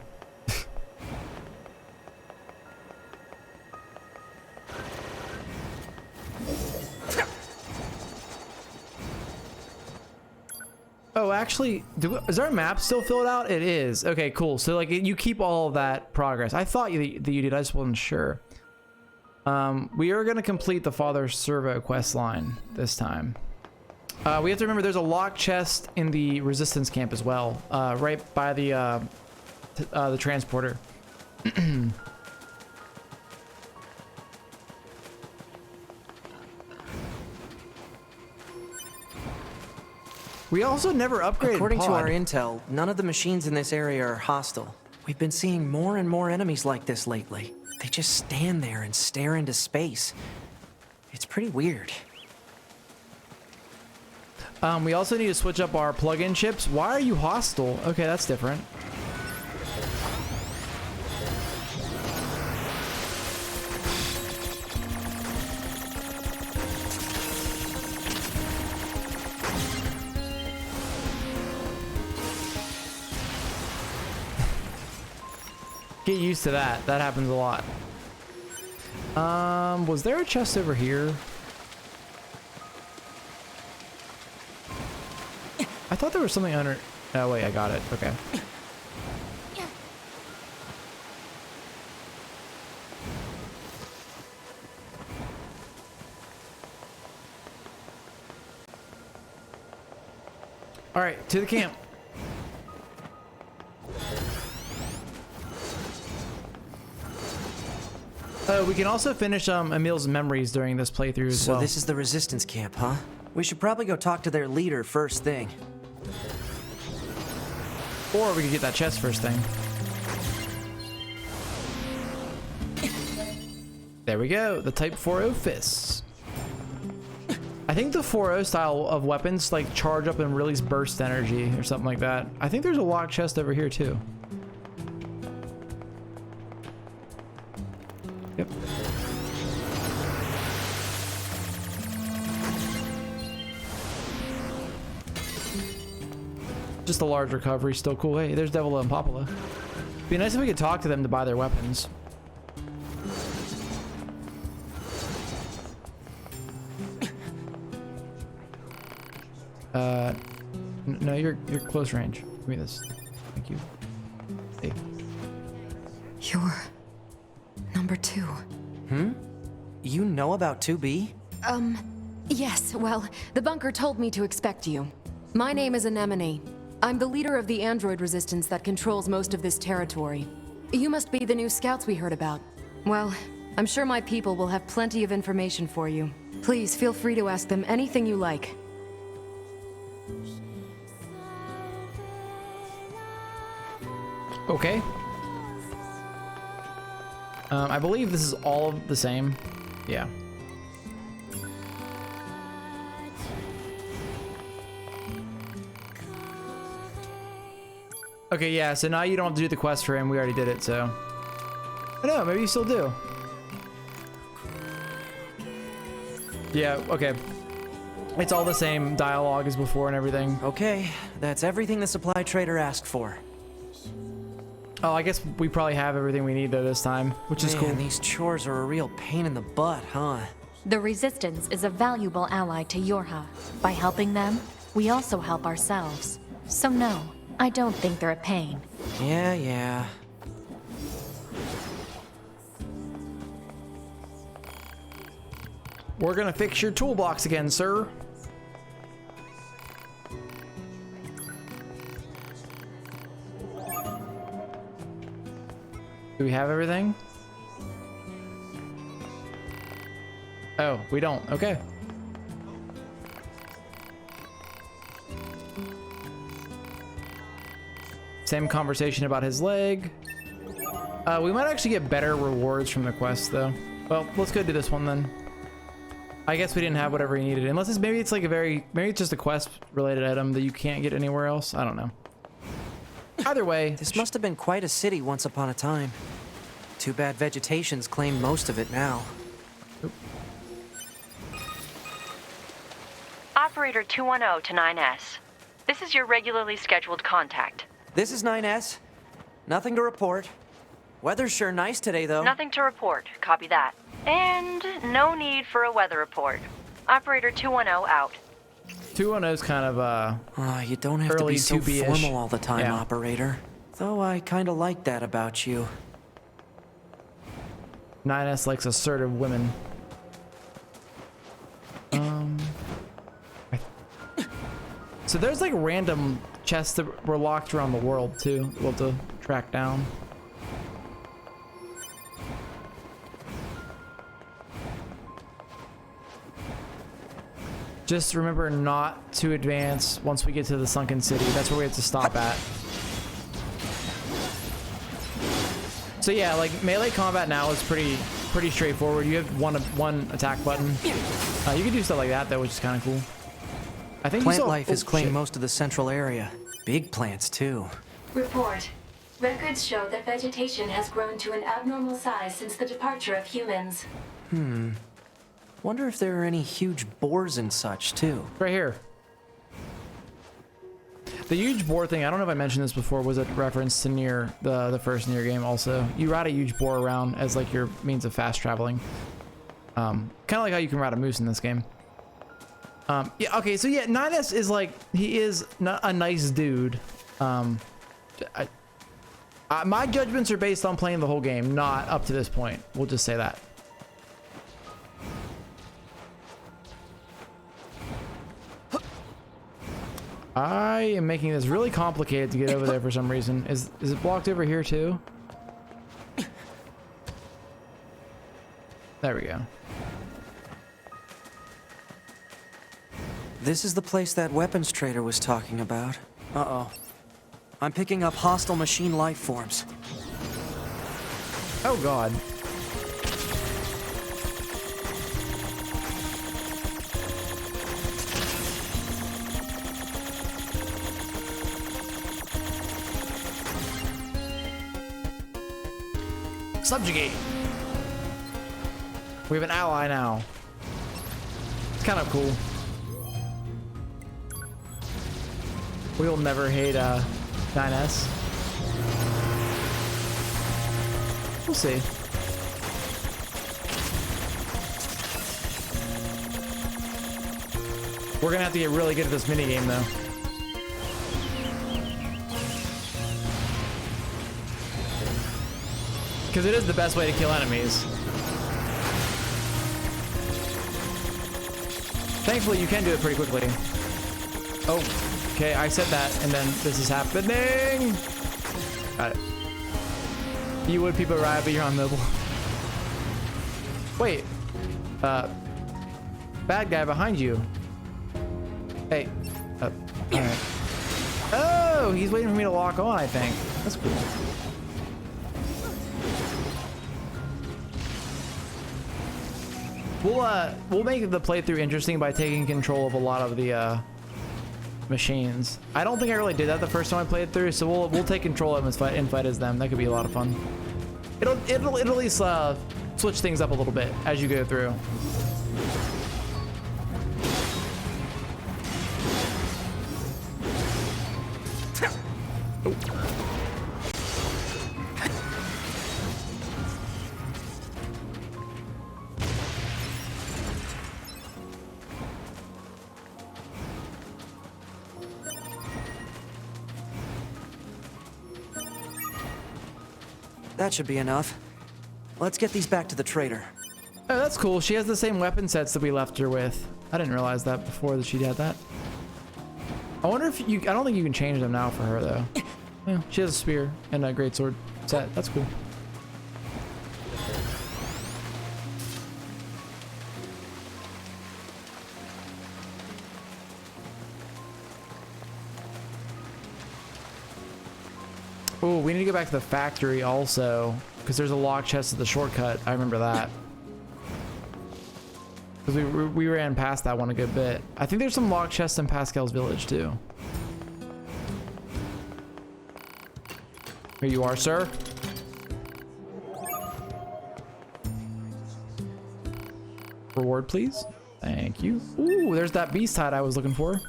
Oh, actually, is our map still filled out? It is. Okay, cool. So, like, you keep all of that progress. I thought that you did. I just wasn't sure. We are going to complete the Father Servo quest line this time. We have to remember there's a locked chest in the resistance camp as well, right by the transporter. We also never upgraded According to Pod. our intel, none of the machines in this area are hostile. We've been seeing more and more enemies like this lately. They just stand there and stare into space. It's pretty weird. We also need to switch up our plug-in chips. Why are you hostile? Okay, that's different. Get used to that. That happens a lot. Was there a chest over here? I thought there was something under... Oh, wait, I got it. Okay. All right, to the camp. We can also finish Emil's memories during this playthrough as well. So this is the resistance camp, huh? We should probably go talk to their leader first thing. Or we could get that chest first thing. There we go, the Type 4.0 fists. I think the 4.0 style of weapons like charge up and release burst energy or something like that. I think there's a locked chest over here too. Yep. Just a large recovery, still cool. Hey, there's Devil and Popula. Be nice if we could talk to them to buy their weapons. No, you're close range. Give me this. Thank you. Hey. You're number 2. You know about 2B? Yes, well, the bunker told me to expect you. My name is Anemone. I'm the leader of the android resistance that controls most of this territory. You must be the new scouts we heard about. Well, I'm sure my people will have plenty of information for you. Please feel free to ask them anything you like. Okay. I believe this is all the same. Yeah. Okay, yeah, so now you don't have to do the quest for him. We already did it, so. I know, maybe you still do. Yeah, okay. It's all the same dialogue as before and everything. Okay, that's everything the supply trader asked for. Oh, I guess we probably have everything we need though this time, which is cool. These chores are a real pain in the butt, huh? The Resistance is a valuable ally to Yorha. By helping them, we also help ourselves. So no, I don't think they're a pain. Yeah. We're gonna fix your toolbox again, sir. Do we have everything? Oh, we don't. Okay. Same conversation about his leg. We might actually get better rewards from the quest, though. Well, let's go do this one then. I guess we didn't have whatever he needed, unless it's maybe it's like maybe it's just a quest-related item that you can't get anywhere else. I don't know. Either way, this must have been quite a city once upon a time. Too bad vegetation's claimed most of it now. Oop. Operator 210 to 9S. This is your regularly scheduled contact. This is 9S. Nothing to report. Weather's sure nice today, though. Nothing to report. Copy that. And no need for a weather report. Operator 210 out. 210's kind of you don't have to be so 2B-ish. formal all the time, Yeah. operator. Though I kind of like that about you. 9S likes assertive women. So there's like random chests that were locked around the world too. We'll have to track down. Just remember not to advance once we get to the sunken city. That's where we have to stop at. So yeah, like melee combat now is pretty straightforward. You have one attack button. You can do stuff like that though, which is kind of cool. I think plant life has claimed most of the central area. Big plants too. Report. Records show that vegetation has grown to an abnormal size since the departure of humans. Wonder if there are any huge boars and such too. Right here. The huge boar thing, I don't know if I mentioned this before, was a reference to NieR, the first NieR game also. You ride a huge boar around as like your means of fast traveling. Kind of like how you can ride a moose in this game. Yeah, okay, so yeah, 9S is like, he is not a nice dude. My judgments are based on playing the whole game, not up to this point. We'll just say that. I am making this really complicated to get over there for some reason. Is it blocked over here too? There we go. This is the place that weapons trader was talking about. Uh-oh. I'm picking up hostile machine life forms. Oh god. Subjugate. We have an ally now. It's kind of cool. We'll never hate 9S. We'll see. We're gonna have to get really good at this minigame though. Because it is the best way to kill enemies. Thankfully, you can do it pretty quickly. Oh, okay, I said that, and then this is happening. Got it. You would people arrive, but you're on mobile. Wait. Bad guy behind you. Hey. Alright. Oh, he's waiting for me to lock on, I think. That's cool. We'll make the playthrough interesting by taking control of a lot of the machines. I don't think I really did that the first time I played through, so we'll take control of them and fight as them. That could be a lot of fun. It'll at least switch things up a little bit as you go through. That should be enough. Let's get these back to the trader. Oh, that's cool. She has the same weapon sets that we left her with. I didn't realize that before that she had that. I wonder if you... I don't think you can change them now for her, though. Yeah, she has a spear and a greatsword set. That's cool. Oh, we need to go back to the factory also, because there's a lock chest at the shortcut. I remember that. Because we ran past that one a good bit. I think there's some lock chests in Pascal's village too. Here you are, sir. Reward, please. Thank you. Ooh, there's that beast hide I was looking for.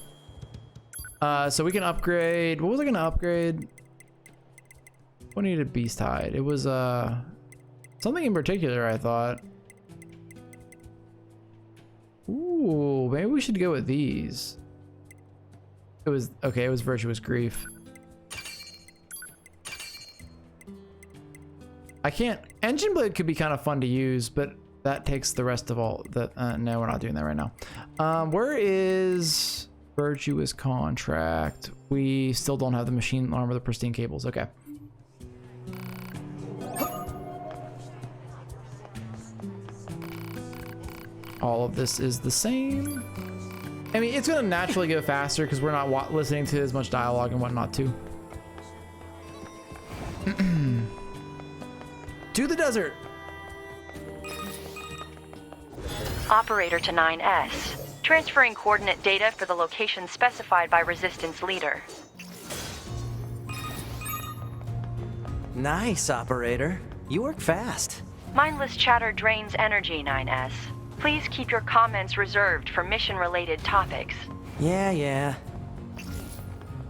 So we can upgrade. What was I gonna upgrade? What needed beast hide? It was something in particular, I thought. Ooh, maybe we should go with these. It was okay, it was virtuous grief. I can't. Engine blade could be kind of fun to use, but that takes the rest of all the no, we're not doing that right now. Where is virtuous contract? We still don't have the machine armor, the pristine cables. Okay. All of this is the same. I mean, it's gonna naturally go faster because we're not listening to as much dialogue and whatnot too. To the desert. Operator to 9S. Transferring coordinate data for the location specified by Resistance Leader. Nice, operator. You work fast. Mindless chatter drains energy, 9S. Please keep your comments reserved for mission-related topics. Yeah.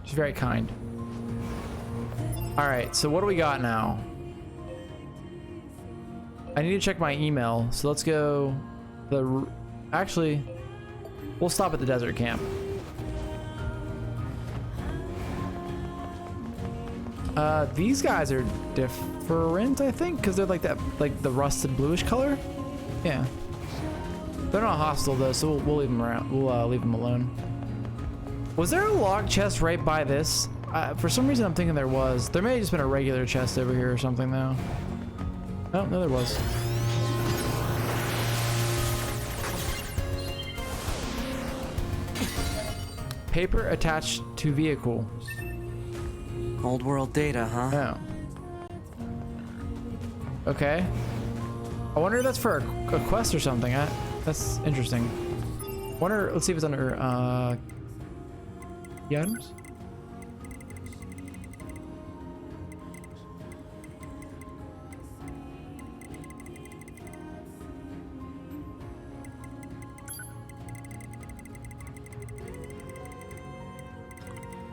She's very kind. All right, so what do we got now? I need to check my email, so let's go. Actually, we'll stop at the desert camp. These guys are different, I think, because they're like that, like the rusted bluish color. Yeah. They're not hostile though, so we'll leave them around. We'll leave them alone. Was there a log chest right by this? For some reason, I'm thinking there was. There may have just been a regular chest over here or something though. Oh, no, there was. Paper attached to vehicle. Old world data, huh? Oh. Okay. I wonder if that's for a quest or something. That's interesting. Wonder. Let's see if it's under the items.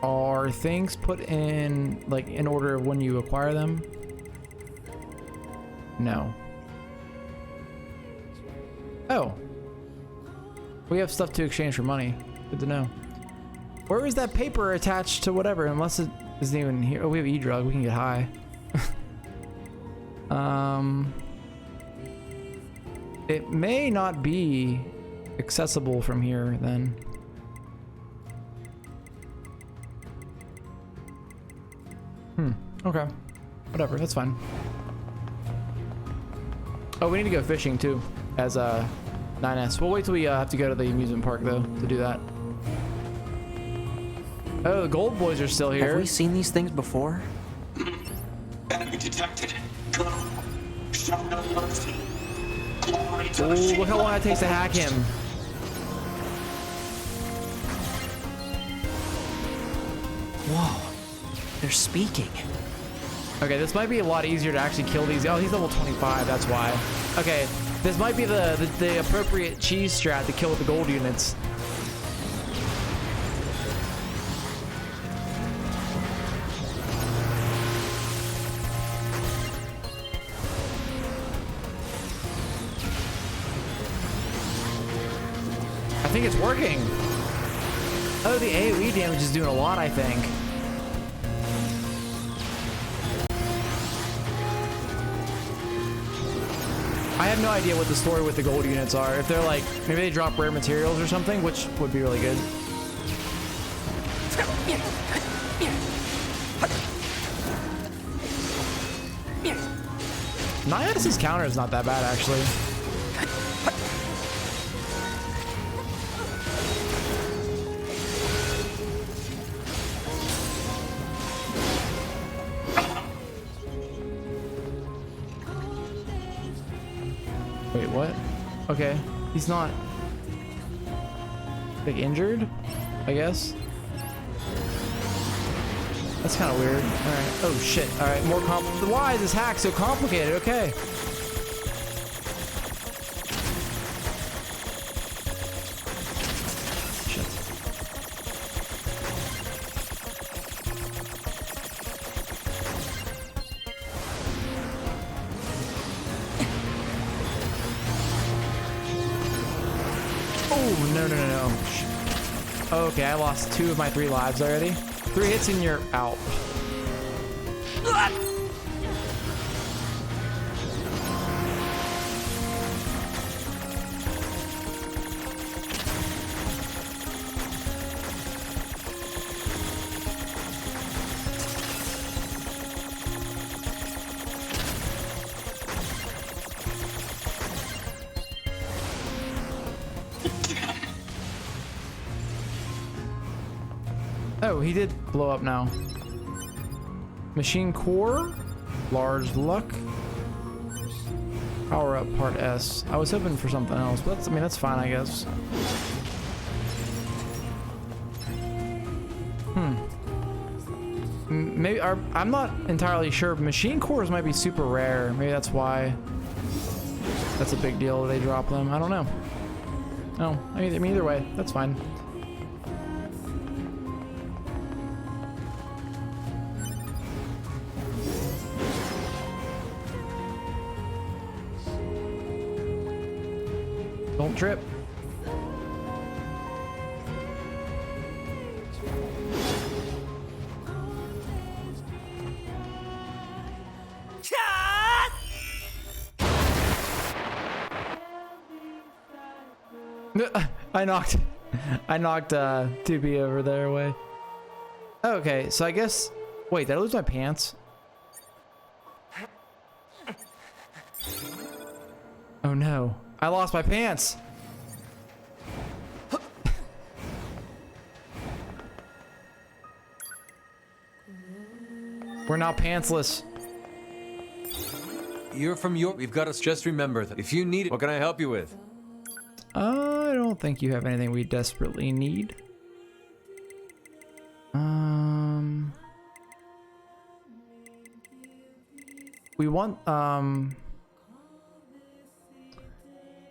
Are things put in like in order of when you acquire them? No. Oh. We have stuff to exchange for money. Good to know. Where is that paper attached to whatever? Unless it isn't even here. Oh, we have E-drug. We can get high. It may not be accessible from here then. Okay. Whatever, that's fine. Oh, we need to go fishing too, as 9S. We'll wait till we have to go to the amusement park though, to do that. Oh, the gold boys are still here. Have we seen these things before? Enemy detected. Go. Show no mercy. Glory to Oh, look how long it takes to hack him. Whoa. They're speaking. Okay, this might be a lot easier to actually kill these. Oh, he's level 25, that's why. Okay, this might be the appropriate cheese strat to kill with the gold units. think it's working. Oh, the AoE damage is doing a lot, I think. I have no idea what the story with the gold units are. If they're like, maybe they drop rare materials or something, which would be really good. Nias's counter is not that bad, actually. Wait, what? Okay, he's not like injured, I guess. That's kind of weird. All right. Oh shit. All right. More Why is this hack so complicated? Okay. Shit. Oh no no no no. Okay, I lost 2 of my 3 lives already. 3 hits and you're out. Oh, he did blow up now. Machine core, large luck, power up part S. I was hoping for something else, but that's, I mean, that's fine, I guess. Maybe I'm not entirely sure. Machine cores might be super rare. Maybe that's why. That's a big deal. They drop them. I don't know. No, I mean either way, that's fine. Don't trip. I knocked 2B over there away. Okay, so I guess, wait, did I lose my pants? Oh no, I lost my pants. We're now pantsless. You're from York. We've got us. Just remember that if you need it, what can I help you with? I don't think you have anything we desperately need. We want, I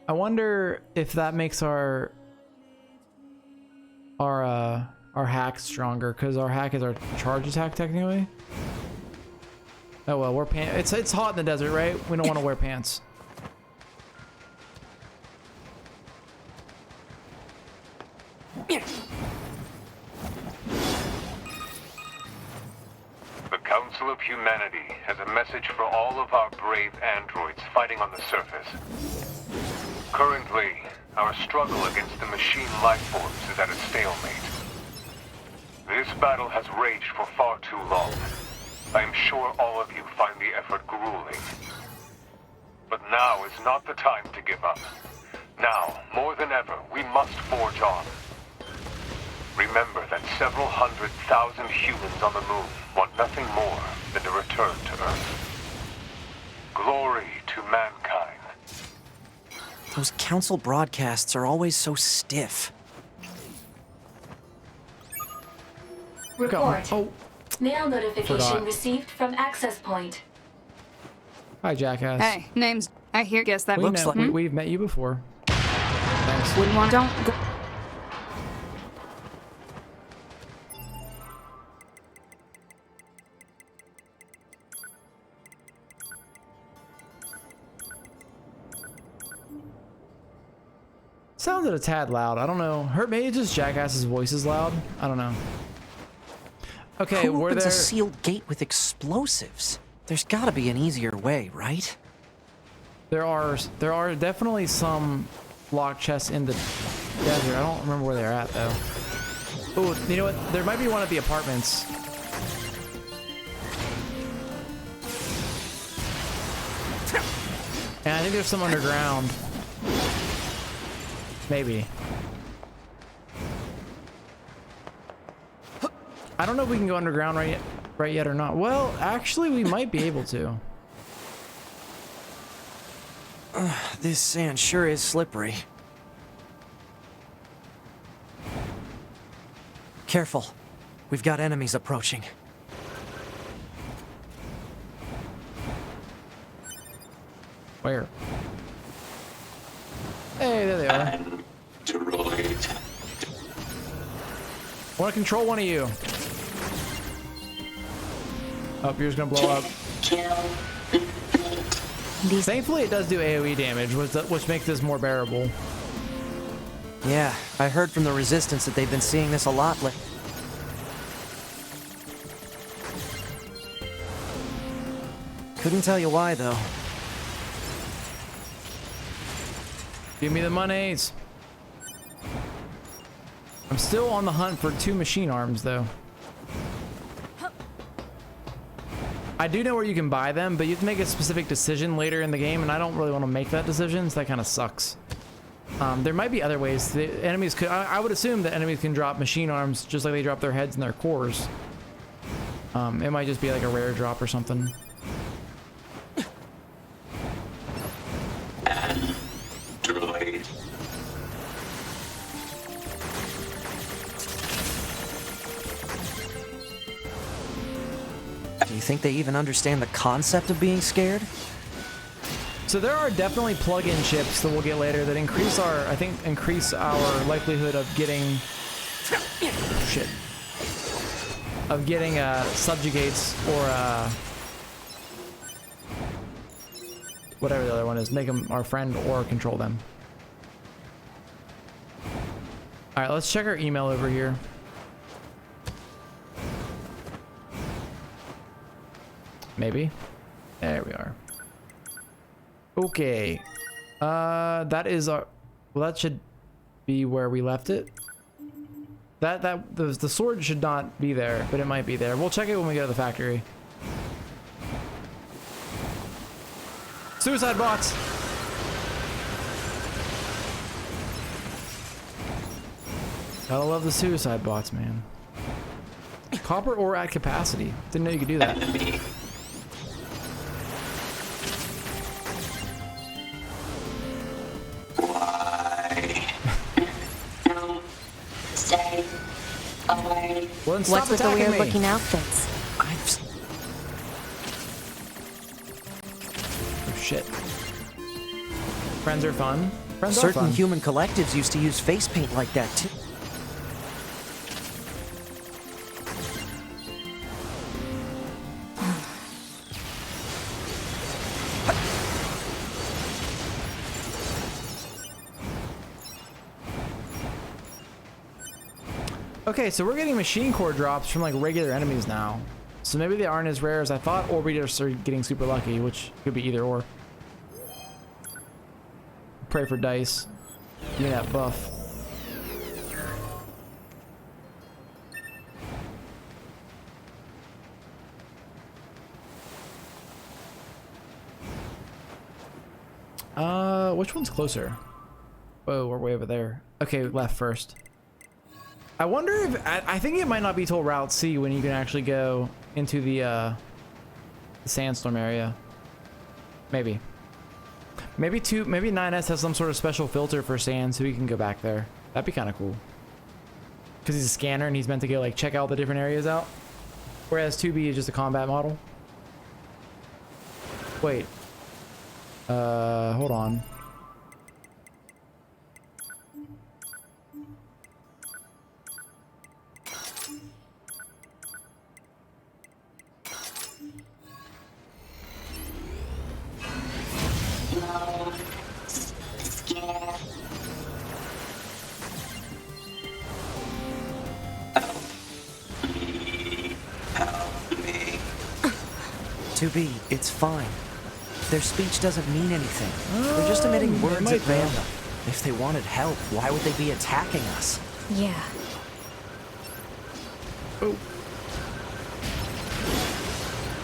wonder if that makes our hack stronger, because our hack is our charge attack technically. Oh well, wear pants. It's hot in the desert, right? We don't want to wear pants. The Council of Humanity has a message for all of our brave androids fighting on the surface. Currently, our struggle against the machine life forms is at a stalemate. This battle has raged for far too long. I am sure all of you find the effort grueling. But now is not the time to give up. Now, more than ever, we must forge on. Remember that several 100,000 humans on the moon want nothing more than to return to Earth. Glory to mankind. Those council broadcasts are always so stiff. Report. Oh. Mail notification Forgot. received from access point. Hi, jackass. Hey, name's. I hear. Guess that looks like. We've met you before. Thanks. Wouldn't want. Don't. Go. Sounded a tad loud. I don't know. Maybe just Jackass's voice is loud. I don't know. Okay, Who were opens there... a sealed gate with explosives? There's gotta be an easier way, right? There are definitely some locked chests in the desert. I don't remember where they're at though. Oh, you know what? There might be one at the apartments. And I think there's some underground. Maybe. I don't know if we can go underground right yet or not. Well, actually, we might be able to. This sand sure is slippery. Careful. We've got enemies approaching. Where? Hey, there they are. I want to control one of you. Oh, yours gonna blow up. Thankfully, it does do AoE damage, which makes this more bearable. Yeah, I heard from the Resistance that they've been seeing this a lot lately. Couldn't tell you why, though. Give me the monies. I'm still on the hunt for 2 machine arms, though. I do know where you can buy them, but you have to make a specific decision later in the game, and I don't really want to make that decision, so that kind of sucks. There might be other ways. The enemies could. I would assume that enemies can drop machine arms just like they drop their heads and their cores. It might just be like a rare drop or something. Do you think they even understand the concept of being scared? So there are definitely plug-in chips that we'll get later that increase our, increase our likelihood of getting, shit, of getting subjugates or whatever the other one is, make them our friend or control them. All right, let's check our email over here. Maybe. There we are. Okay. That is our... Well, that should be where we left it. The sword should not be there, but it might be there. We'll check it when we go to the factory. Suicide bots! Gotta love the suicide bots, man. Copper ore at capacity. Didn't know you could do that. Well, what's with the weird-looking outfits? Oh shit! Friends are fun. Friends Certain are fun. human collectives used to use face paint like that too. Okay, so we're getting machine core drops from like regular enemies now. So maybe they aren't as rare as I thought, or we just are getting super lucky, which could be either or. Pray for dice. Give me that buff. Which one's closer? Whoa, we're way over there. Okay, left first. I wonder if I think it might not be till Route C when you can actually go into the sandstorm area. Maybe 9S has some sort of special filter for sand, so we can go back there. That'd be kind of cool. Because he's a scanner and he's meant to go like check all the different areas out. Whereas 2B is just a combat model. Wait. Hold on. 2B, it's fine. Their speech doesn't mean anything. They're just emitting words at random. If they wanted help, why would they be attacking us? Yeah. Oh.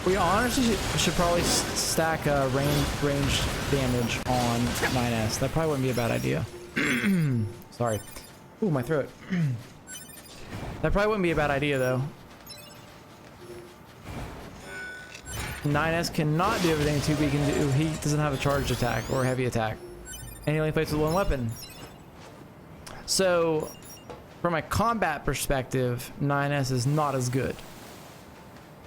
We honestly should probably stack range damage on 9S. That probably wouldn't be a bad idea. Sorry. Ooh, my throat. That probably wouldn't be a bad idea, though. 9S cannot do everything 2B can do. He doesn't have a charged attack or heavy attack. And he only fights with one weapon. So, from a combat perspective, 9S is not as good.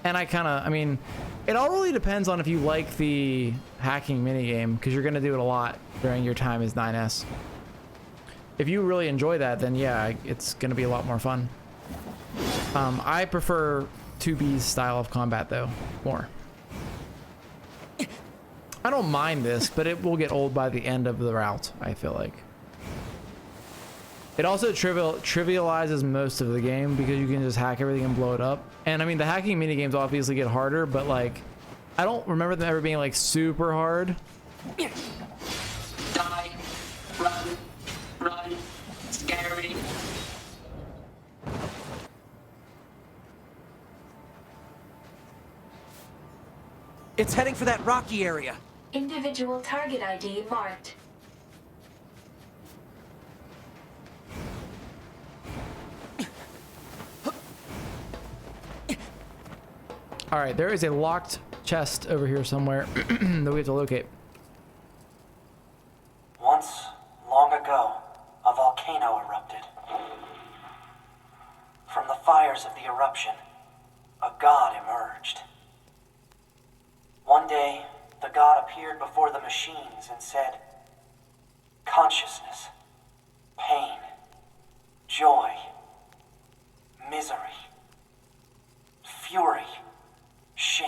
And I mean, it all really depends on if you like the hacking minigame, because you're going to do it a lot during your time as 9S. If you really enjoy that, then yeah, it's going to be a lot more fun. I prefer 2B's style of combat, though, more. I don't mind this, but it will get old by the end of the route, I feel like. It also trivializes most of the game because you can just hack everything and blow it up. And I mean, the hacking minigames obviously get harder, but like, I don't remember them ever being like super hard. Die. Run. Run. Scary. It's heading for that rocky area. Individual target ID marked. All right, there is a locked chest over here somewhere that we have to locate. Once, long ago, a volcano erupted. From the fires of the eruption, a god emerged. One day, the god appeared before the machines and said, "Consciousness, pain, joy, misery, fury, shame,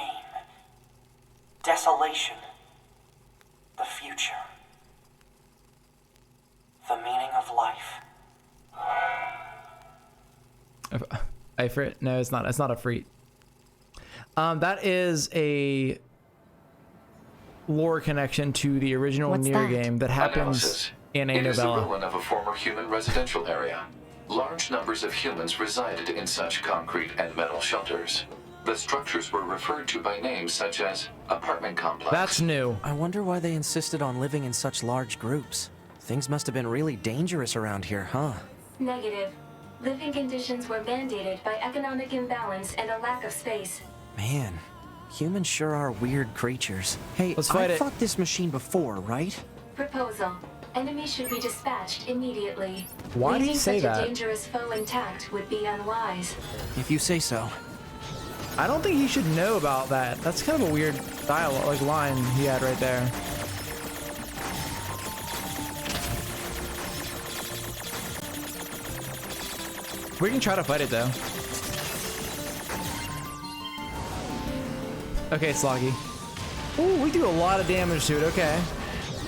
desolation, the future, the meaning of life." Ifrit? No, it's not. It's not a freet. That is a lore connection to the original NieR game that happens in a It is the novella. ruin of a former human residential area. Large numbers of humans resided in such concrete and metal shelters. The structures were referred to by names such as apartment complex. That's new. I wonder why they insisted on living in such large groups. Things must have been really dangerous around here, huh? Negative. Living conditions were mandated by economic imbalance and a lack of space. Man, humans sure are weird creatures. Hey, Let's fight it. fought this machine before, right? Proposal. Enemies should be dispatched immediately. Why did he Leaving say such that? a dangerous foe intact would be unwise. If you say so. I don't think he should know about that. That's kind of a weird dialogue, like line he had right there. We can try to fight it though. Okay, Sloggy. Ooh, we do a lot of damage to it. Okay.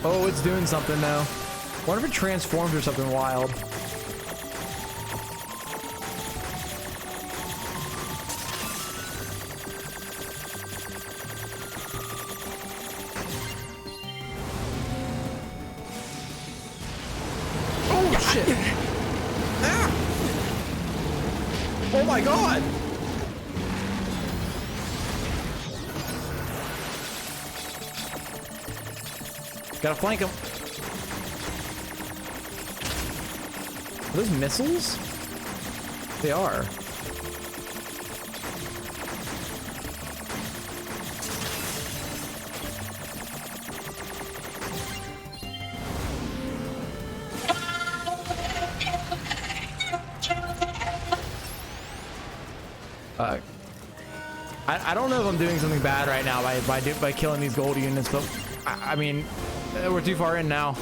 Oh, it's doing something though. Wonder if it transforms or something wild. Oh shit! Ah! Oh my god! Gotta flank him. Are those missiles? They are. I don't know if I'm doing something bad right now by killing these gold units, but I mean, we're too far in now.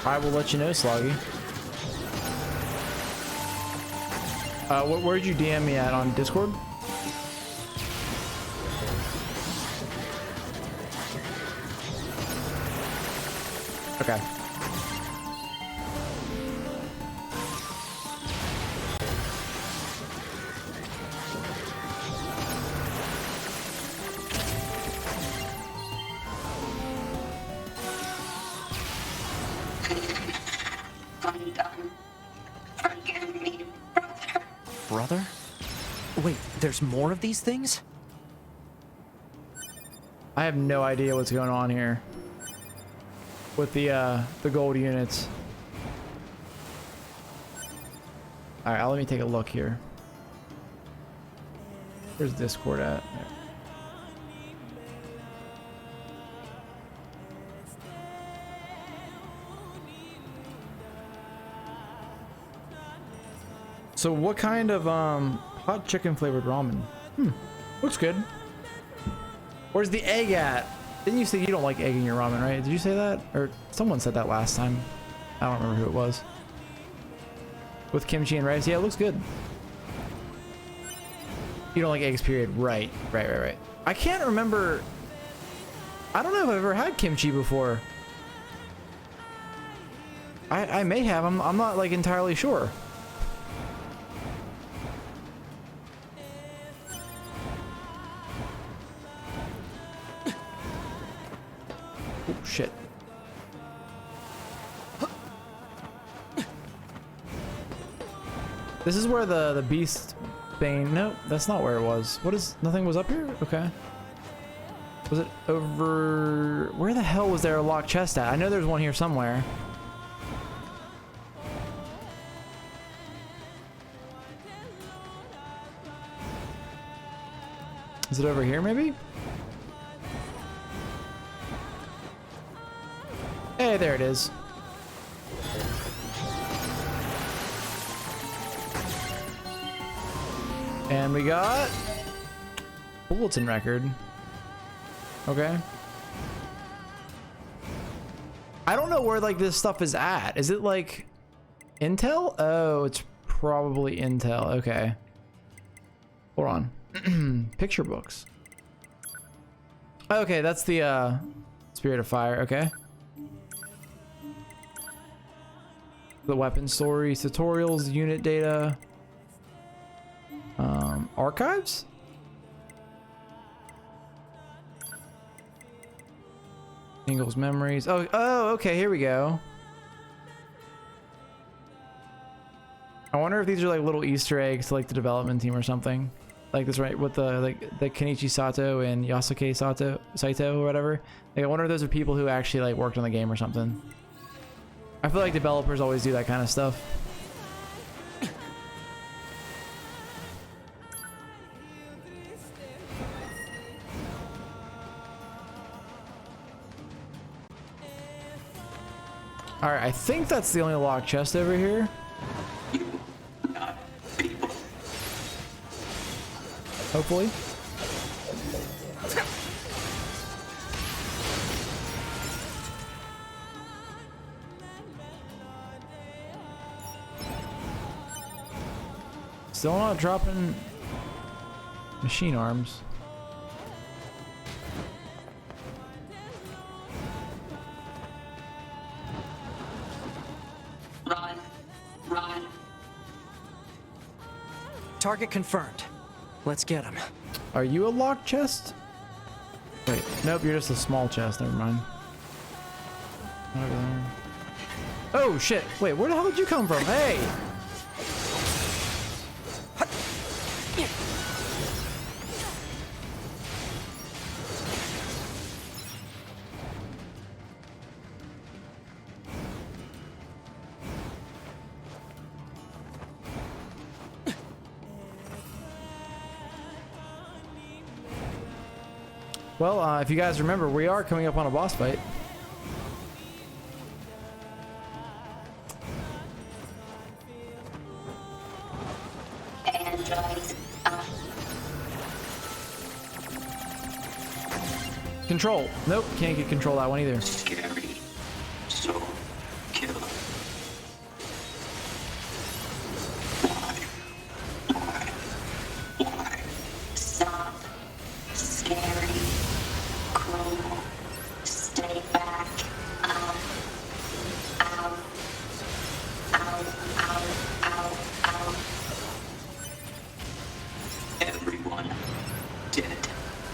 I will let you know, Sloggy. Where'd you DM me at on Discord? Okay. I'm done. Forgive me, brother. Brother? Wait, there's more of these things? I have no idea what's going on here with the gold units. All right, let me take a look here. Where's Discord at? There. So what kind of hot chicken flavored ramen? Looks good. Where's the egg at? Didn't you say you don't like egg in your ramen, right? Did you say that? Or someone said that last time. I don't remember who it was. With kimchi and rice. Yeah, it looks good. You don't like eggs, period. Right. I can't remember. I don't know if I've ever had kimchi before. I may have. I'm not like entirely sure. Oh, shit. This is where the beast bane. No, that's not where it was. What is? Nothing was up here? Okay. Was it over? Where the hell was there a locked chest at? I know there's one here somewhere. Is it over here maybe? Hey, there it is. And we got bulletin record. Okay. I don't know where like this stuff is at. Is it like intel? Oh, it's probably intel. Okay. Hold on. Picture books. Okay, that's the Spirit of Fire. Okay. The weapon stories, tutorials, unit data, archives. Ingles memories. Oh, okay. Here we go. I wonder if these are like little Easter eggs to like the development team or something. Like this, right? With the Kenichi Sato and Yasuke Saito or whatever. Like, I wonder if those are people who actually like worked on the game or something. I feel like developers always do that kind of stuff. All right, I think that's the only locked chest over here. Hopefully. Still not dropping machine arms. Run. Target confirmed. Let's get him. Are you a locked chest? Wait, nope, you're just a small chest. Never mind. Not over there. Oh shit! Wait, where the hell did you come from? Hey! Well, if you guys remember, we are coming up on a boss fight. Androids up. Control. Nope, can't get control that one either. Scary. So killer.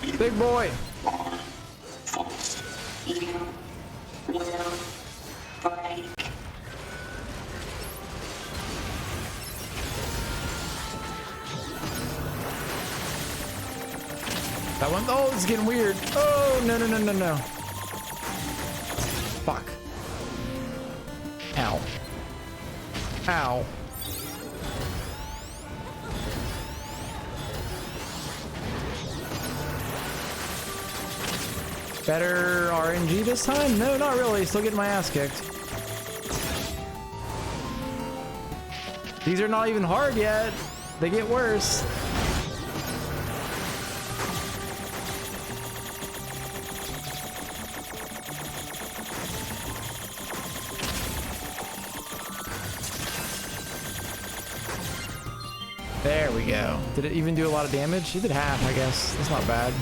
Big boy. You will break. That one. Oh, it's getting weird. Oh, no, no, no, no, no. Fuck. Ow. Ow. Better RNG this time? No, not really. Still getting my ass kicked. These are not even hard yet. They get worse. There we go. Did it even do a lot of damage? It did half, I guess. That's not bad.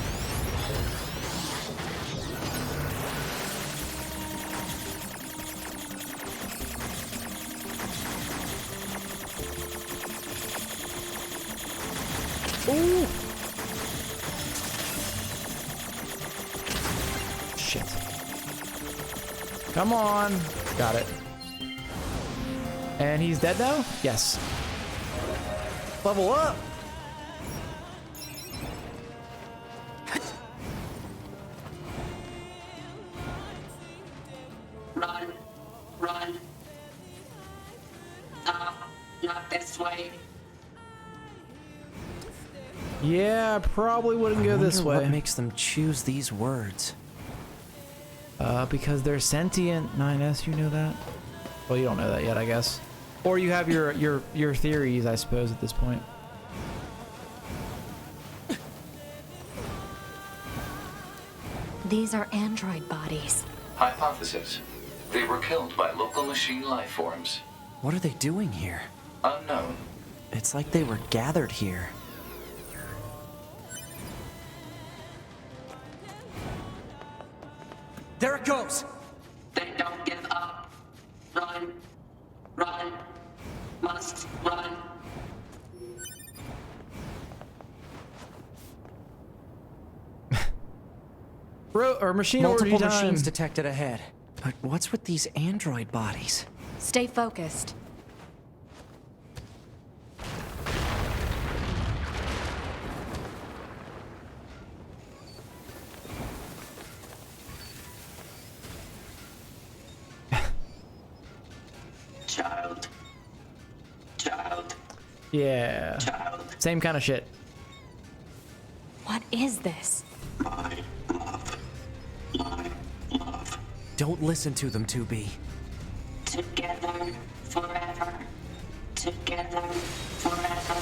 Ooh! Shit. Come on. Got it. And he's dead now? Yes. Level up. Run. Run. Not this way. Yeah, probably wouldn't go this way. What makes them choose these words? Because they're sentient, 9S, you know that? Well, you don't know that yet, I guess. Or you have your theories, I suppose, at this point. These are android bodies. Hypothesis. They were killed by local machine life forms. What are they doing here? Unknown. It's like they were gathered here. There it goes! They don't give up. Run. Run. Must run. Machine Multiple orgy time. machines detected ahead. But what's with these android bodies? Stay focused. Child. Child. Yeah. Child. Same kind of shit. What is this? My love. My love. Don't listen to them, 2B. Together forever. Together forever.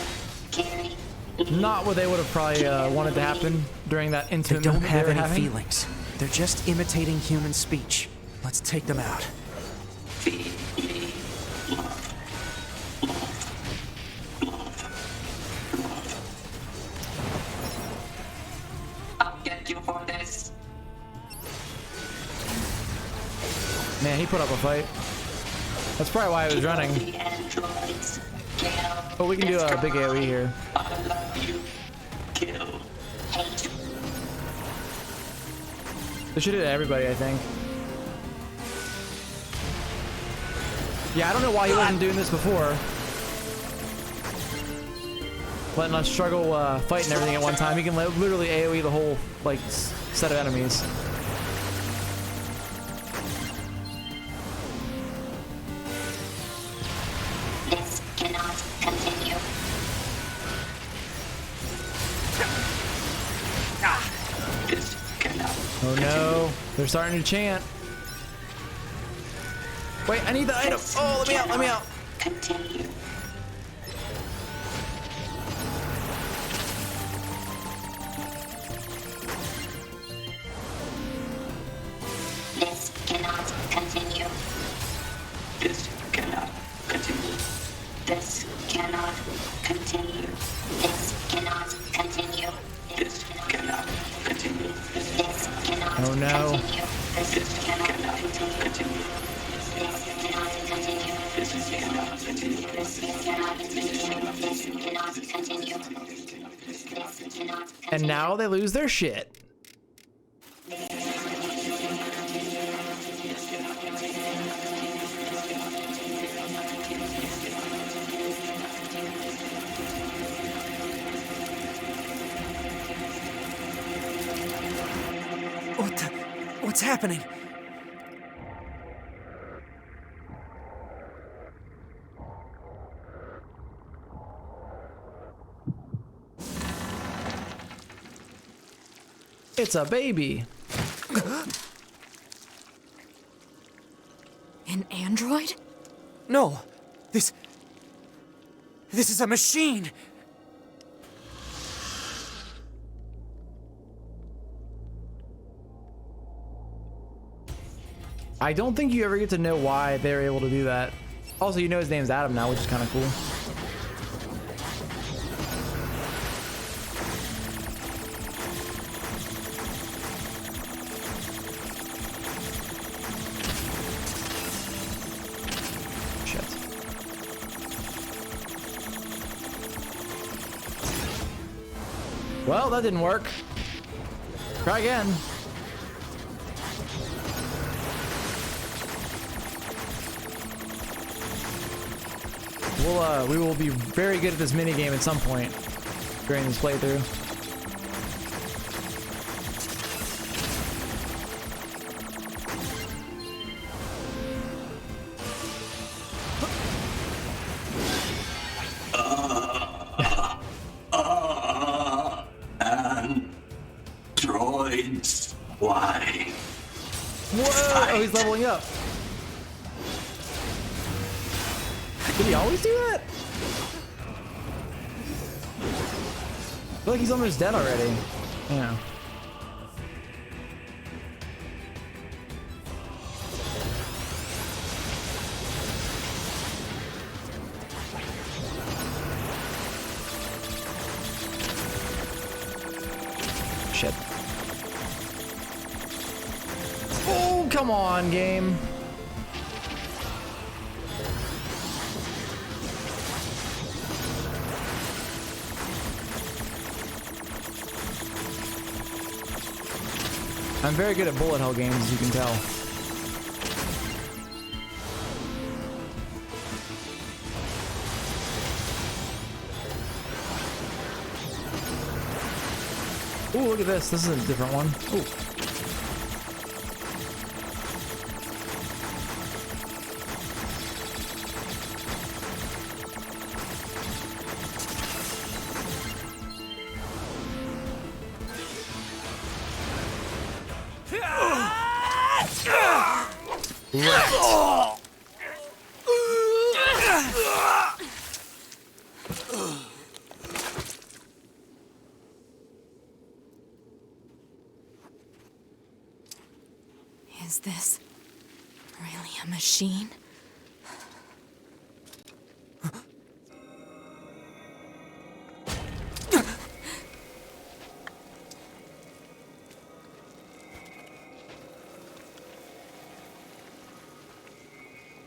Carry. Not what they would have probably wanted to happen during that They intimate don't moment have they were any having. feelings. They're just imitating human speech. Let's take them out. Feed me love. Love. Love. Love. I'll get you for this. Man, he put up a fight. That's probably why he was running. The androids. Kill. But we can do a big AoE here. I love you. Kill. Hate. This should hit everybody, I think. Yeah, I don't know why he wasn't doing this before. Letting us struggle fighting everything at one time. He can literally AoE the whole like set of enemies. This cannot continue. This cannot. Oh no, they're starting to chant. Wait, I need the item. Oh, let me out, let me out. Continue. This cannot continue. This cannot continue. This cannot continue. This cannot continue. This cannot continue. This cannot Oh no. continue. This cannot continue. This cannot continue. This cannot continue. This cannot continue. This cannot continue. This And now they lose their shit. What's happening? It's a baby. An android? No. This is a machine. I don't think you ever get to know why they're able to do that. Also, you know his name's Adam now, which is kind of cool. Shit. Well, that didn't work. Try again. We will be very good at this minigame at some point during this playthrough. Androids, why? Whoa! Oh, he's leveling up. Did he always do that? I feel like he's almost dead already. Yeah. Shit. Oh, come on, game. I'm very good at bullet hell games, as you can tell. Ooh, look at this. This is a different one. Ooh. Is this really a machine?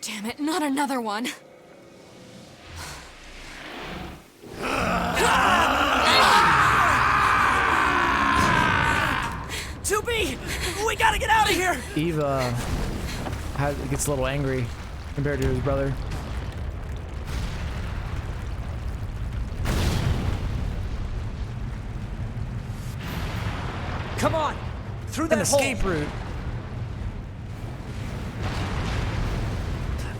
Damn it, not another one. We gotta get out of here! Eva gets a little angry compared to his brother. Come on! Through that escape route.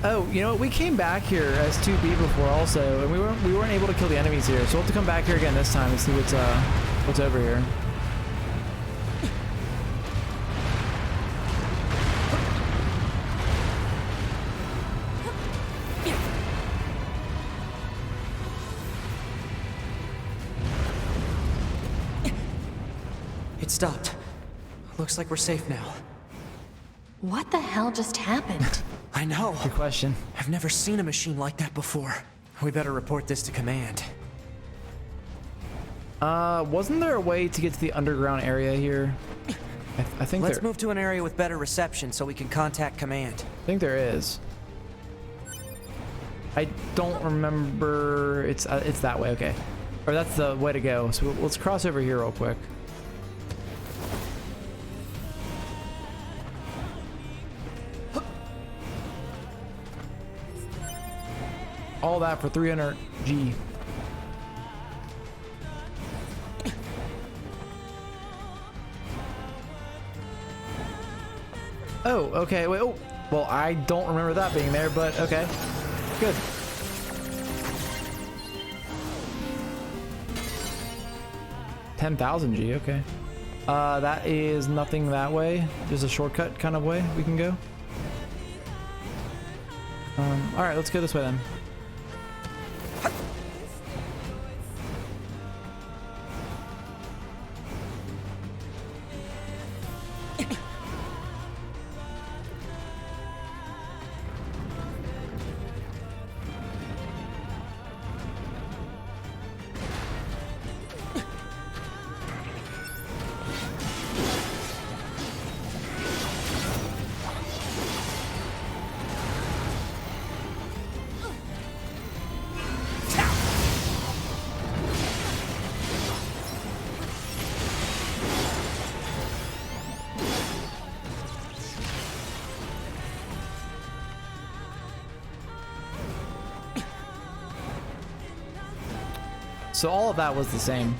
Oh, you know what? We came back here as 2B before also, and we weren't able to kill the enemies here, so we'll have to come back here again this time and see what's over here. It stopped. Looks like we're safe now. What the hell just happened? I know. Good question. I've never seen a machine like that before. We better report this to command. Wasn't there a way to get to the underground area here? I think Let's move to an area with better reception so we can contact command. I think there is. I don't remember. It's that way. Okay. Or that's the way to go. So let's cross over here real quick. All that for 300 G. Oh, okay. Wait. Oh, well, I don't remember that being there, but okay. Good. $10,000 G. Okay. That is nothing that way. Just a shortcut kind of way we can go. All right, let's go this way then. So all of that was the same,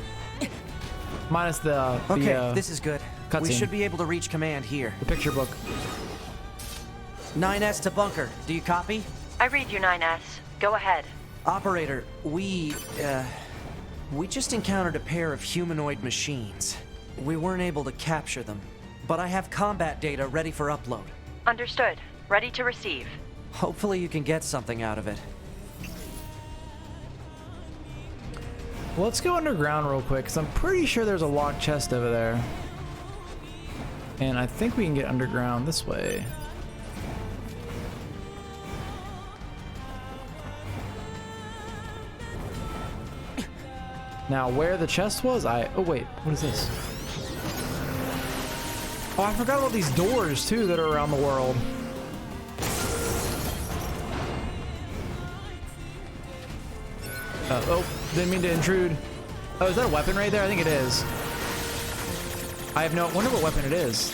minus the okay. This is good. We cutscene. should be able to reach command here. The picture book. 9S to bunker. Do you copy? I read you, 9S. Go ahead. Operator, we just encountered a pair of humanoid machines. We weren't able to capture them, but I have combat data ready for upload. Understood. Ready to receive. Hopefully you can get something out of it. Well, let's go underground real quick, because I'm pretty sure there's a locked chest over there. And I think we can get underground this way. Now, where the chest was, oh wait, what is this? Oh, I forgot about these doors, too, that are around the world. Oh, didn't mean to intrude. Oh, is that a weapon right there? I think it is. I have no... wonder what weapon it is.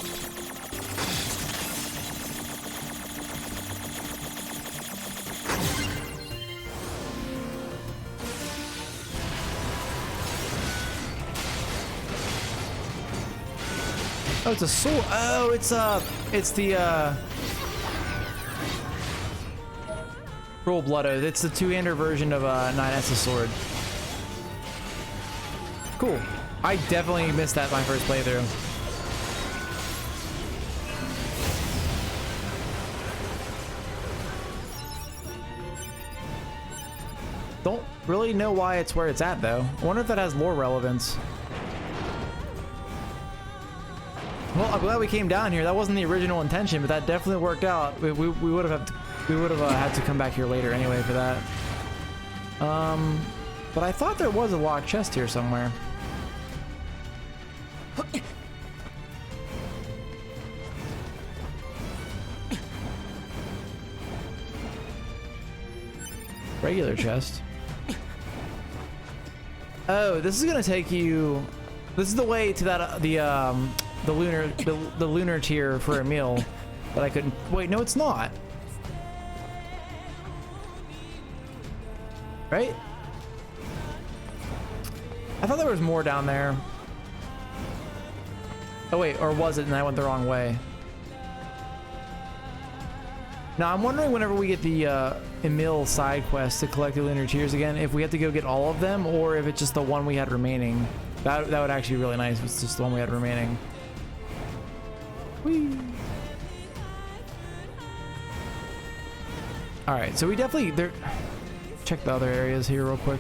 Oh, it's a sword. Oh, it's the Roll Blood Oath. It's the two-hander version of 9S's sword. Cool. I definitely missed that my first playthrough. Don't really know why it's where it's at though. I wonder if that has lore relevance. Well, I'm glad we came down here. That wasn't the original intention, but that definitely worked out. We would have had to come back here later anyway for that. But I thought there was a locked chest here somewhere. Regular chest. Oh, this is gonna take you. This is the way to that the lunar tier for a meal that I couldn't. Wait, no, it's not. Right? I thought there was more down there. Oh wait, or was it and I went the wrong way? Now I'm wondering whenever we get the Emil side quest to collect the lunar tiers again, if we have to go get all of them or if it's just the one we had remaining. That would actually be really nice if it's just the one we had remaining. Whee. All right, so we definitely check the other areas here real quick.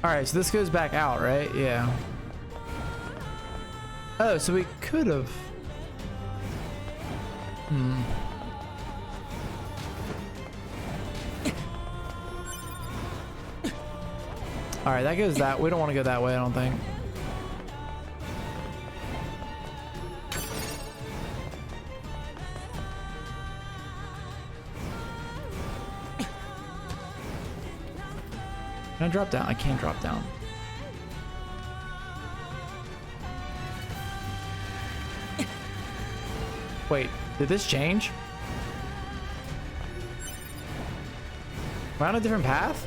All right, so this goes back out, right? Yeah. Oh, so we could have. All right, that goes that. We don't want to go that way, I don't think. Can I drop down? I can't drop down. Wait, did this change? Am I on a different path?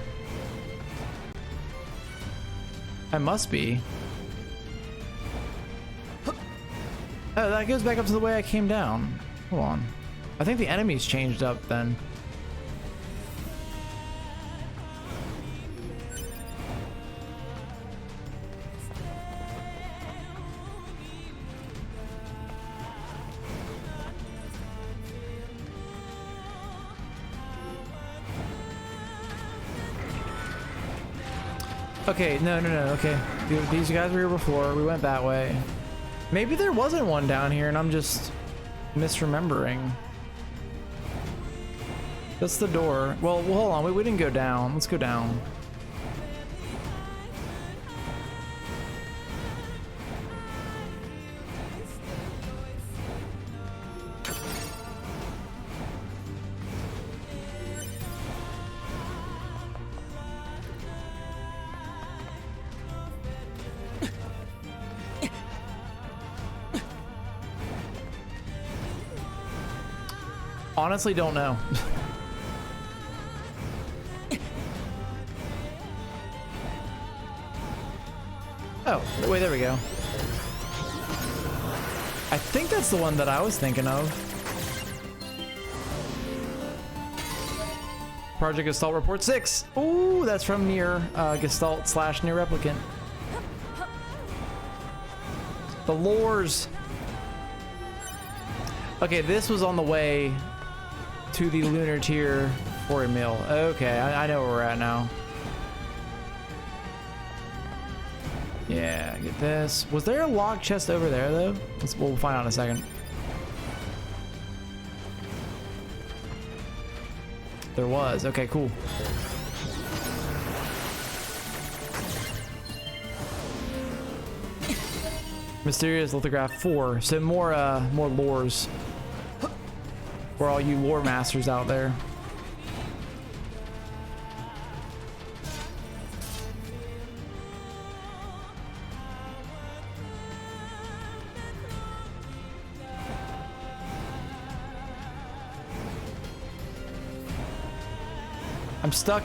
I must be. Oh, that goes back up to the way I came down. Hold on. I think the enemies changed up then. Okay, no, okay. These guys were here before. We went that way. Maybe there wasn't one down here and I'm just misremembering. That's the door. Well, hold on. We didn't go down. Let's go down. Honestly, don't know. Oh, wait, there we go. I think that's the one that I was thinking of. Project Gestalt Report 6. Ooh, that's from NieR, Gestalt / NieR Replicant. The lores. Okay, this was on the way to the lunar tier for a meal. Okay, I know where we're at now. Yeah, get this. Was there a log chest over there though? We'll find out in a second. There was. Okay, cool. Mysterious lithograph 4. So more lores. For all you lore masters out there. I'm stuck.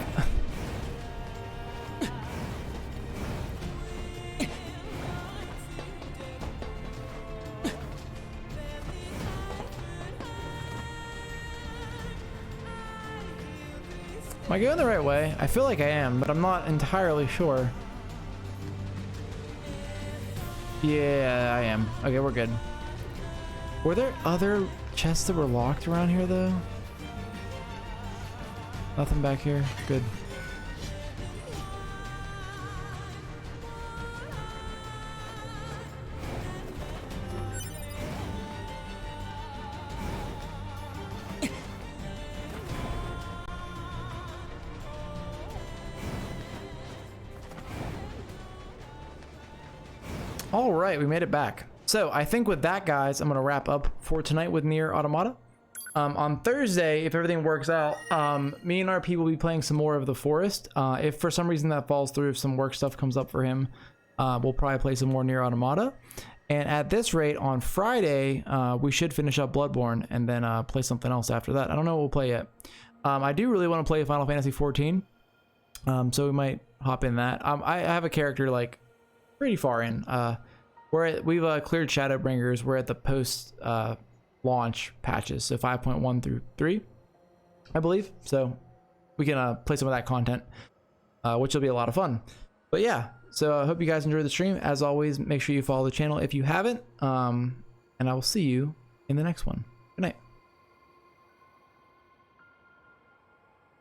Am I going the right way? I feel like I am, but I'm not entirely sure. Yeah, I am. Okay, we're good. Were there other chests that were locked around here, though? Nothing back here? Good. All right, we made it back. So I think with that, guys, I'm going to wrap up for tonight with NieR Automata. On Thursday, if everything works out, me and RP will be playing some more of The Forest. If for some reason that falls through, if some work stuff comes up for him, we'll probably play some more NieR Automata. And at this rate, on Friday, we should finish up Bloodborne and then play something else after that. I don't know what we'll play yet. I do really want to play Final Fantasy 14, so we might hop in that. I have a character like pretty far in. We've cleared Shadowbringers. We're at the post launch patches, so 5.1 through 3, I believe. So we can play some of that content, which will be a lot of fun. But yeah, so I hope you guys enjoyed the stream. As always, make sure you follow the channel if you haven't, and I will see you in the next one. Good night.